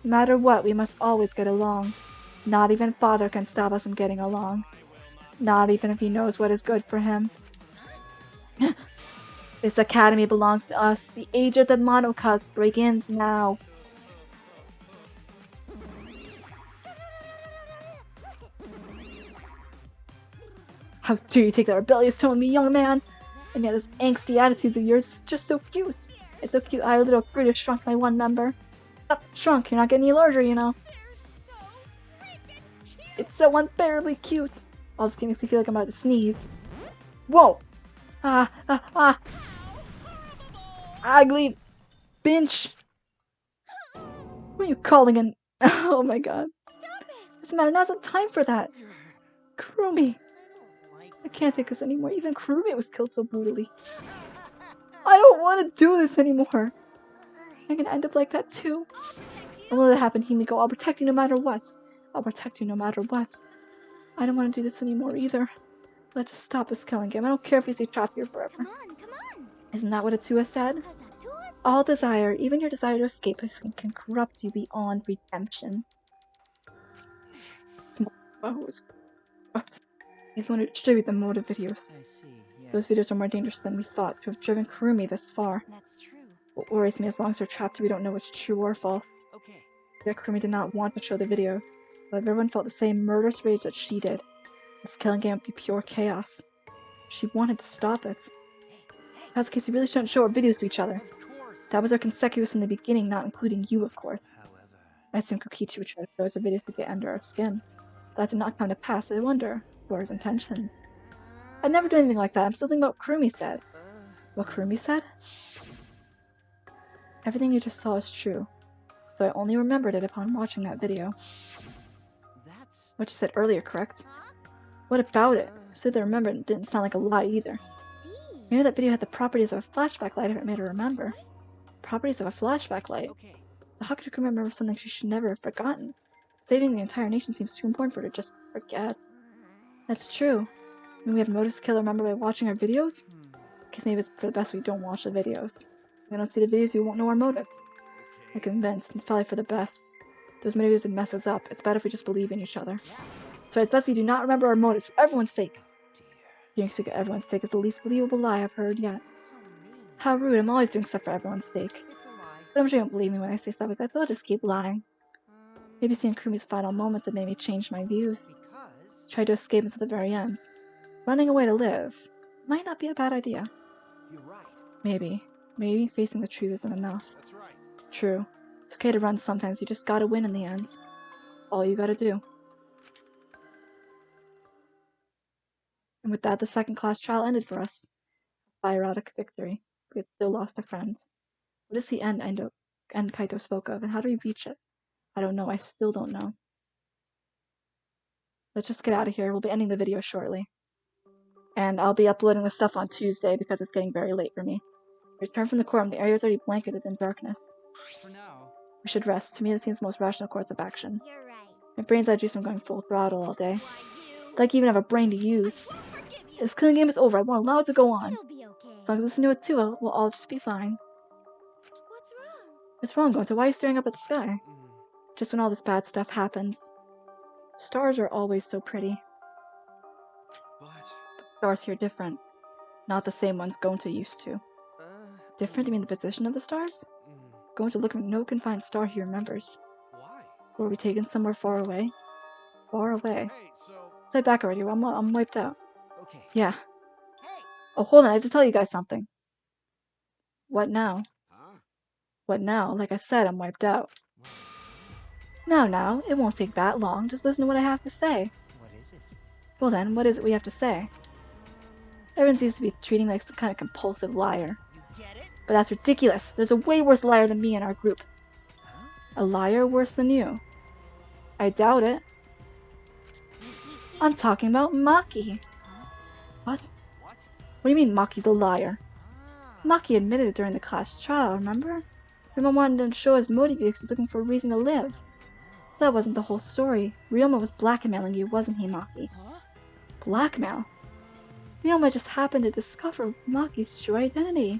No matter what, we must always get along. Not even Father can stop us from getting along. Not even if he knows what is good for him. This academy belongs to us. The age of the Monokubs begins now. How dare you take that rebellious tone with me, young man? And yet this angsty attitude of yours is just so cute. It's so cute our little critter shrunk my one member. Up, shrunk, you're not getting any larger, you know. It's so unbearably cute. All this makes me feel like I'm about to sneeze. Whoa! Ugly bench. What are you calling an... Oh my god. Doesn't matter, now's not time for that. Kurumi. I can't take this anymore. Even Kurumi was killed so brutally. I don't want to do this anymore. I'm gonna end up like that too. Don't let it happen, Himiko. I'll protect you no matter what. I'll protect you no matter what. I don't want to do this anymore either. Let's just stop this killing game. I don't care if you stay trapped here forever. Come on. Isn't that what Atua said? All desire, even your desire to escape, can corrupt you beyond redemption. I just want to distribute the motive videos. I see, yes. Those videos are more dangerous than we thought to have driven Kurumi this far. That's true. What worries me, as long as they're trapped, we don't know what's true or false. Okay. Yeah, Kurumi did not want to show the videos, but if everyone felt the same murderous rage that she did, this killing game would be pure chaos. She wanted to stop it. If that's the case, we really shouldn't show our videos to each other. That was our conspicuous in the beginning, not including you, of course. I assumed Kokichi would try to show us her videos to get under our skin. That did not come to pass. I wonder what his intentions. I'd never do anything like that. I'm still thinking about what Kurumi said. What Kurumi said? Everything you just saw is true, though I only remembered it upon watching that video. That's... What you said earlier, correct? What about it? So they remembered it didn't sound like a lie either. Maybe that video had the properties of a flashback light if it made her remember. Properties of a flashback light? Okay. So how could Kurumi remember something she should never have forgotten? Saving the entire nation seems too important for her to just forget. That's true. I mean, we have noticed the killer remember by watching our videos? Guess maybe it's for the best we don't watch the videos. If we don't see the videos, we won't know our motives. I'm convinced. It's probably for the best. Those videos would mess us up. It's better if we just believe in each other. So it's best we do not remember our motives for everyone's sake. Being speak of everyone's sake is the least believable lie I've heard yet. How rude. I'm always doing stuff for everyone's sake. But I'm sure you don't believe me when I say stuff like that, so I'll just keep lying. Maybe seeing Kurumi's final moments have made me change my views. Try to escape until the very end. Running away to live might not be a bad idea. You're right. Maybe. Maybe facing the truth isn't enough. That's right. True. It's okay to run sometimes, you just gotta win in the end. All you gotta do. And with that, the second class trial ended for us. A erotic victory. We had still lost a friend. What is the end Kaito spoke of, and how do we reach it? I don't know, I still don't know. Let's just get out of here. We'll be ending the video shortly. And I'll be uploading this stuff on Tuesday because it's getting very late for me. Return from the courtroom. The area is already blanketed in darkness. For now. We should rest. To me, that seems the most rational course of action. You're right. My brain's out juice from going full throttle all day. Like I even have a brain to use. This killing game is over. I won't allow it to go on. It'll be okay. As long as I listen to it too, we'll all just be fine. What's wrong? What's wrong, Gonta? Why are you staring up at the sky? Just when all this bad stuff happens. Stars are always so pretty. But... Stars here are different. Not the same ones Gonta used to. Different? You mean the position of the stars? Going to look at no confined star he remembers. Why? Were we taken somewhere far away? Far away. Hey, so... Say back already, I'm wiped out. Okay. Yeah. Hey, Oh, hold on, I have to tell you guys something. What now? Huh? What now? Like I said, I'm wiped out. Now, it won't take that long. Just listen to what I have to say. What is it? Well then, what is it we have to say? Everyone seems to be treating me like some kind of compulsive liar. you get it? But that's ridiculous. There's a way worse liar than me in our group. A liar worse than you? I doubt it. I'm talking about Maki. What? What? What do you mean Maki's a liar? Maki admitted it during the class trial, remember? Ryoma wanted him to show his motive because he's looking for a reason to live. That wasn't the whole story. Ryoma was blackmailing you, wasn't he, Maki? Blackmail? Ryoma just happened to discover Maki's true identity.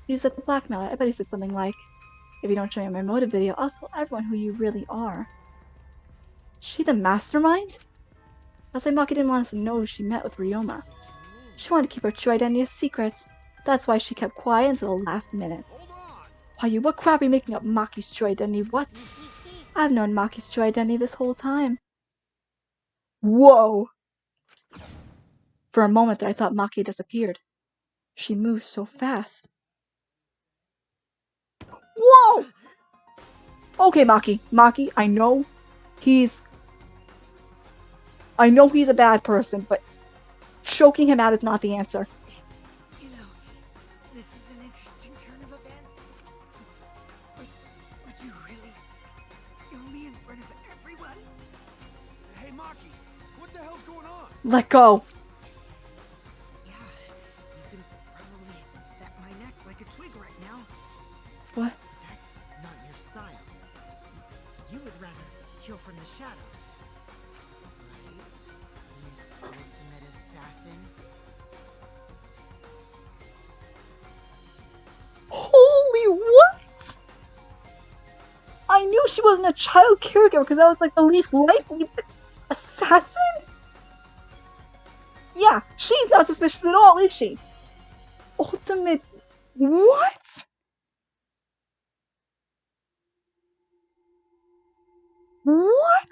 He was at the blackmailer. I bet he said something like, if you don't show me my motive video, I'll tell everyone who you really are. She the mastermind? That's why Maki didn't want us to know she met with Ryoma. She wanted to keep her true identity a secret. That's why she kept quiet until the last minute. Why, what crap are you making up Maki's true identity? What? I've known Maki's true identity this whole time. Whoa! For a moment there, I thought Maki disappeared. She moved so fast. Whoa! Okay, Maki, I know he's a bad person, but choking him out is not the answer. You know, this is an interesting turn of events. Would you really kill me in front of everyone? Hey, Maki, what the hell's going on? Let go. Yeah, you can probably snap my neck like a twig right now. What? That's not your style. You would rather kill from the shadows. Right, Miss Ultimate Assassin? Holy what? I knew she wasn't a child caregiver because that was like the least likely assassin? Yeah, she's not suspicious at all, is she? Ultimate... What? What?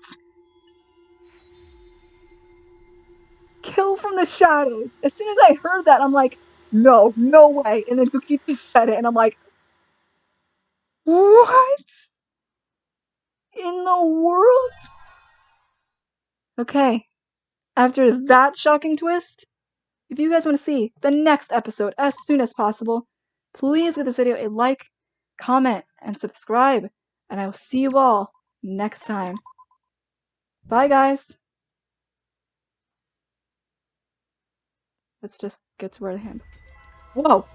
Kill from the shadows. As soon as I heard that, I'm like, no way. And then Kokichi said it, and I'm like, what? in the world? Okay, after that shocking twist, if you guys want to see the next episode as soon as possible, please give this video a like, comment, and subscribe, and I will see you all next time. Bye, guys. Let's just get to where the hand. Whoa.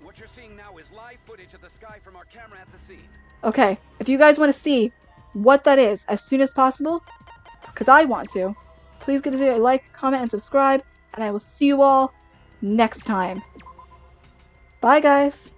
What you're seeing now is live footage of the sky from our camera at the scene. Okay, if you guys want to see what that is as soon as possible, because I want to, please give this video a like, comment, and subscribe, and I will see you all next time. Bye, guys.